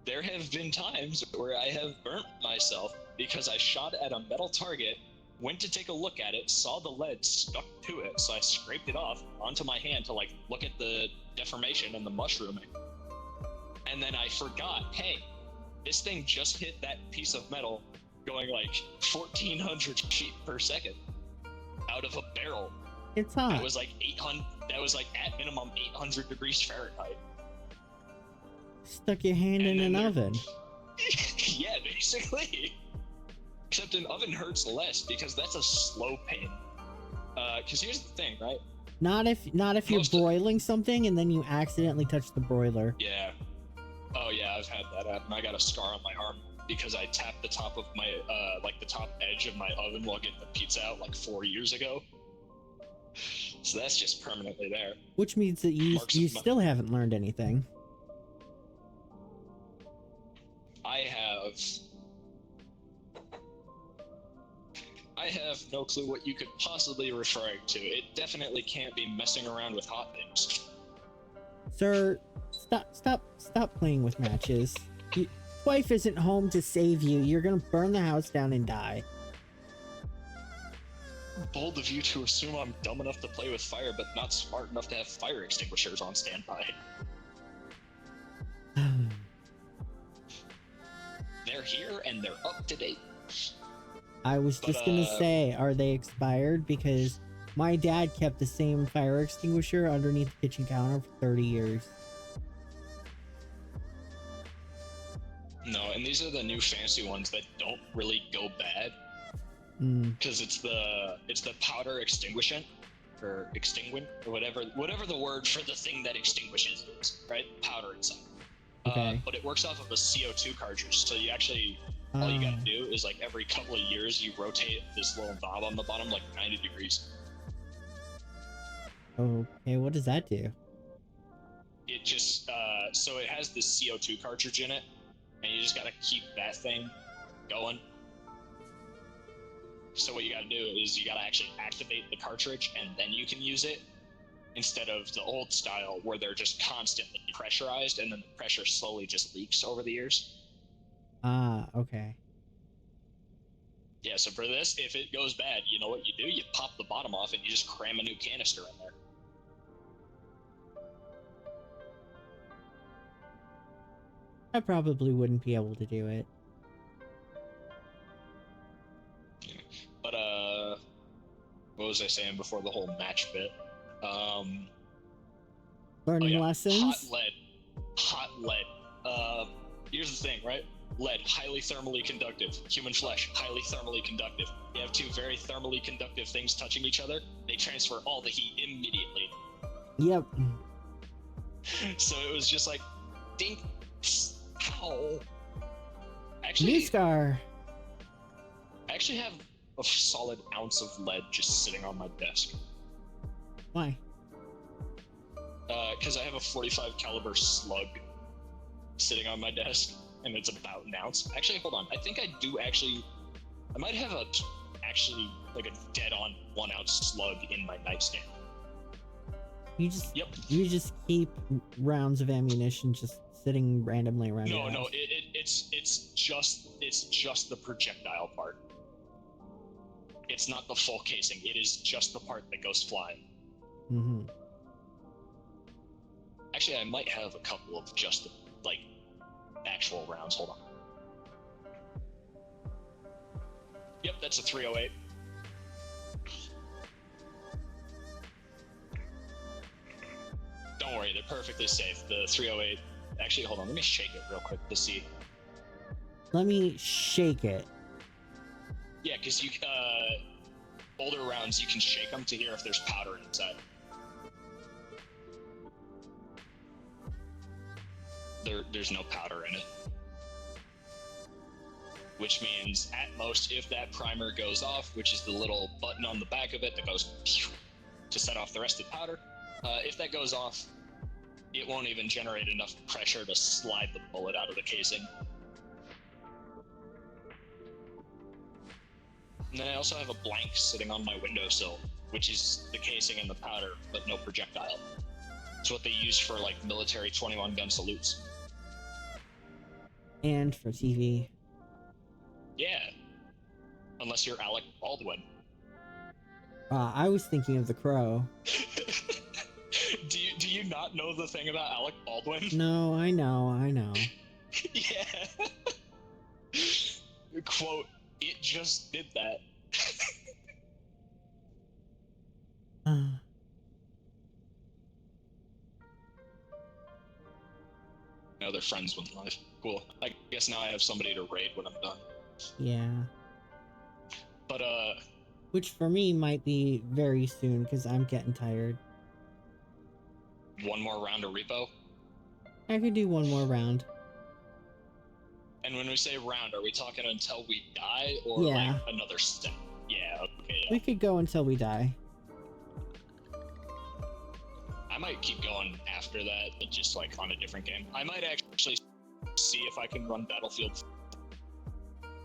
There have been times where I have burnt myself because I shot at a metal target, went to take a look at it, saw the lead stuck to it, so I scraped it off onto my hand to like look at the deformation and the mushrooming. And then I forgot, hey, this thing just hit that piece of metal going like 1,400 feet per second out of a barrel. It's hot. That was like 800. That was like at minimum 800 degrees Fahrenheit. Stuck your hand in an oven. Yeah, basically. Except an oven hurts less because that's a slow pain. Because here's the thing, right? Not if you're broiling something and then you accidentally touch the broiler. Yeah. Oh yeah, I've had that happen. I got a scar on my arm because I tapped the top of my like the top edge of my oven while getting the pizza out like 4 years ago. So that's just permanently there. Which means that you still haven't learned anything. I have no clue what you could possibly be referring to. It definitely can't be messing around with hot things. Sir, stop playing with matches. Your wife isn't home to save you. You're gonna burn the house down and die. Bold of you to assume I'm dumb enough to play with fire, but not smart enough to have fire extinguishers on standby. They're here and they're up to date. I was just gonna say, are they expired? Because my dad kept the same fire extinguisher underneath the kitchen counter for 30 years. No, and these are the new fancy ones that don't really go bad. Because it's the powder extinguishant, or extinguent, or whatever the word for the thing that extinguishes is, right? Powder inside. Okay. But it works off of a CO2 cartridge, so you actually, all you gotta do is like every couple of years you rotate this little knob on the bottom like 90 degrees. Okay, what does that do? It just, so it has this CO2 cartridge in it, and you just gotta keep that thing going. So what you gotta do is you gotta actually activate the cartridge and then you can use it, instead of the old style where they're just constantly pressurized and then the pressure slowly just leaks over the years. Okay. Yeah, so for this, if it goes bad, you know what you do? You pop the bottom off and you just cram a new canister in there. I probably wouldn't be able to do it. But what was I saying before the whole match bit? Learning Hot lessons. lead. Hot lead. Here's the thing, right? Lead, highly thermally conductive. Human flesh, highly thermally conductive. You have two very thermally conductive things touching each other. They transfer all the heat immediately. Yep. So it was just like, dink, ow. New scar. I actually have a solid ounce of lead just sitting on my desk. Why? Because I have a 45 caliber slug sitting on my desk, and it's about an ounce. Actually, hold on. I think I do actually. I might have like a dead-on 1 ounce slug in my nightstand. You just Yep. you just keep rounds of ammunition just sitting randomly around. No, your no. house. It's just the projectile part. It's not the full casing. It is just the part that goes flying. Mm-hmm. Actually, I might have a couple of just like actual rounds. Hold on. Yep, that's a 308. Don't worry, they're perfectly safe. The 308. Actually, hold on. Let me shake it real quick to see. Let me shake it. Yeah, because you older rounds you can shake them to hear if there's powder inside. There's no powder in it. Which means, at most, if that primer goes off, which is the little button on the back of it that goes to set off the rest of the powder, if that goes off, it won't even generate enough pressure to slide the bullet out of the casing. And then I also have a blank sitting on my windowsill, which is the casing and the powder, but no projectile. It's what they use for, like, military 21 gun salutes. And for TV. Yeah. Unless you're Alec Baldwin. I was thinking of The Crow. Do you not know the thing about Alec Baldwin? No, I know. Yeah. Quote, it just did that. Now they're friends with life. Cool. I guess now I have somebody to raid when I'm done. Yeah. But, Which for me might be very soon because I'm getting tired. one more round of repo? I could do one more round. And when we say round, are we talking until we die or Yeah. like another step? Yeah, okay. We could go until we die. I might keep going after that, but just like on a different game. I might actually see if I can run Battlefield,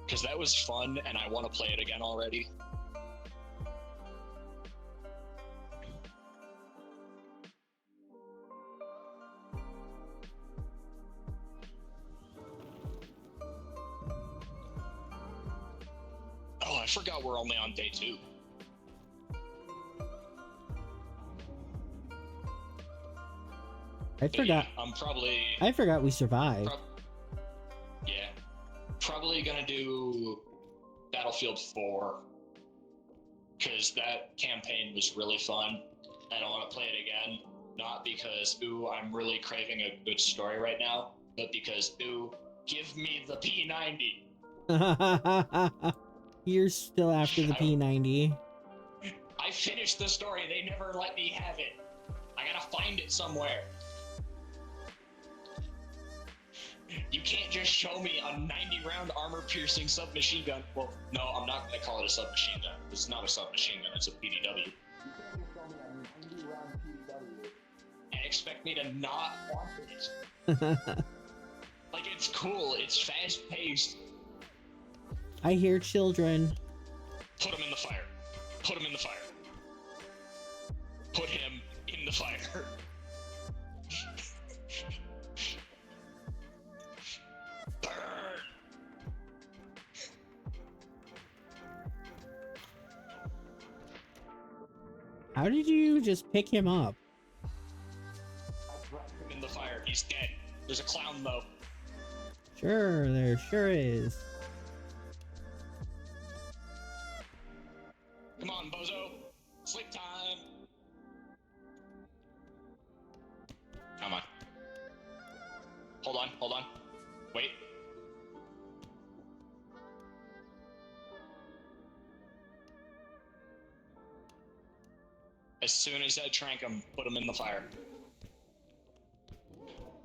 because that was fun and I want to play it again already. Oh, I forgot we're only on day 2. I forgot. Yeah, I'm probably... I forgot we survived. Yeah. Probably gonna do Battlefield 4. Because that campaign was really fun. And I want to play it again. Not because, ooh, I'm really craving a good story right now. But because, ooh, give me the P90. You're still after the P90. I finished the story. They never let me have it. I gotta find it somewhere. You can't just show me a 90-round armor-piercing submachine gun. Well, no, I'm not gonna call it a submachine gun. It's not a submachine gun. It's a PDW. You can't just show me a 90-round PDW. And expect me to not want it. Like, it's cool. It's fast-paced. I hear children. Put him in the fire. Put him in the fire. Put him in the fire. Burn. How did you just pick him up? I dropped him in the fire. He's dead. There's a clown, though. Sure, there sure is. Come on, bozo. Sleep time. Come on. Hold on, hold on. Wait. As soon as I trank him, put him in the fire.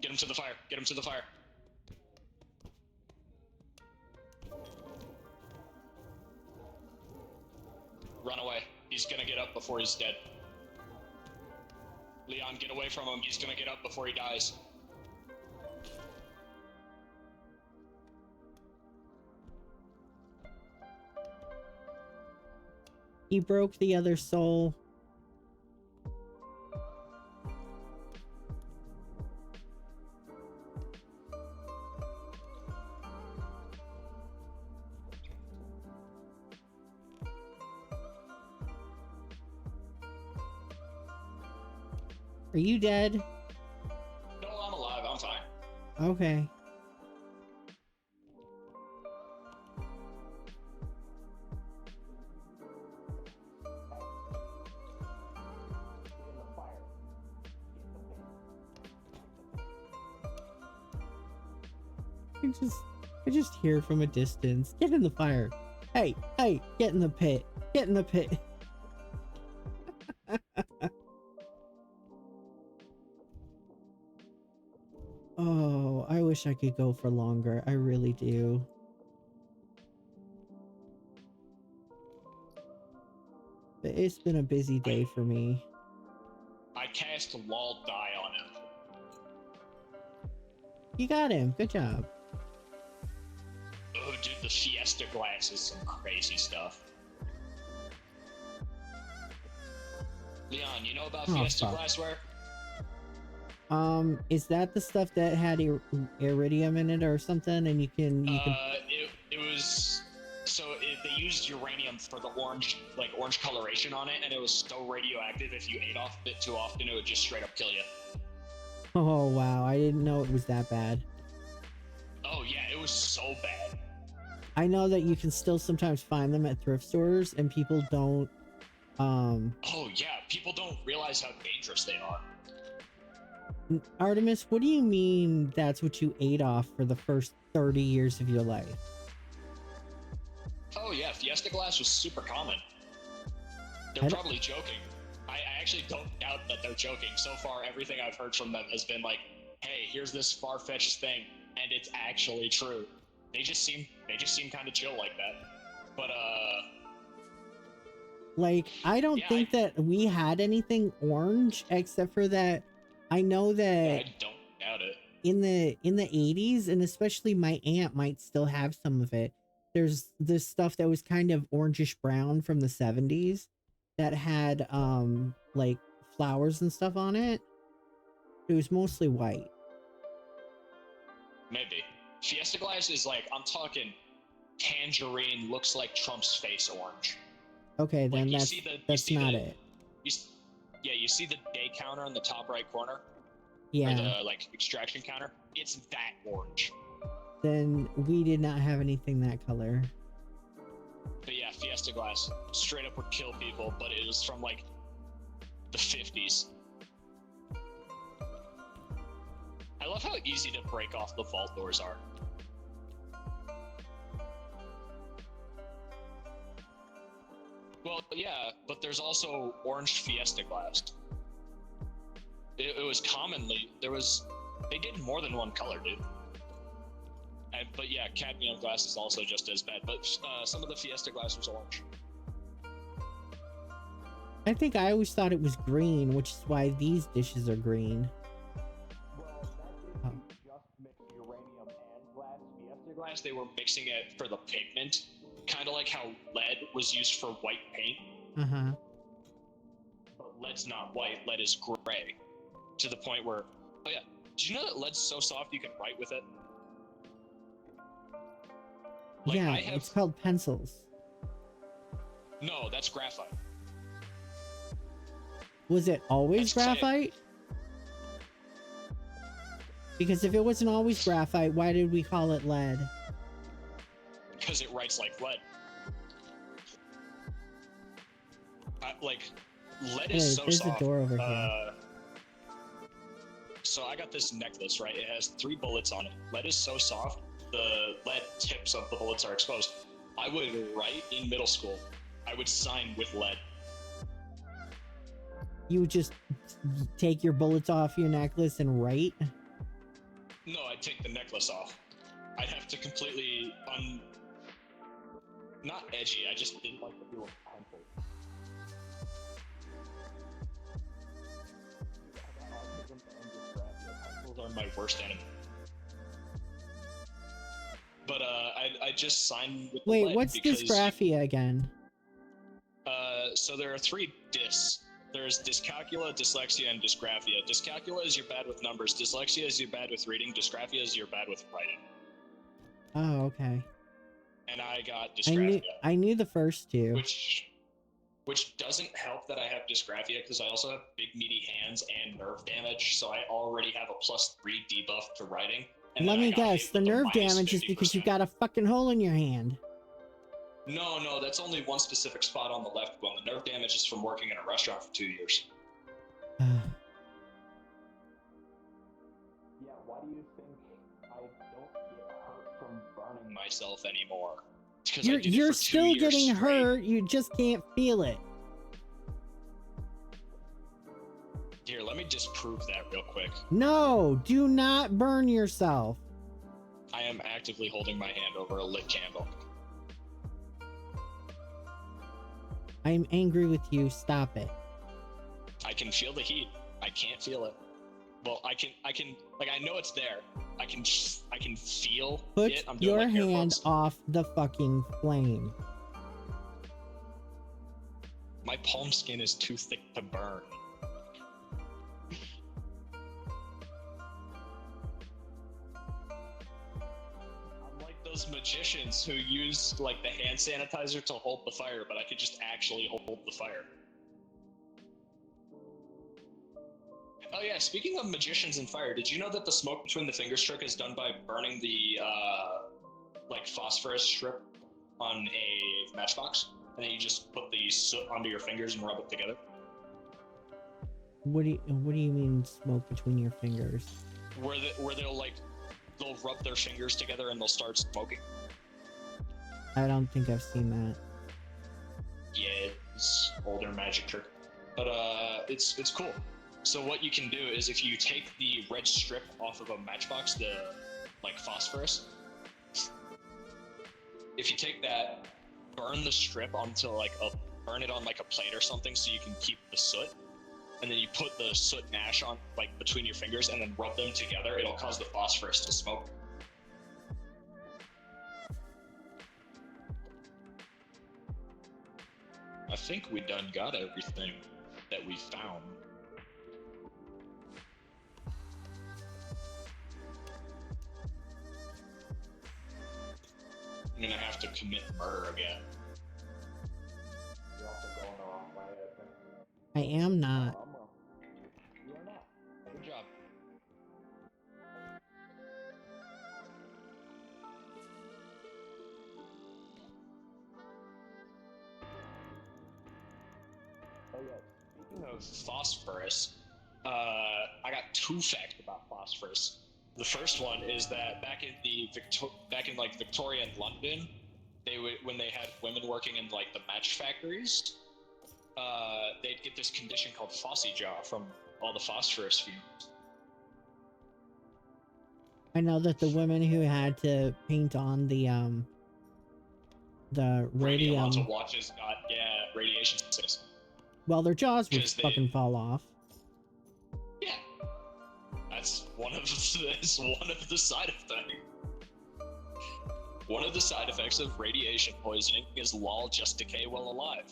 Get him to the fire. Get him to the fire. Run away. He's gonna get up before he's dead. Leon, get away from him. He's gonna get up before he dies. He broke the other soul. Are you dead? No, I'm alive. I'm fine. Okay. In the fire. I just hear from a distance. Get in the fire. Hey, hey, get in the pit. Get in the pit. Oh, I wish I could go for longer. I really do. But it's been a busy day for me. I cast Lull Die on him. You got him. Good job. Oh, dude, the Fiesta glass is some crazy stuff. Leon, you know about Oh, Fiesta fuck. glassware? Is that the stuff that had iridium in it or something? And you can It was they used uranium for the orange coloration on it, and it was so radioactive. If you ate off of it too often, it would just straight up kill you. Oh wow, I didn't know it was that bad. Oh yeah, it was so bad. I know that you can still sometimes find them at thrift stores, and people don't. Oh yeah, people don't realize how dangerous they are. Artemis, what do you mean that's what you ate off for the first 30 years of your life? Oh yeah, Fiesta glass was super common. I They're don't- probably joking. I actually don't doubt that they're joking. So far, everything I've heard from them has been like, "Hey, here's this far-fetched thing, and it's actually true." They just seem kind of chill like that. But Like, I don't Yeah, think that we had anything orange, except for that I know that I don't doubt it. in the 80s, and especially my aunt might still have some of it. There's this stuff that was kind of orangish brown from the 70s that had like flowers and stuff on it. It was mostly white. Maybe. Fiesta glass is like, I'm talking tangerine, looks like Trump's face orange. Okay, Like, then you that's see the- you that's see not the- it. You see the day counter in the top right corner? Or Yeah, the, like, extraction counter? It's that orange. then we did not have anything that color. But yeah, Fiesta glass straight up would kill people, but it was from, like, the 50s. I love how easy to break off the vault doors are. Well, yeah, but there's also orange Fiesta glass. It was commonly, they did more than one color, dude. But yeah, cadmium glass is also just as bad, but some of the Fiesta glass was orange. I think I always thought it was green, which is why these dishes are green. Well, that is just mixed uranium and glass. Fiesta glass. They were mixing it for the pigment, kind of like how lead was used for white paint, Uh-huh. but lead's not white, lead is gray, to the point where, oh yeah, did you know that lead's so soft you can write with it? Like, Yeah, I have- it's called pencils. No, that's graphite. Was it always That's clay. graphite? Because if it wasn't always graphite, why did we call it lead? Because it writes like lead. Like, lead is so there's soft. a door over here. So I got this necklace, right? It has 3 bullets on it. Lead is so soft, the lead tips of the bullets are exposed. I would write in middle school. I would sign with lead. You would just take your bullets off your necklace and write? No, I'd take the necklace off. I'd have to completely not edgy, I just didn't like the feel of pencil. Pencils are my worst enemy. But I just signed with Wait, lead what's because dysgraphia again? So there are 3 dys. There's dyscalculia, dyslexia, and dysgraphia. Dyscalculia is you're bad with numbers. Dyslexia is you're bad with reading. Dysgraphia is you're bad with writing. Oh, okay. And I got dysgraphia. I knew the first 2. Which doesn't help that I have dysgraphia because I also have big meaty hands and nerve damage, so I already have a +3 debuff to writing. And Let then I me got guess, hit the with a nerve damage is -50%. because you got a fucking hole in your hand. No, that's only one specific spot on the left bone. The nerve damage is from working in a restaurant for 2 years. Yeah, why do you think I don't get hurt from burning Myself anymore. It's 'cause I did it You're for 2 still years getting straight. hurt, you just can't feel it. Here, let me disprove that real quick. No, do not burn yourself. I am actively holding my hand over a lit candle. I'm angry with you, stop it. I can feel the heat. I can't feel it. Well, I can, like, I know it's there. I can feel Put it. I'm doing your like air hand quotes. off the fucking flame. My palm skin is too thick to burn. I'm like those magicians who use like the hand sanitizer to hold the fire, but I could just actually hold the fire. Oh yeah, speaking of magicians and fire, did you know that the smoke between the fingers trick is done by burning the like phosphorus strip on a matchbox, and then you just put the soot onto your fingers and rub it together? What do you mean smoke between your fingers? Where they'll rub their fingers together and they'll start smoking. I don't think I've seen that. Yeah, it's older magic trick, but it's cool. So what you can do is if you take the red strip off of a matchbox, the like phosphorus, if you take that, burn the strip onto burn it on like a plate or something so you can keep the soot, and then you put the soot and ash on like between your fingers and then rub them together, it'll cause the phosphorus to smoke. I think we done got everything that we found. I'm gonna have to commit murder again. You're also going the wrong way, I think. I am not. You are not. Good job. Oh yeah, Speaking of phosphorus, I got 2 facts about phosphorus. The first one is that back in Victorian London, when they had women working in like the match factories, they'd get this condition called phossy jaw from all the phosphorus fumes. I know that the women who had to paint on the radium, Radioactive watches got radiation sickness. well, their jaws would 'Cause they- fucking fall off. Yeah, that's one of the side effects. One of the side effects of radiation poisoning is lol just decay while alive.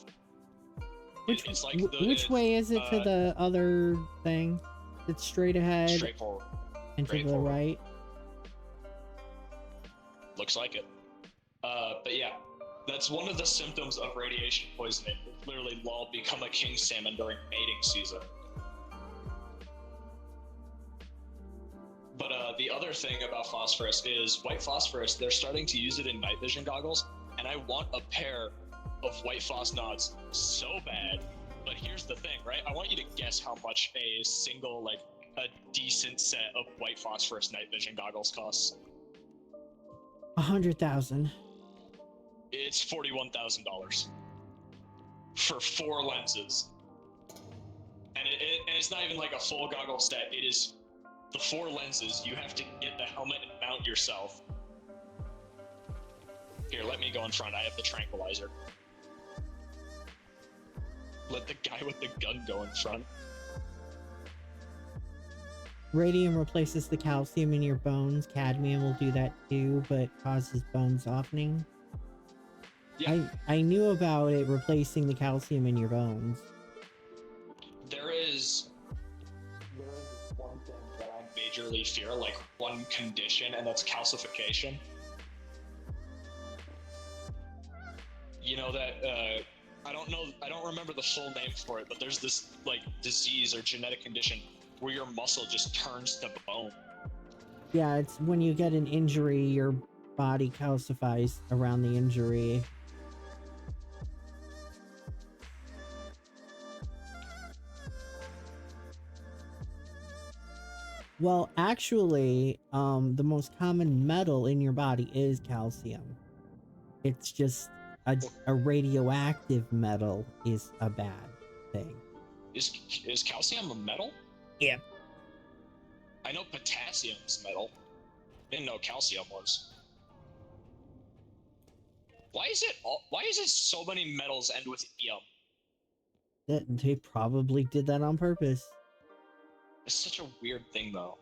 It's like Which way is it to the other thing? It's straight ahead straightforward. and to the straightforward. right. Looks like it. But yeah, that's one of the symptoms of radiation poisoning. It's literally lol become a king salmon during mating season. But the other thing about phosphorus is white phosphorus, they're starting to use it in night vision goggles, and I want a pair of white phos nods so bad. But here's the thing, right? I want you to guess how much a single, like, a decent set of white phosphorus night vision goggles costs. 100,000. It's $41,000 for 4 lenses. And it's not even like a full goggle set. It is the 4 lenses. You have to get the helmet and mount yourself. Here, let me go in front. I have the tranquilizer. Let the guy with the gun go in front. Radium replaces the calcium in your bones. Cadmium will do that too, but causes bone softening. Yeah. I knew about it replacing the calcium in your bones. There is one thing that I majorly fear, like one condition, and that's calcification. You know that, I don't remember the full name for it, but there's this, like, disease or genetic condition where your muscle just turns to bone. Yeah, it's when you get an injury, your body calcifies around the injury. Well, actually, the most common metal in your body is calcium. It's just a radioactive metal is a bad thing. Is calcium a metal? Yeah. I know potassium is metal. Didn't know calcium was. Why is it so many metals end with ium? They probably did that on purpose. It's such a weird thing, though.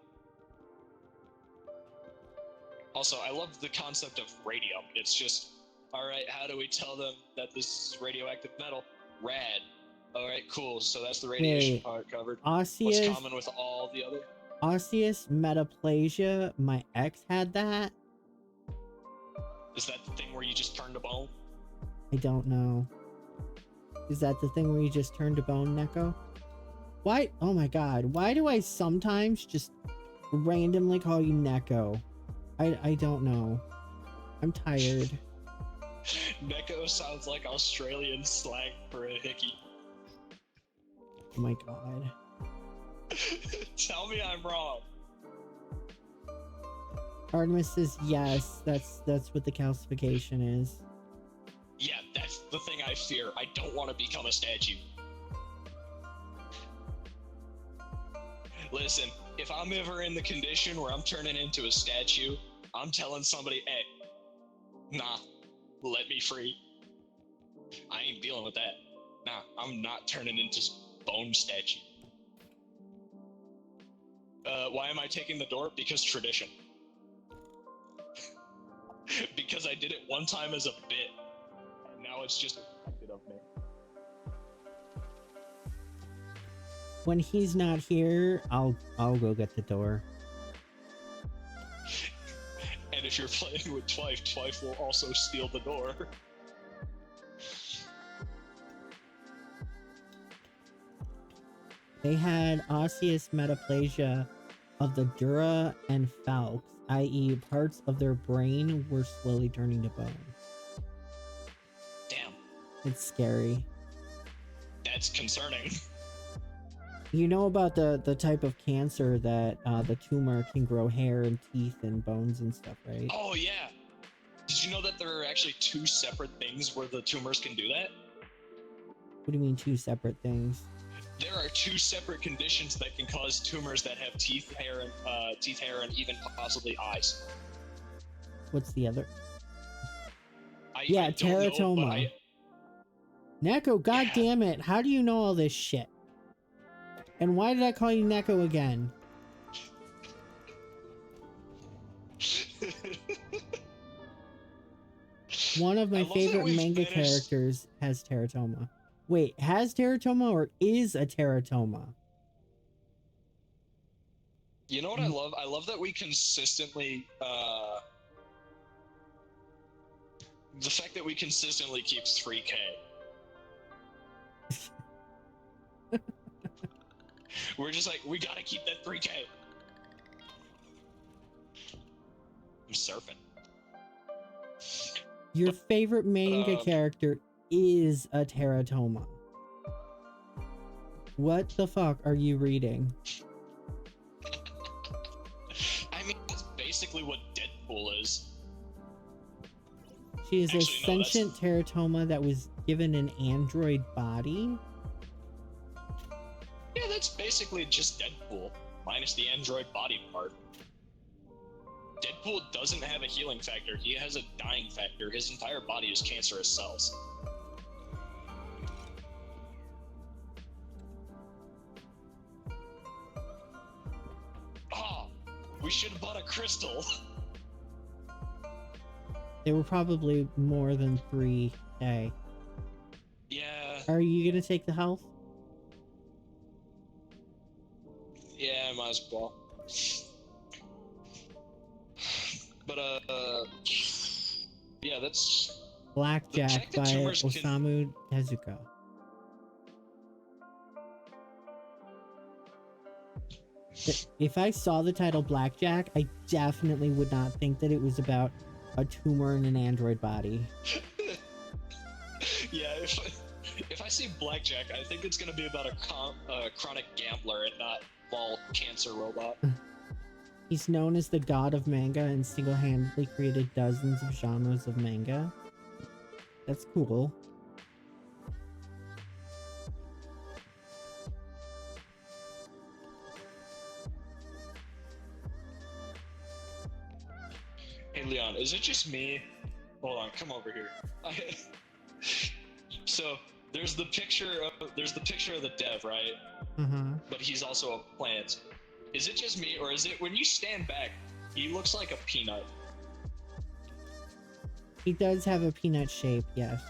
Also, I love the concept of radium. It's just, alright, how do we tell them that this is radioactive metal? Rad. Alright, cool, so that's the radiation part covered. What's common with all the other? Osseous metaplasia, my ex had that. Is that the thing where you just turn to bone? I don't know. Is that the thing where you just turn to bone, Neko? Why? Oh my god. Why do I sometimes just randomly call you Neko? I don't know. I'm tired. Neko sounds like Australian slang for a hickey. Oh my god. Tell me I'm wrong. Artemis says yes, that's what the calcification is. Yeah, that's the thing I fear. I don't want to become a statue. Listen, if I'm ever in the condition where I'm turning into a statue, I'm telling somebody, hey, nah, let me free. I ain't dealing with that. Nah, I'm not turning into bone statue. Why am I taking the door? Because tradition. Because I did it one time as a bit, and now it's just expected of me. When he's not here, I'll go get the door. And if you're playing with Twife, Twife will also steal the door. They had osseous metaplasia of the dura and falx, i.e. parts of their brain were slowly turning to bone. Damn. It's scary. That's concerning. You know about the type of cancer that the tumor can grow hair and teeth and bones and stuff, right? Oh, yeah. Did you know that there are actually 2 separate things where the tumors can do that? What do you mean 2 separate things? There are 2 separate conditions that can cause tumors that have teeth, hair, and even possibly eyes. What's the other? I Yeah, don't know, teratoma. Neko, god damn it. How do you know all this shit? And why did I call you Neko again? One of my favorite manga characters has teratoma. Wait, has teratoma or is a teratoma? You know what I love? I love that we consistently, the fact that we consistently keep 3K. We're just like, we gotta keep that 3K. I'm surfing. Your favorite manga character is a teratoma. What the fuck are you reading? I mean, that's basically what Deadpool is. She is a Actually, no, sentient teratoma that was given an android body. Yeah, that's basically just Deadpool, minus the android body part. Deadpool doesn't have a healing factor, he has a dying factor. His entire body is cancerous cells. Oh, we should have bought a crystal. They were probably more than 3K. Yeah, Are you gonna take the health? yeah, might as well. But, yeah, that's... Blackjack fact that by tumors can- Osamu Tezuka. If I saw the title Blackjack, I definitely would not think that it was about a tumor in an android body. Yeah, if I see Blackjack, I think it's gonna be about a chronic gambler and not ball cancer robot. He's known as the god of manga and single-handedly created dozens of genres of manga. That's cool. Hey Leon, is it just me? Hold on, come over here. So there's the picture of the dev, right? But he's also a plant. Is it just me, or is it when you stand back, he looks like a peanut? He does have a peanut shape, yes.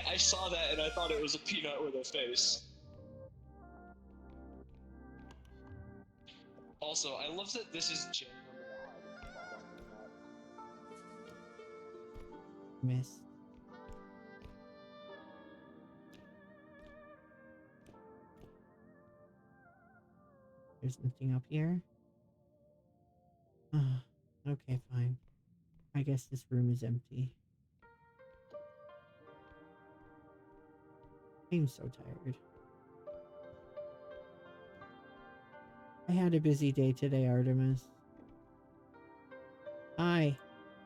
I saw that and I thought it was a peanut with a face. Also, I love that this is Miss. There's nothing up here. Okay, fine. I guess this room is empty. I'm so tired. I had a busy day today, Artemis. Hi.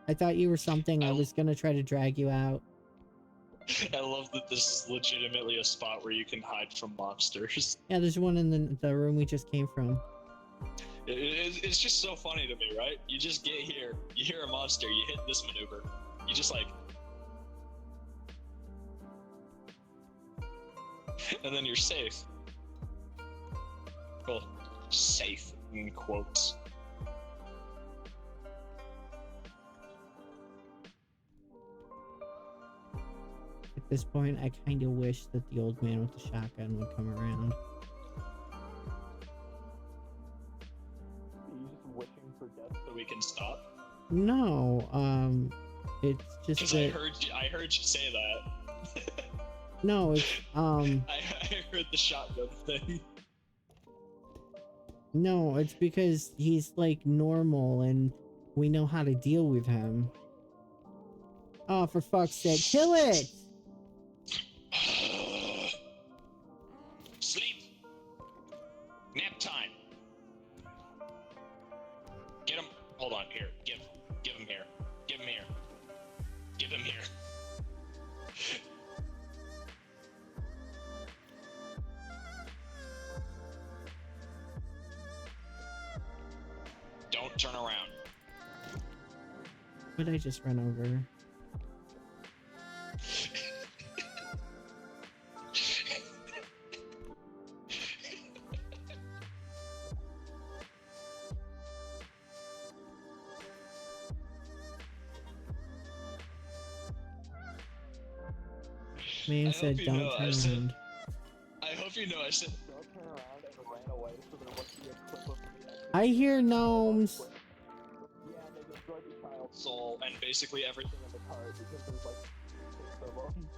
I thought you were something. I was gonna try to drag you out. I love that this is legitimately a spot where you can hide from monsters. Yeah, there's one in the room we just came from. It's just so funny to me, right? You just get here, you hear a monster, you hit this maneuver, you just like... and then you're safe. Well, safe, in quotes. At this point, I kind of wish that the old man with the shotgun would come around. Are you just wishing for death? So we can stop? No, it's just Because that... I heard you say that. No, it's, I heard the shotgun thing. No, it's because he's, like, normal and we know how to deal with him. Oh, for fuck's sake, kill it! Sleep. Nap time. Get him. Hold on. Here. Give him here. Give him here. Give him here. Don't turn around. What did I just run over? Man said, don't turn around. I hope you know I said Don't turn around and ran away so there wouldn't be a clip of me. I hear gnomes. Yeah, they destroyed the child's soul and basically everything. in the car because there's like 6 of them.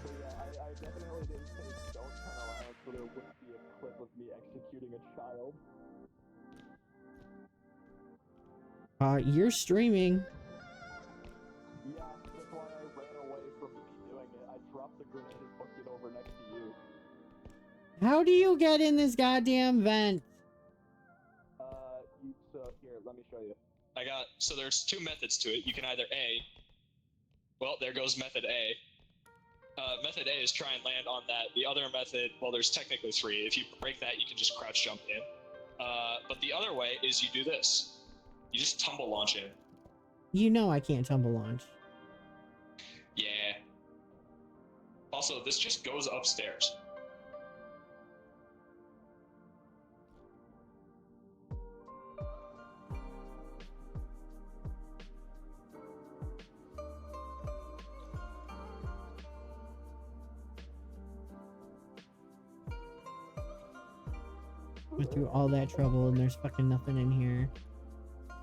So yeah, I definitely didn't say don't turn around so there wouldn't be a clip of me actually child. You're streaming. Yeah, that's why I ran away from me doing it. I dropped the grenade and booked it over next to you. How do you get in this goddamn vent? So here, let me show you. So there's two methods to it. You can either well, there goes method A. Method A is try and land on that. The other method, well, there's technically three. If you break that, you can just crouch jump in. But the other way is you do this. You just tumble launch in. You know I can't tumble launch. Yeah. Also, this just goes upstairs. Went through all that trouble and there's fucking nothing in here.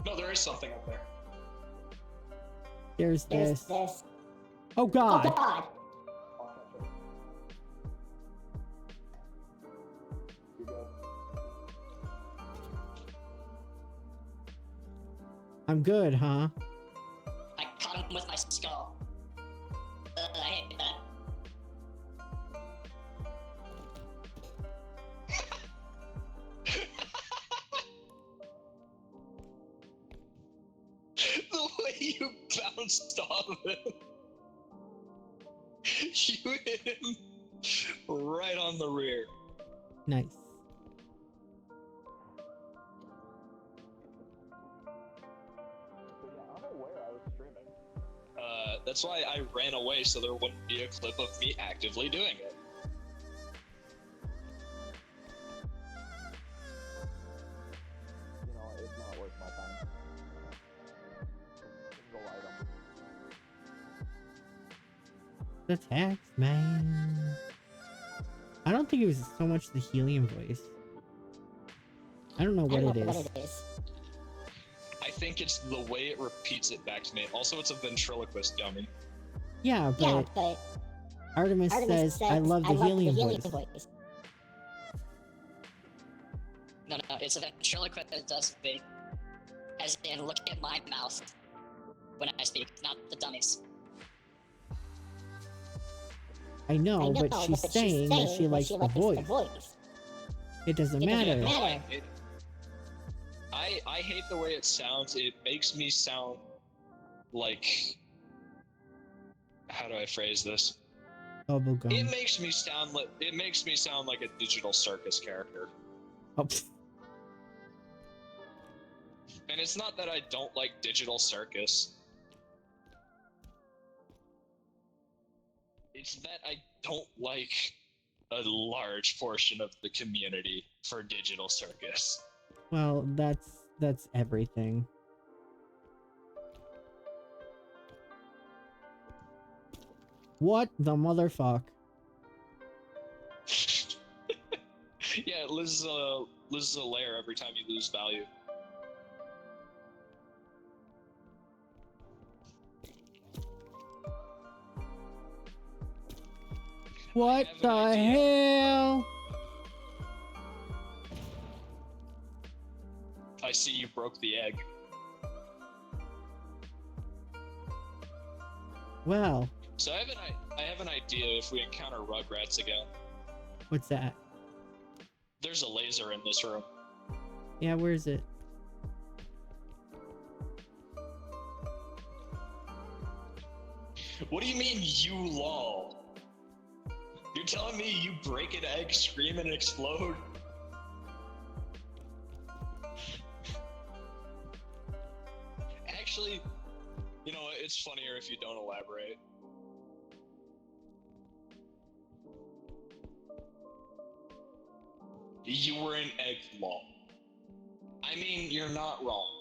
No, there is something up there. There's this. This. Oh god! Oh God. I'll catch it. You go. I'm good, huh? I caught him with my skull. I hate that. The way you bounced off him. You hit him right on the rear. Nice. So yeah, I'm aware I was streaming. That's why I ran away so there wouldn't be a clip of me actively doing it. You know, it's not worth my time. Single item. The text, man. I don't think it was so much the Hel'leon voice. I don't know what it is. I think it's the way it repeats it back to me. Also, it's a ventriloquist dummy. Yeah, but, Yeah, but Artemis says, I love the Hel'leon voice. No, it's a ventriloquist that does speak. As in, look at my mouth when I speak, not the dummies. I know, but she's saying that she likes the voice. It doesn't matter. I hate the way it sounds. It makes me sound like... How do I phrase this? Bubblegum. It makes me sound like a digital circus character. Oh, pfft. And it's not that I don't like digital circus. It's that I don't like a large portion of the community for digital circus. Well, that's everything. What the motherfuck? Yeah, it loses a layer every time you lose value. What the hell? I see you broke the egg. Well, So I have an idea if we encounter Rugrats again. what's that? There's a laser in this room. Yeah, where is it? What do you mean, you lol? You're telling me you break an egg, scream, and explode? Actually, you know what? It's funnier if you don't elaborate. You were an egg, lol. I mean, you're not wrong.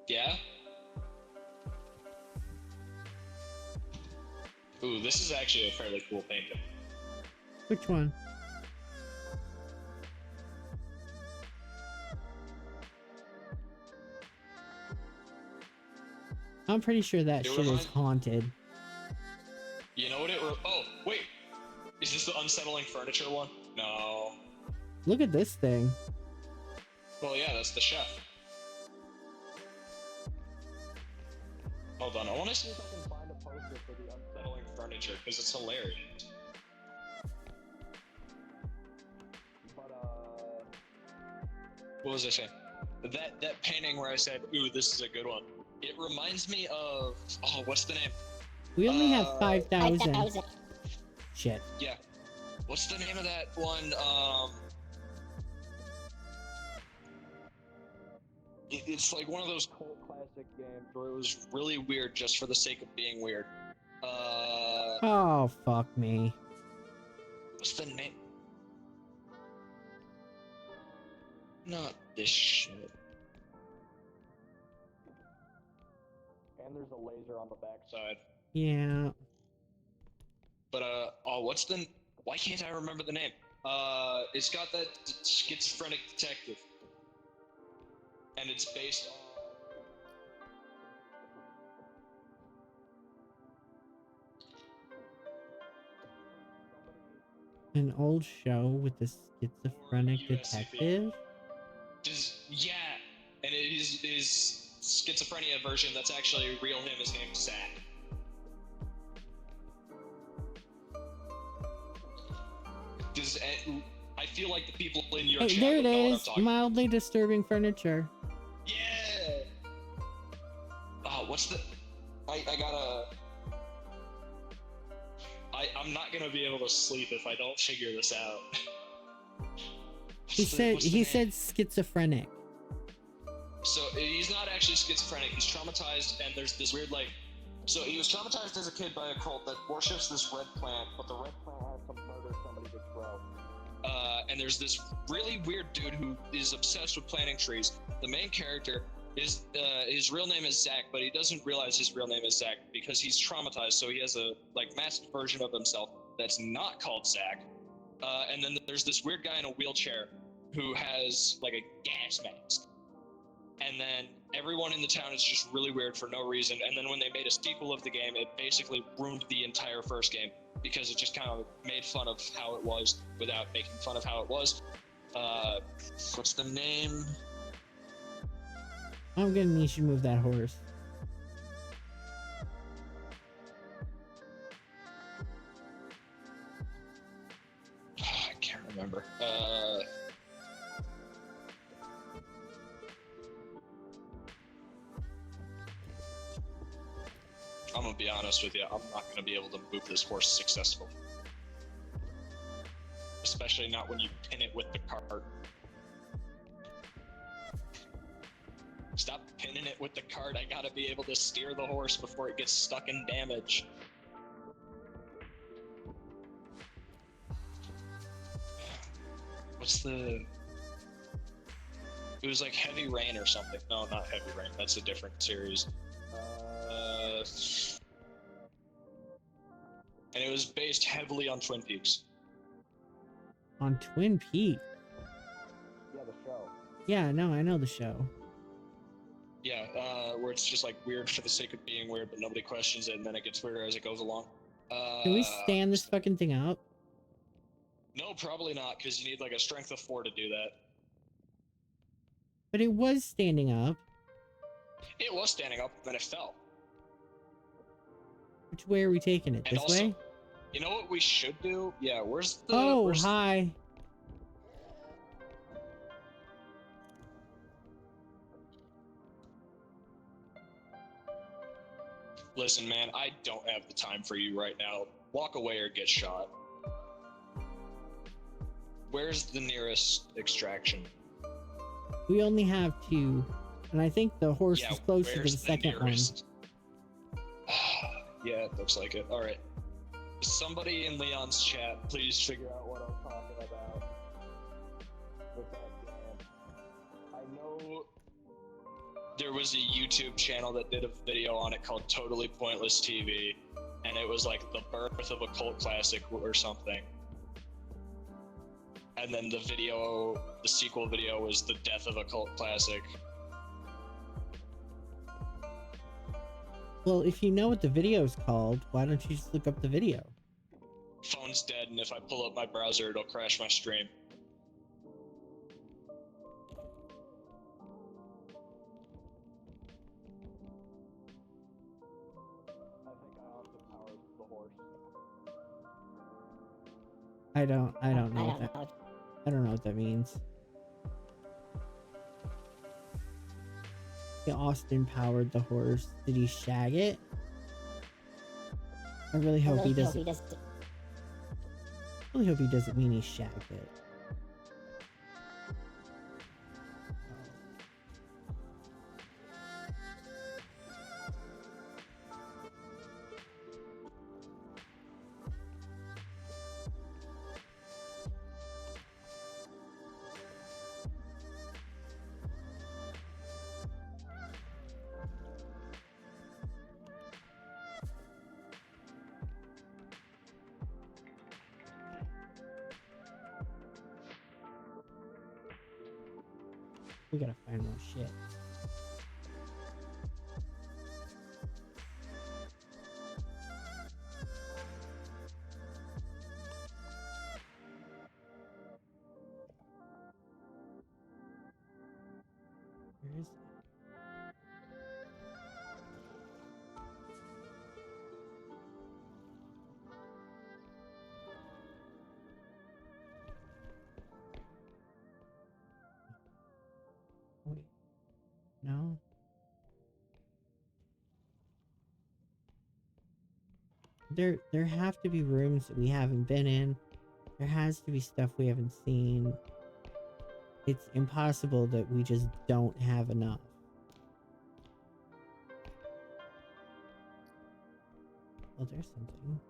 Yeah? Ooh, this is actually a fairly cool painting. Which one? I'm pretty sure that It shit is reminds- haunted. unsettling furniture one? No. Look at this thing. Well, yeah, that's the chef. Hold on, I want to see if I can find a poster for the unsettling furniture, because it's hilarious. But, What was I saying? That painting where I said, ooh, this is a good one. It reminds me of, oh, what's the name? We only have 5,000. 5,000. Shit. Yeah. What's the name of that one? It's like one of those cult classic games where it was really weird just for the sake of being weird. Oh, fuck me. What's the name? Not this shit. and there's a laser on the backside. Yeah. But oh, why can't I remember the name? It's got that schizophrenic detective, and it's based on. An old show with the schizophrenic detective? Yeah, and it is his schizophrenia version that's actually real him is named Zach. I feel like the people in your Hey, chat there would it know what I'm is. talking about. Mildly disturbing furniture. Yeah! Oh, what's the... I gotta... I'm not gonna be able to sleep if I don't figure this out. He said schizophrenic. So he's not actually schizophrenic, he's traumatized, and there's this weird, like... So he was traumatized as a kid by a cult that worships this red plant, but the red plant has to murder somebody to grow. And there's this really weird dude who is obsessed with planting trees. The main character is, his real name is Zach, but he doesn't realize his real name is Zach because he's traumatized, so he has a, like, masked version of himself that's not called Zach. And then there's this weird guy in a wheelchair who has, like, a gas mask. And then everyone in the town is just really weird for no reason. And then when they made a sequel of the game, it basically ruined the entire first game because it just kind of made fun of how it was without making fun of how it was. What's the name? I'm gonna need you to move that horse. I can't remember. I'm gonna be honest with you, I'm not gonna be able to move this horse successfully. Especially not when you pin it with the cart. Stop pinning it with the cart, I gotta be able to steer the horse before it gets stuck in damage. What's the... It was like Heavy Rain or something. No, not Heavy Rain, that's a different series. And it was based heavily on Twin Peaks. On Twin Peaks? Yeah, the show. Yeah, no, I know the show. Yeah, where it's just like weird for the sake of being weird, but nobody questions it, and then it gets weirder as it goes along. Can we stand this fucking thing up? No, probably not, because you need like a strength of 4 to do that. But it was standing up. It was standing up, then it fell. Which way are we taking it? And This also, way? you know what we should do? Yeah, where's the... Oh, where's hi. Listen, man, I don't have the time for you right now. Walk away or get shot. Where's the nearest extraction? We only have 2. And I think the horse Yeah, is closer to the where's second one. nearest? Yeah, it looks like it. Alright. Somebody in Leon's chat, please figure out what I'm talking about with that game. I know there was a YouTube channel that did a video on it called Totally Pointless TV, and it was like the birth of a cult classic or something. And then the sequel video was the death of a cult classic. Well, if you know what the video is called, why don't you just look up the video? Phone is dead, and if I pull up my browser, it'll crash my stream. I think I also powered the horse. I don't know what that. I don't know what that means. Yeah, Austin powered the horse. Did he shag it? I really hope he doesn't. I really hope he doesn't mean he shagged it. We gotta find more shit. Where is it? Wait. No. There have to be rooms that we haven't been in. There has to be stuff we haven't seen. It's impossible that we just don't have enough. Well, there's something.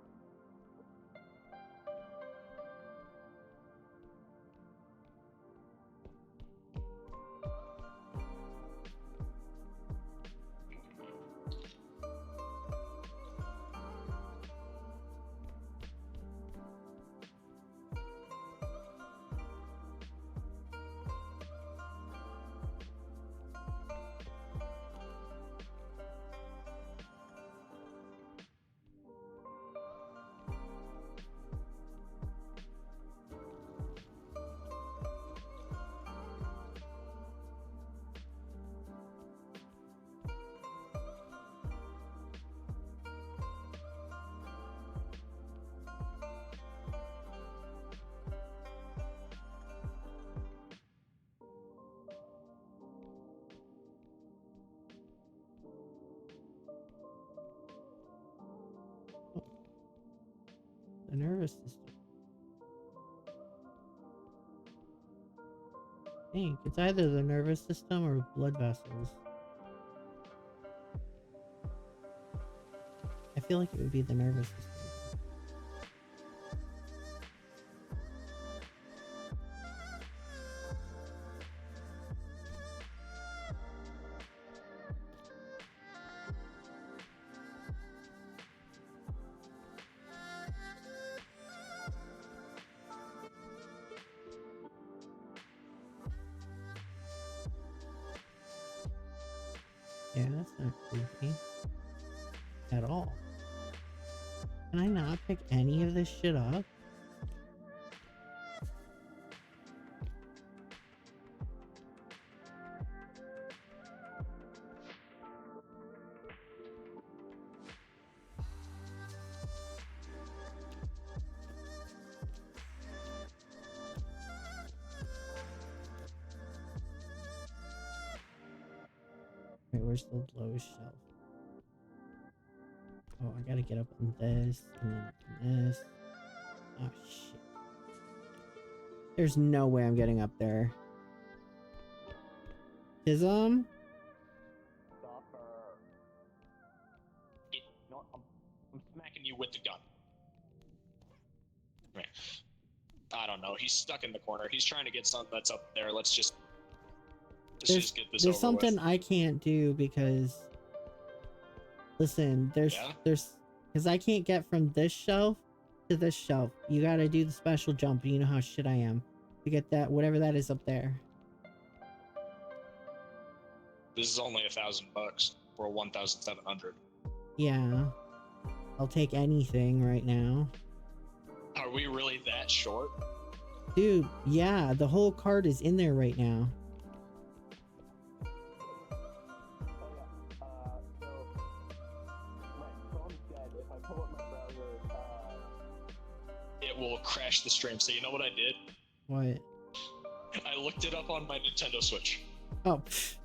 The nervous system. I think it's either the nervous system or blood vessels. I feel like it would be the nervous system. Yeah, that's not creepy at all. Can I not pick any of this shit up? Wait, where's the lowest shelf? Oh, I gotta get up on this, and then on this. Oh, shit. There's no way I'm getting up there. Tism? Stop her. No, I'm smacking you with the gun. Right. I don't know. He's stuck in the corner. He's trying to get something that's up there. Let's just get this There's over something with. I can't do because... Listen, there's... Because I can't get from this shelf to this shelf. You gotta do the special jump, and you know how shit I am. To get that, whatever that is up there. This is only $1,000 or 1,700. Yeah. I'll take anything right now. All Are we really that short? Dude, yeah, the whole card is in there right now. It will crash the stream. So you know what I did? What? I looked it up on my Nintendo Switch. Oh, pfft.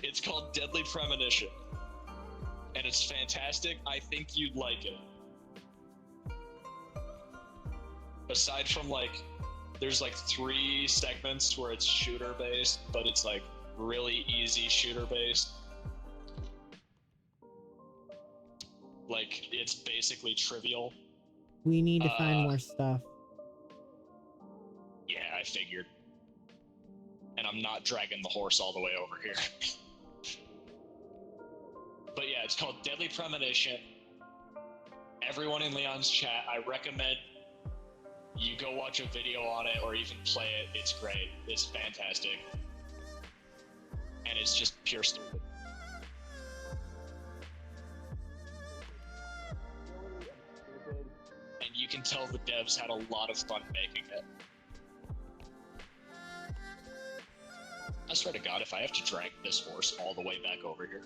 It's called Deadly Premonition. And it's fantastic. I think you'd like it. Aside from like, there's like 3 segments where it's shooter based, but it's like really easy shooter based. Like, it's basically trivial. We need to find more stuff. Yeah, I figured. And I'm not dragging the horse all the way over here. But yeah, it's called Deadly Premonition. Everyone in Leon's chat, I recommend you go watch a video on it or even play it. It's great. It's fantastic. And it's just pure stupid. And you can tell the devs had a lot of fun making it. I swear to God, if I have to drag this horse all the way back over here.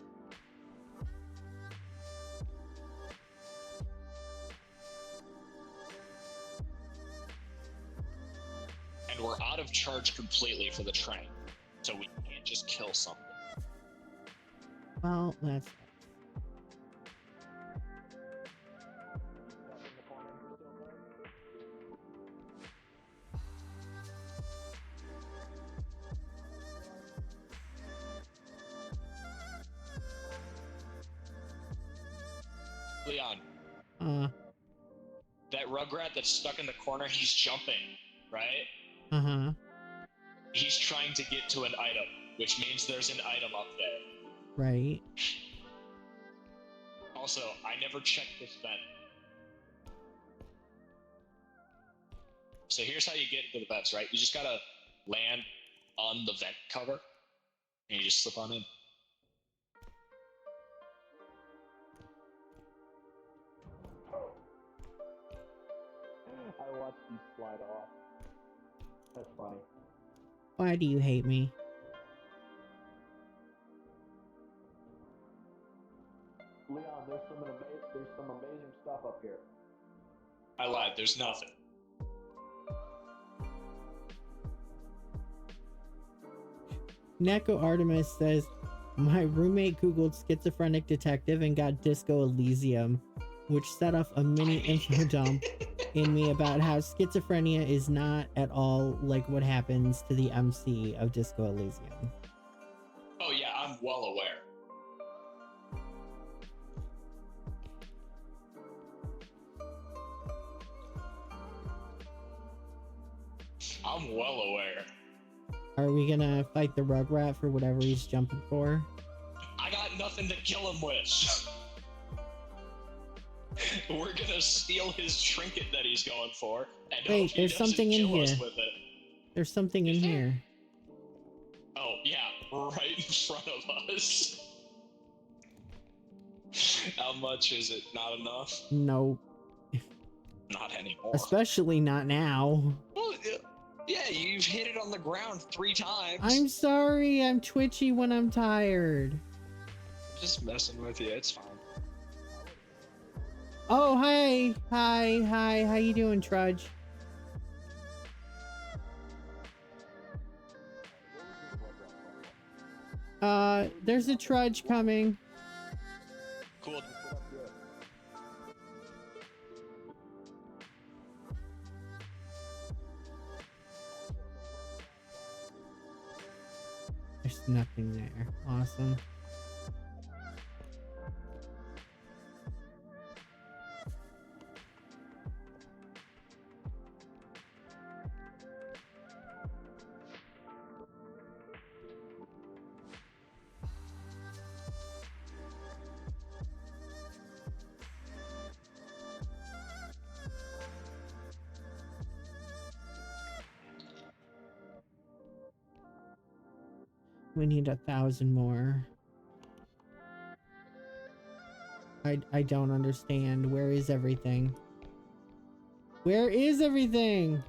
And we're out of charge completely for the train, so we can't just kill something. Well, that's... Leon, that rugrat that's stuck in the corner, he's jumping, right? Uh-huh. He's trying to get to an item, which means there's an item up there. Right. Also, I never checked this vent. So here's how you get into the vents, right? You just gotta land on the vent cover, and you just slip on in. I watched you slide off. That's funny. Why do you hate me? Leon, there's some amazing stuff up here. I lied, there's nothing. Neko Artemis says, my roommate googled schizophrenic detective and got Disco Elysium, which set off a mini info dump in me about how schizophrenia is not at all like what happens to the MC of Disco Elysium. Oh yeah, I'm well aware. I'm well aware. Are we gonna fight the Rugrat for whatever he's jumping for? I got nothing to kill him with. We're gonna steal his trinket that he's going for, and Wait, hope he there's doesn't something in kill us here. with it. There's something in here. Oh yeah, right in front of us. How much is it? Not enough? Nope. Not anymore. Especially not now. Well, yeah, you've hit it on the ground 3 times. I'm sorry, I'm twitchy when I'm tired. Just messing with you, it's fine. Oh, hey! Hi, how you doing, Trudge? There's a Trudge coming. Cool. There's nothing there. Awesome. We need 1,000 more. I don't understand. Where is everything? Where is everything?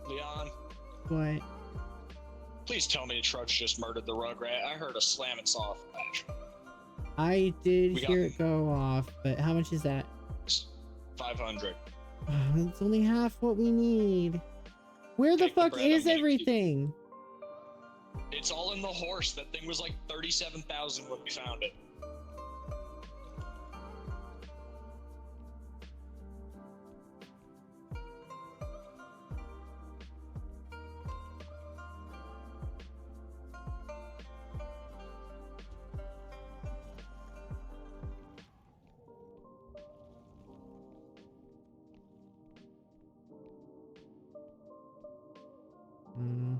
Leon, What? please tell me Trudge just murdered the Rugrat. I heard a slam and saw a flash. I did We got- hear it go off, but how much is that? 500. It's only half what we need. Where the Take the fuck bread, I'm is gonna keep- everything? It's all in the horse. That thing was like 37,000 when we found it. Mm.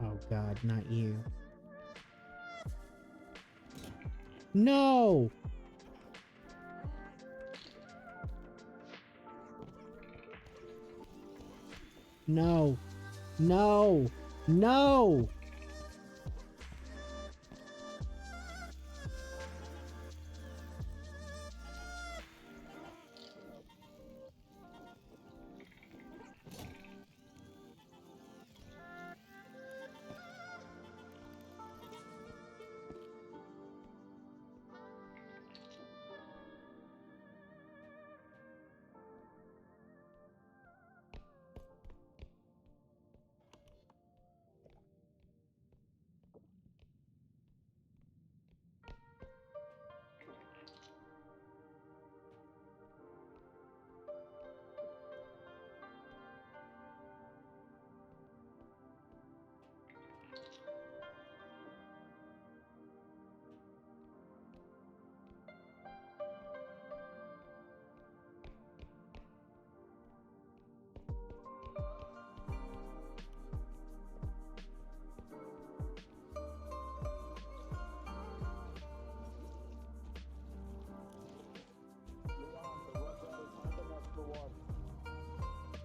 Oh god, not you. No! No. No. No!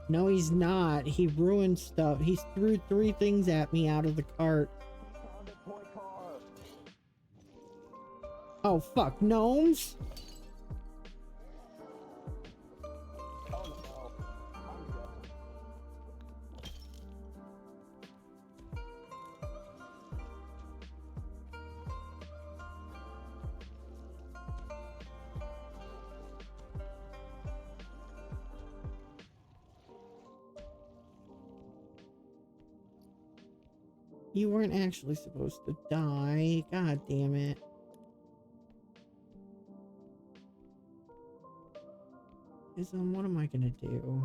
No, he's not. He ruined stuff. He threw 3 things at me out of the cart. Found a toy car. Oh, fuck. Gnomes? Oh no. I'm dead. You weren't actually supposed to die. God damn it. Ism, what am I gonna do?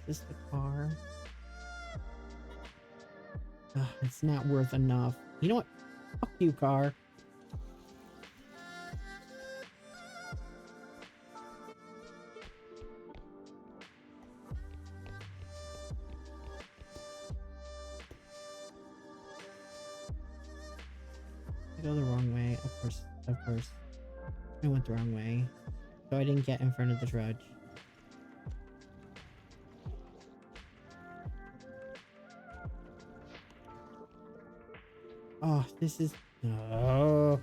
Is this the car? Ugh, it's not worth enough. You know what? Fuck you, car. go the wrong way? Of course, of course. I went the wrong way. So I didn't get in front of the trudge. Oh, this is... Oh.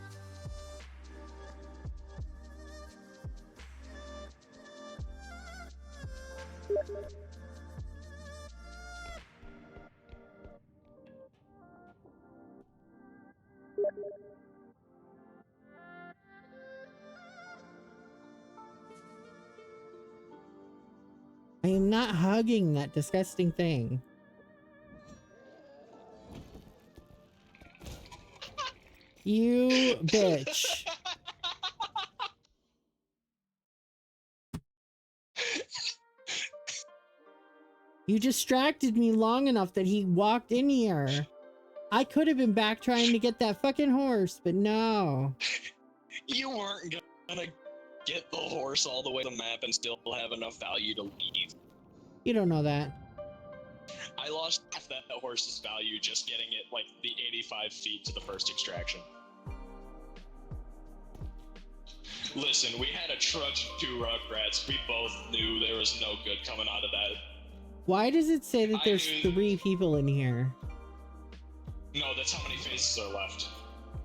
I am not hugging that disgusting thing. You bitch. You distracted me long enough that he walked in here. I could have been back trying to get that fucking horse, but no. You weren't gonna get the horse all the way to the map and still have enough value to leave. You don't know that. I lost half that horse's value just getting it like the 85 feet to the first extraction. Listen, we had a trudge and 2 rugrats. We both knew there was no good coming out of that. Why does it say that there's 3 people in here? No, that's how many phases are left.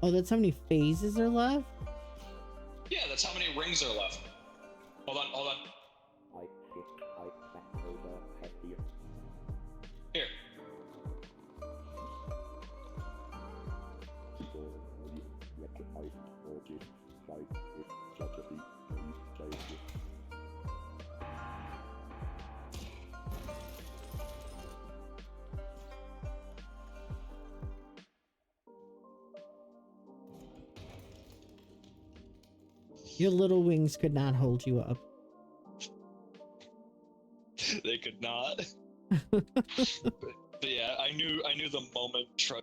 Oh, that's how many phases are left? Yeah, that's how many rings are left. Hold on, hold on. Here. Your little wings could not hold you up. They could not. But yeah, I knew the moment truck.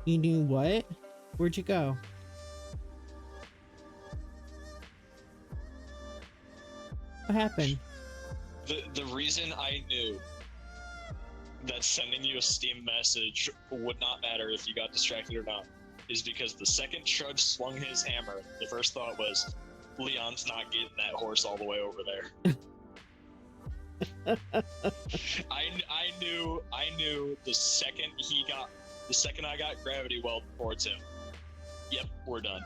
You knew what? Where'd you go? What happened? The reason I knew that sending you a Steam message would not matter if you got distracted or not is because the second Trudge swung his hammer, the first thought was, Leon's not getting that horse all the way over there. I knew the second I got gravity weld towards him. Yep, we're done.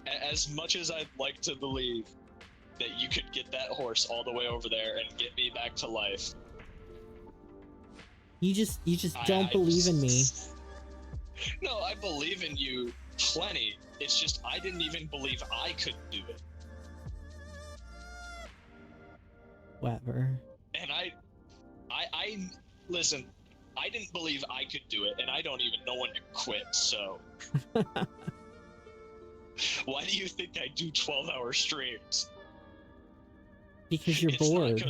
As much as I'd like to believe that you could get that horse all the way over there and get me back to life. You just don't believe in me. No, I believe in you plenty. It's just I didn't even believe I could do it. Whatever. And I listen, I didn't believe I could do it, and I don't even know when to quit, so. Why do you think I do 12-hour streams? Because you're bored.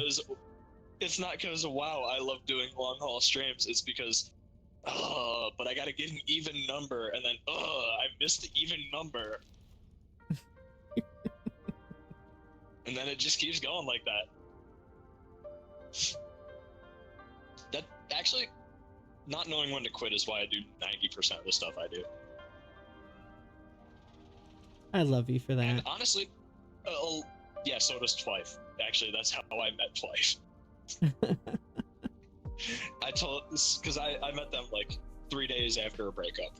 It's not because, wow, I love doing long-haul streams. It's because, but I gotta get an even number, and then, I missed the even number. And then it just keeps going like that. That, actually, not knowing when to quit is why I do 90% of the stuff I do. I love you for that. And honestly, yeah, so does Twice. Actually, that's how I met Twice. I told this because I met them like 3 days after a breakup.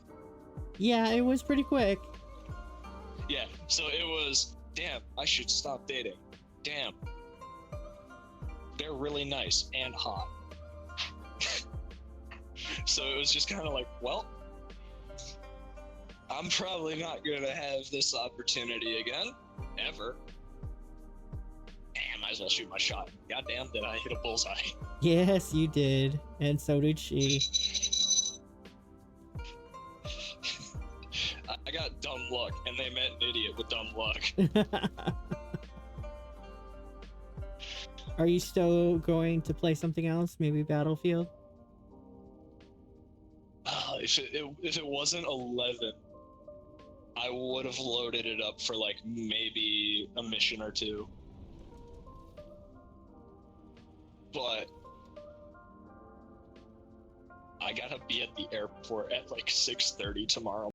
Yeah, it was pretty quick. Yeah, so it was, damn, I should stop dating. Damn. They're really nice and hot. So it was just kind of like, well, I'm probably not going to have this opportunity again, ever. Damn, might as well shoot my shot. Goddamn, did I hit a bullseye? Yes, you did. And so did she. I got dumb luck, and they met an idiot with dumb luck. Are you still going to play something else? Maybe Battlefield? If it wasn't 11, I would have loaded it up for like maybe a mission or two. but I gotta be at the airport at like 6:30 tomorrow